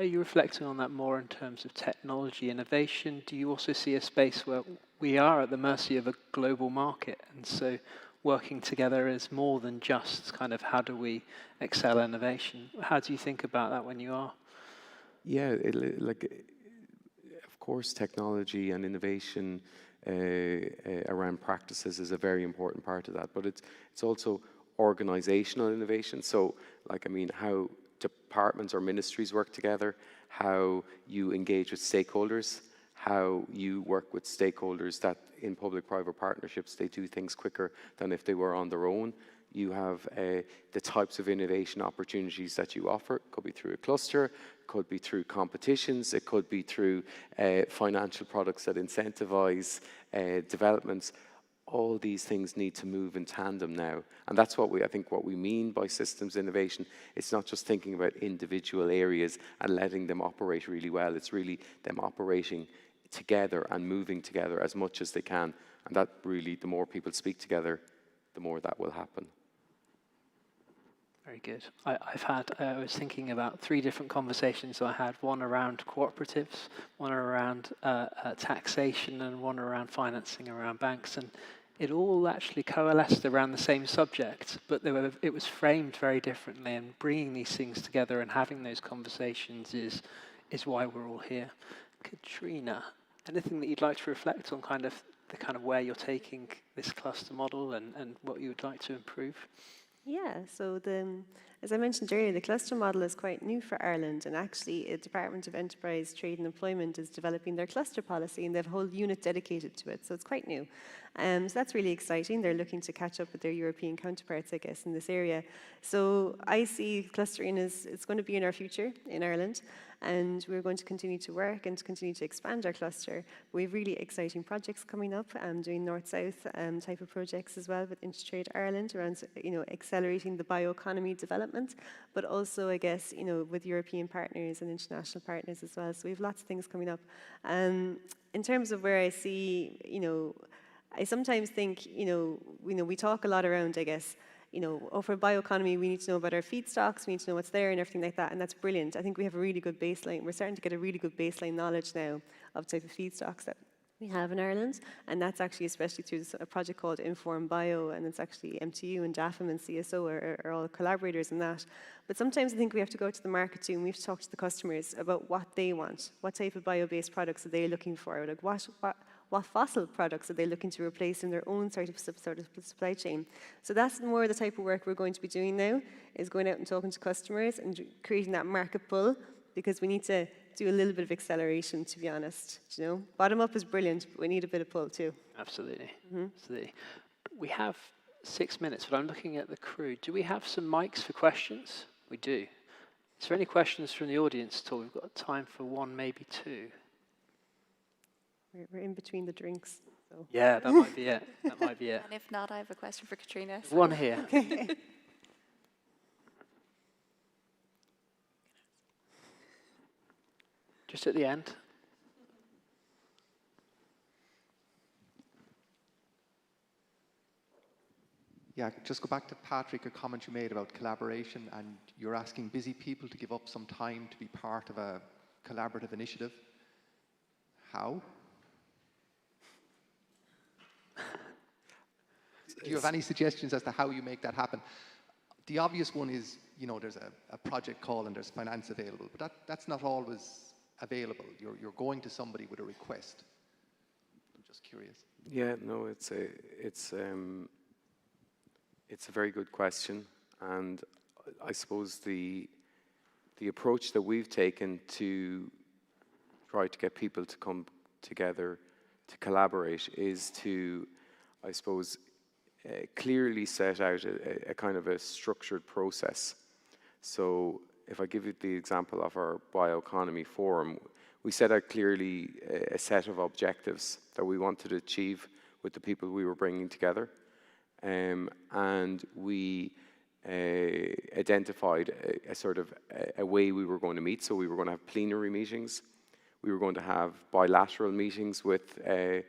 you reflecting on that more in terms of technology innovation? Do you also see a space where we are at the mercy of a global market, and so working together is more than just kind of how do we excel innovation? How do you think about that when you are? Yeah, of course, technology and innovation around practices is a very important part of that, but it's also organizational innovation. So, how departments or ministries work together, how you engage with stakeholders, how you work with stakeholders that in public-private partnerships, they do things quicker than if they were on their own. You have the types of innovation opportunities that you offer. It could be through a cluster, it could be through competitions, it could be through financial products that incentivize developments. All these things need to move in tandem now. And that's what I think what we mean by systems innovation. It's not just thinking about individual areas and letting them operate really well. It's really them operating together and moving together as much as they can. And that really, the more people speak together, the more that will happen. Very good. I was thinking about 3 different conversations I had, one around cooperatives, one around taxation, and one around financing around banks. And it all actually coalesced around the same subject, but it was framed very differently. And bringing these things together and having those conversations is why we're all here. Katrina, anything that you'd like to reflect on the kind of where you're taking this cluster model and what you would like to improve? Yeah, so as I mentioned earlier, the cluster model is quite new for Ireland, and actually the Department of Enterprise, Trade and Employment is developing their cluster policy, and they have a whole unit dedicated to it, so it's quite new. So that's really exciting. They're looking to catch up with their European counterparts, I guess, in this area. So I see clustering as it's going to be in our future in Ireland, and we're going to continue to work and to continue to expand our cluster. We have really exciting projects coming up, doing north-south type of projects as well with Intertrade Ireland around, accelerating the bioeconomy development, but also, I guess, with European partners and international partners as well. So we have lots of things coming up. In terms of where I see, I sometimes think, we talk a lot around, I guess, for bioeconomy, we need to know about our feedstocks, we need to know what's there and everything like that, and that's brilliant. I think we have a really good baseline. We're starting to get a really good baseline knowledge now of the type of feedstocks that we have in Ireland, and that's actually especially through a project called Inform Bio, and it's actually MTU and DAFM and CSO are all collaborators in that. But sometimes I think we have to go to the market too, and we have to talk to the customers about what they want. What type of bio-based products are they looking for? Like what fossil products are they looking to replace in their own sort of supply chain? So that's more the type of work we're going to be doing now, is going out and talking to customers and creating that market pull, because we need to do a little bit of acceleration, to be honest. Bottom up is brilliant, but we need a bit of pull too. Absolutely. Absolutely. We have 6 minutes, but I'm looking at the crew. Do we have some mics for questions? We do. Is there any questions from the audience at all? We've got time for 1, maybe 2. We're in between the drinks. So. Yeah, that might be it. That might be it. And if not, I have a question for Katrina. So. One here. Okay. Just at the end. Yeah, just go back to Patrick, a comment you made about collaboration, and you're asking busy people to give up some time to be part of a collaborative initiative. How? Do you have any suggestions as to how you make that happen? The obvious one is, there's a project call and there's finance available, but that's not always available. You're going to somebody with a request. I'm just curious. Yeah, no, it's a very good question, and I suppose the approach that we've taken to try to get people to come together to collaborate is to, I suppose, clearly set out a kind of a structured process. So if I give you the example of our bioeconomy forum, we set out clearly a set of objectives that we wanted to achieve with the people we were bringing together. And we identified a sort of a way we were going to meet. So we were going to have plenary meetings. We were going to have bilateral meetings with the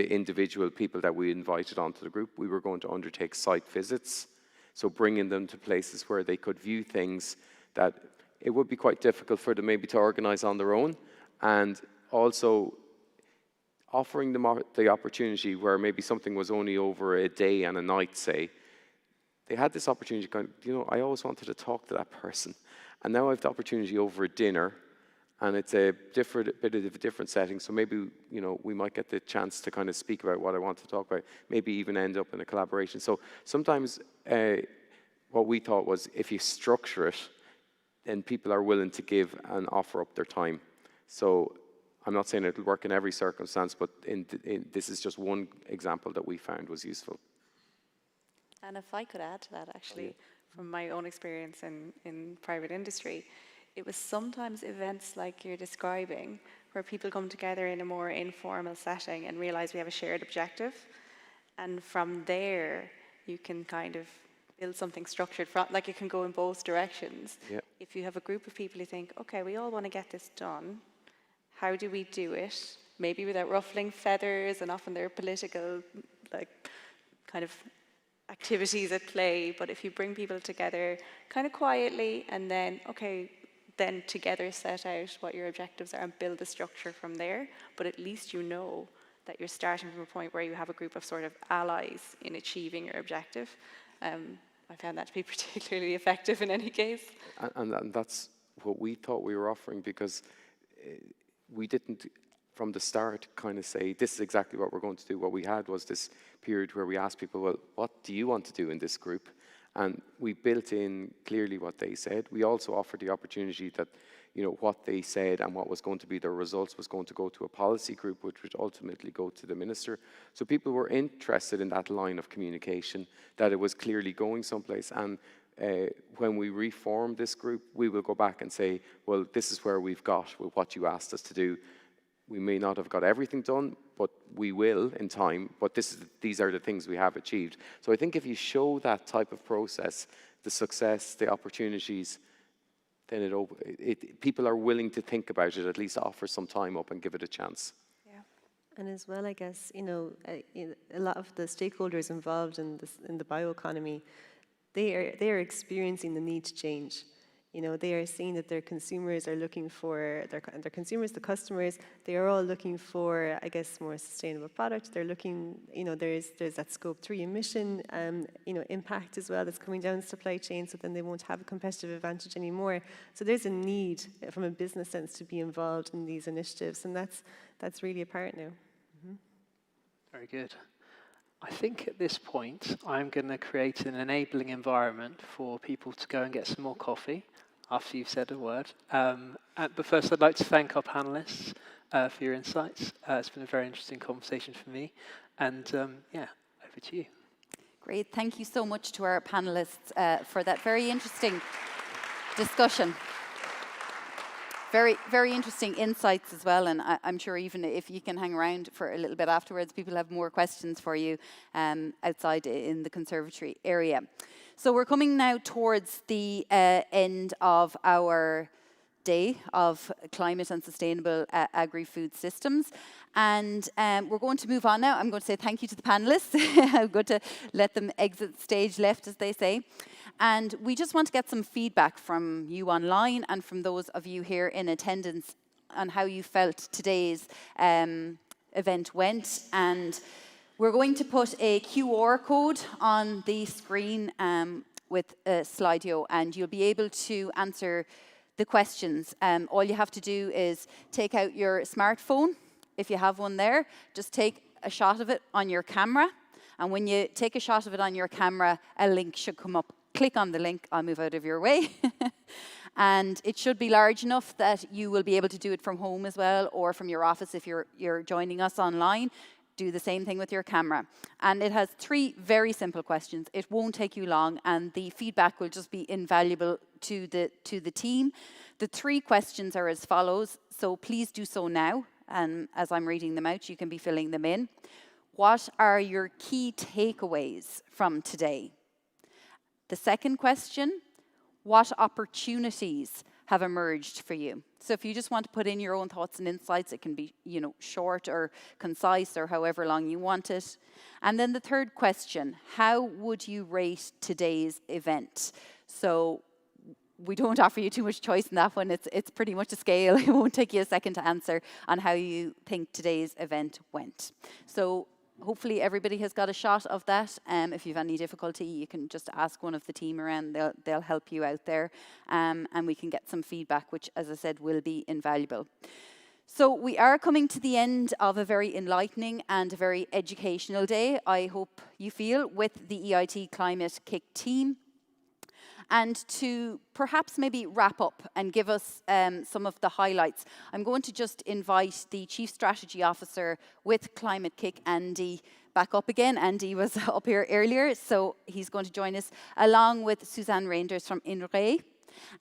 individual people that we invited onto the group. We were going to undertake site visits, so bringing them to places where they could view things that it would be quite difficult for them maybe to organize on their own, and also offering them the opportunity where maybe something was only over a day and a night, say. They had this opportunity, I always wanted to talk to that person, and now I have the opportunity over a dinner, and it's a bit of a different setting, so maybe, we might get the chance to kind of speak about what I want to talk about, maybe even end up in a collaboration. So sometimes what we thought was, if you structure it, and people are willing to give and offer up their time. So I'm not saying it'll work in every circumstance, but this is just one example that we found was useful. And if I could add to that, actually, from my own experience in private industry, it was sometimes events like you're describing where people come together in a more informal setting and realize we have a shared objective. And from there, you can kind of build something structured, like it can go in both directions. Yep. If you have a group of people who think, okay, we all want to get this done, how do we do it? Maybe without ruffling feathers, and often there are political, like, kind of activities at play, but if you bring people together kind of quietly and then, okay, then together set out what your objectives are and build the structure from there, but at least you know that you're starting from a point where you have a group of sort of allies in achieving your objective. I found that to be particularly effective in any case. And that's what we thought we were offering, because we didn't, from the start, kind of say, this is exactly what we're going to do. What we had was this period where we asked people, well, what do you want to do in this group? And we built in clearly what they said. We also offered the opportunity that, you know, what they said and what was going to be their results was going to go to a policy group, which would ultimately go to the minister. So people were interested in that line of communication, that it was clearly going someplace. And when we reform this group, we will go back and say, well, this is where we've got with what you asked us to do. We may not have got everything done, but we will in time, but these are the things we have achieved. So I think if you show that type of process, the success, the opportunities, then people are willing to think about it, at least offer some time up and give it a chance. Yeah. And as well, I guess, you know, a lot of the stakeholders involved in the bioeconomy, they are experiencing the need to change. You know, they are seeing that their consumers are looking for, their consumers, the customers, they are all looking for, I guess, more sustainable products. They're looking, you know, there's that scope 3 emission, you know, impact as well that's coming down the supply chain, so then they won't have a competitive advantage anymore. So there's a need from a business sense to be involved in these initiatives, and that's really apparent now. Mm-hmm. Very good. I think at this point, I'm going to create an enabling environment for people to go and get some more coffee after you've said a word. But first, I'd like to thank our panelists for your insights. It's been a very interesting conversation for me. And yeah, over to you. Great. Thank you so much to our panelists for that very interesting discussion. Very, very interesting insights as well, and I'm sure even if you can hang around for a little bit afterwards, people have more questions for you outside in the conservatory area. So we're coming now towards the end of our day of climate and sustainable agri-food systems. And we're going to move on now. I'm going to say thank you to the panelists. I'm going to let them exit stage left, as they say. And we just want to get some feedback from you online and from those of you here in attendance on how you felt today's event went. And we're going to put a QR code on the screen with Slido, and you'll be able to answer the questions. All you have to do is take out your smartphone, if you have one there, just take a shot of it on your camera. And when you take a shot of it on your camera, a link should come up. Click on the link. I'll move out of your way. And it should be large enough that you will be able to do it from home as well, or from your office if you're joining us online. Do the same thing with your camera. And it has 3 very simple questions. It won't take you long, and the feedback will just be invaluable to the team. The 3 questions are as follows, so please do so now. And as I'm reading them out, you can be filling them in. What are your key takeaways from today? The second question, what opportunities have emerged for you? So if you just want to put in your own thoughts and insights, it can be, you know, short or concise or however long you want it. And then the third question, how would you rate today's event? So we don't offer you too much choice in that one. It's pretty much a scale. It won't take you a second to answer on how you think today's event went. So hopefully everybody has got a shot of that. If you have any difficulty, you can just ask one of the team around. They'll help you out there. And we can get some feedback, which, as I said, will be invaluable. So we are coming to the end of a very enlightening and a very educational day, I hope you feel, with the EIT Climate-KIC team. And to perhaps maybe wrap up and give us some of the highlights, I'm going to just invite the Chief Strategy Officer with Climate-KIC, Andy, back up again. Andy was up here earlier, so he's going to join us, along with Suzanne Reinders from INRE.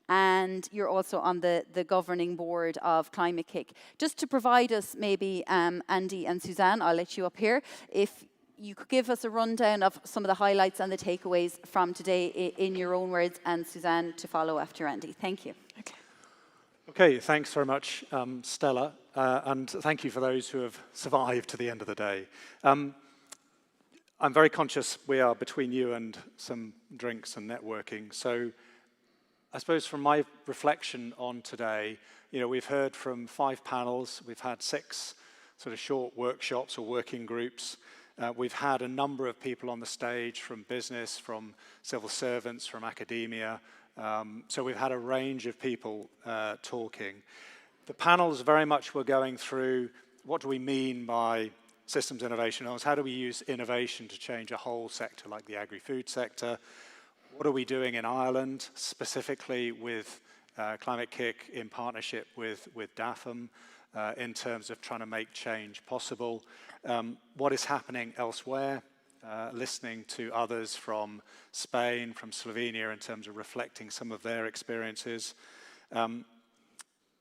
And you're also on the governing board of Climate-KIC. Just to provide us maybe, Andy and Suzanne, I'll let you up here, if you could give us a rundown of some of the highlights and the takeaways from today in your own words, and Suzanne to follow after Andy. Thank you. Okay, thanks very much, Stella, and thank you for those who have survived to the end of the day. I'm very conscious we are between you and some drinks and networking, so I suppose from my reflection on today, we've heard from 5 panels, we've had 6 sort of short workshops or working groups. We've had a number of people on the stage from business, from civil servants, from academia. So we've had a range of people talking. The panels very much were going through what do we mean by systems innovation? How do we use innovation to change a whole sector like the agri-food sector? What are we doing in Ireland, specifically with Climate-KIC in partnership with DAFM? In terms of trying to make change possible. What is happening elsewhere, listening to others from Spain, from Slovenia, in terms of reflecting some of their experiences.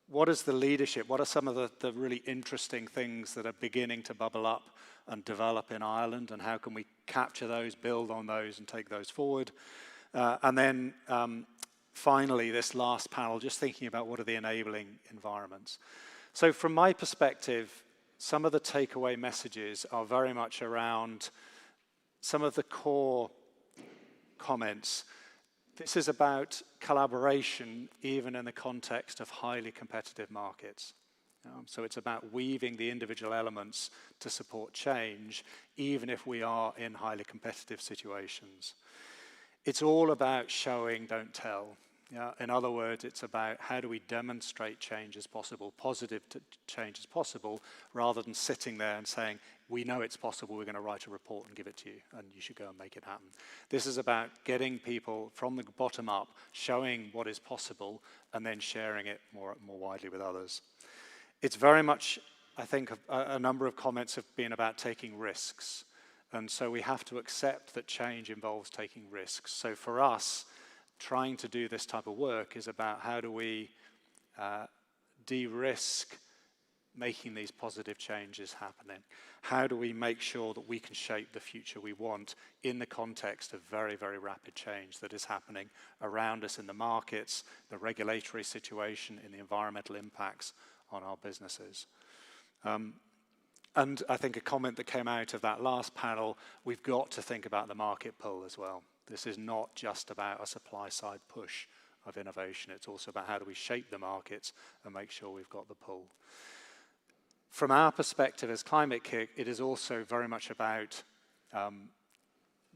What is the leadership? What are some of the really interesting things that are beginning to bubble up and develop in Ireland, and how can we capture those, build on those, and take those forward? And then finally, this last panel, just thinking about what are the enabling environments. So from my perspective, some of the takeaway messages are very much around some of the core comments. This is about collaboration, even in the context of highly competitive markets. So it's about weaving the individual elements to support change, even if we are in highly competitive situations. It's all about showing, don't tell. In other words, it's about how do we demonstrate change as possible, positive change as possible, rather than sitting there and saying, we know it's possible, we're going to write a report and give it to you, and you should go and make it happen. This is about getting people from the bottom up, showing what is possible, and then sharing it more widely with others. It's very much, I think, a number of comments have been about taking risks. And so we have to accept that change involves taking risks. So for us, trying to do this type of work is about how do we de-risk making these positive changes happening? How do we make sure that we can shape the future we want in the context of very, very rapid change that is happening around us in the markets, the regulatory situation, in the environmental impacts on our businesses? And I think a comment that came out of that last panel, we've got to think about the market pull as well. This is not just about a supply-side push of innovation. It's also about how do we shape the markets and make sure we've got the pull. From our perspective as Climate-KIC, it is also very much about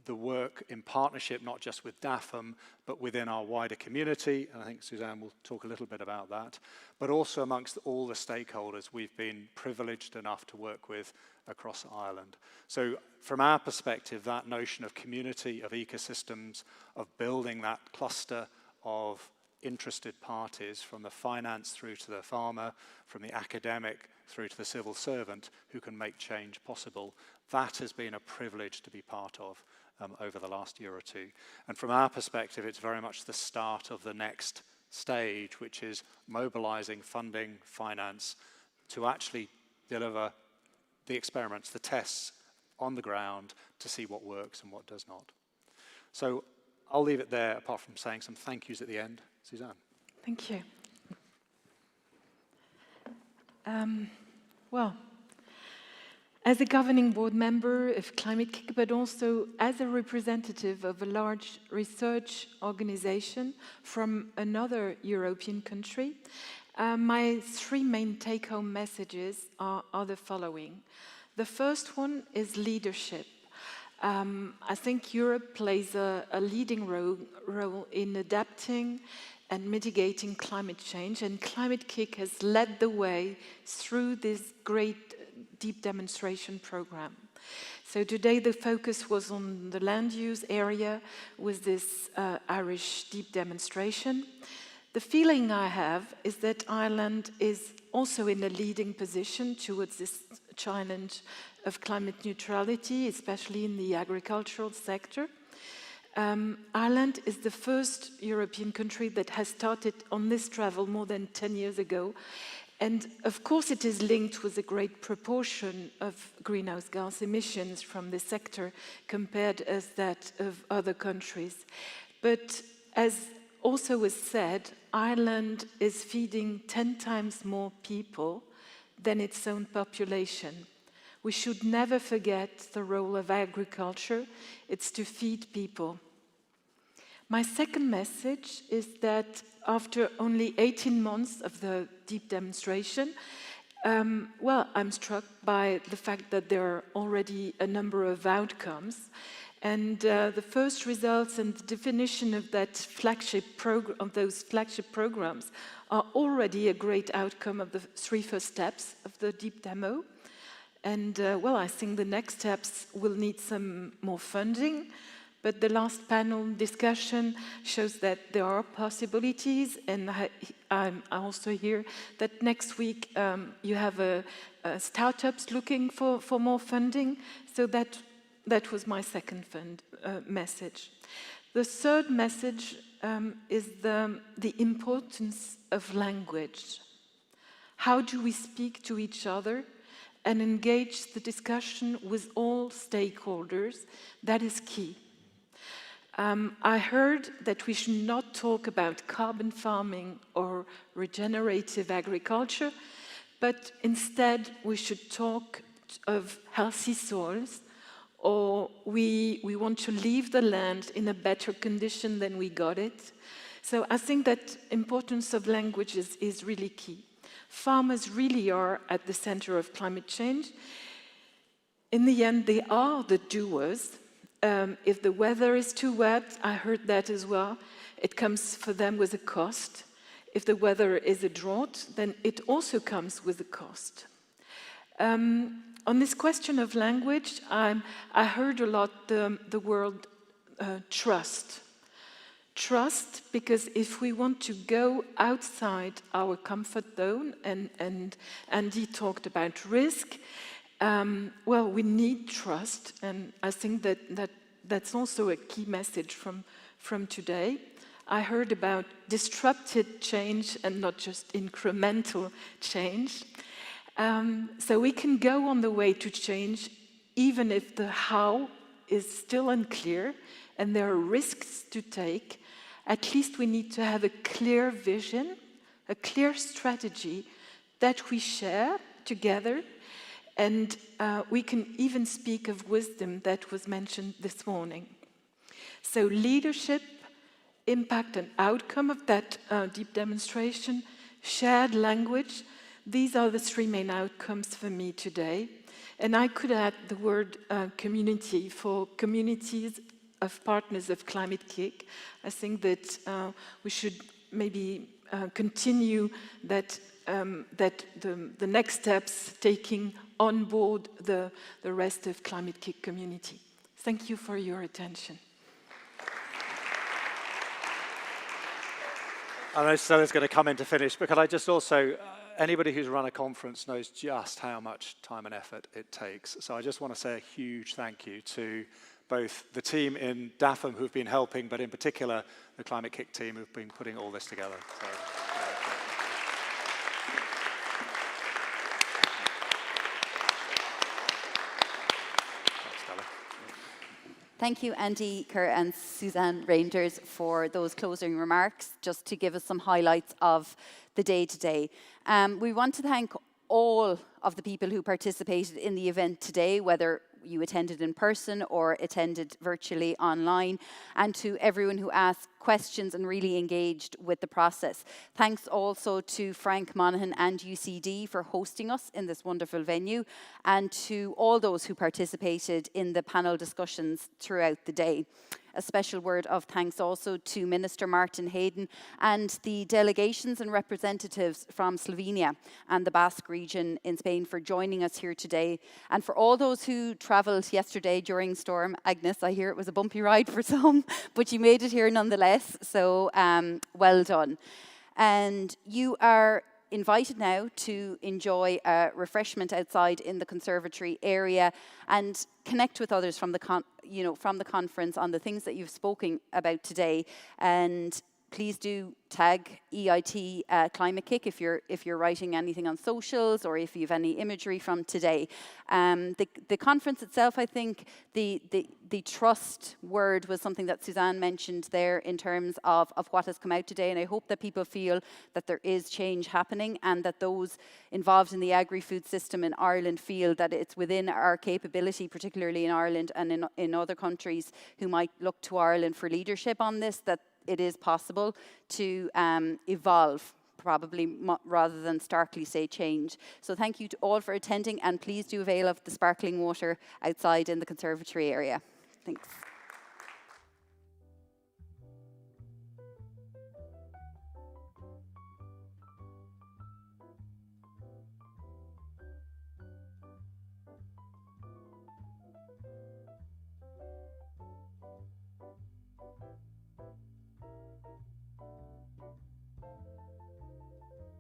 the work in partnership, not just with DAFM, but within our wider community. And I think Suzanne will talk a little bit about that. But also amongst all the stakeholders we've been privileged enough to work with across Ireland. So from our perspective, that notion of community, of ecosystems, of building that cluster of interested parties, from the finance through to the farmer, from the academic through to the civil servant, who can make change possible, that has been a privilege to be part of over the last year or two. And from our perspective, it's very much the start of the next stage, which is mobilizing funding, finance, to actually deliver the experiments, the tests on the ground to see what works and what does not. So I'll leave it there, apart from saying some thank yous at the end. Suzanne. Thank you. Well, as a governing board member of Climate-KIC, but also as a representative of a large research organization from another European country, my 3 main take-home messages are the following. The first one is leadership. I think Europe plays a leading role in adapting and mitigating climate change, and Climate-KIC has led the way through this great deep demonstration program. So today the focus was on the land use area with this Irish deep demonstration. The feeling I have is that Ireland is also in a leading position towards this challenge of climate neutrality, especially in the agricultural sector. Ireland is the first European country that has started on this travel more than 10 years ago. And of course it is linked with a great proportion of greenhouse gas emissions from the sector compared as that of other countries. But as also was said, Ireland is feeding 10 times more people than its own population. We should never forget the role of agriculture. It's to feed people. My second message is that after only 18 months of the deep demonstration, I'm struck by the fact that there are already a number of outcomes. And the first results and the definition of that those flagship programs are already a great outcome of the 3 first steps of the deep demo. And I think the next steps will need some more funding. But the last panel discussion shows that there are possibilities, and I also hear that next week you have startups looking for more funding. So that was my second message. The third message is the importance of language. How do we speak to each other and engage the discussion with all stakeholders? That is key. I heard that we should not talk about carbon farming or regenerative agriculture, but instead we should talk of healthy soils, or we want to leave the land in a better condition than we got it. So I think that importance of language is really key. Farmers really are at the center of climate change. In the end, they are the doers. If the weather is too wet, I heard that as well, it comes for them with a cost. If the weather is a drought, then it also comes with a cost. On this question of language, I heard a lot the word trust. Trust, because if we want to go outside our comfort zone, and Andy talked about risk, we need trust, and I think that's also a key message from today. I heard about disrupted change and not just incremental change. So we can go on the way to change, even if the how is still unclear and there are risks to take. At least we need to have a clear vision, a clear strategy that we share together. And we can even speak of wisdom that was mentioned this morning. So leadership, impact and outcome of that deep demonstration, shared language, these are the 3 main outcomes for me today. And I could add the word community for communities of partners of Climate-KIC. I think that we should maybe continue that the next steps taking on board the rest of Climate-KIC community. Thank you for your attention. I know Stella's going to come in to finish, but can I just also, anybody who's run a conference knows just how much time and effort it takes. So I just want to say a huge thank you to both the team in DAFM who've been helping, but in particular the Climate-KIC team who've been putting all this together. So, Thank you, Andy Kerr and Suzanne Rangers, for those closing remarks, just to give us some highlights of the day today. We want to thank all of the people who participated in the event today, whether you attended in person or attended virtually online, and to everyone who asked questions and really engaged with the process. Thanks also to Frank Monaghan and UCD for hosting us in this wonderful venue, and to all those who participated in the panel discussions throughout the day. A special word of thanks also to Minister Martin Hayden and the delegations and representatives from Slovenia and the Basque region in Spain for joining us here today. And for all those who travelled yesterday during Storm Agnes, I hear it was a bumpy ride for some, but you made it here nonetheless, so well done. And you are invited now to enjoy a refreshment outside in the conservatory area and connect with others from the conference on the things that you've spoken about today. And please do tag EIT Climate-KIC if you're writing anything on socials or if you have any imagery from today. The conference itself, I think the trust word was something that Suzanne mentioned there in terms of what has come out today, and I hope that people feel that there is change happening and that those involved in the agri-food system in Ireland feel that it's within our capability, particularly in Ireland and in other countries who might look to Ireland for leadership on this, that it is possible to evolve, probably rather than starkly say change. So thank you to all for attending, and please do avail of the sparkling water outside in the conservatory area. Thanks.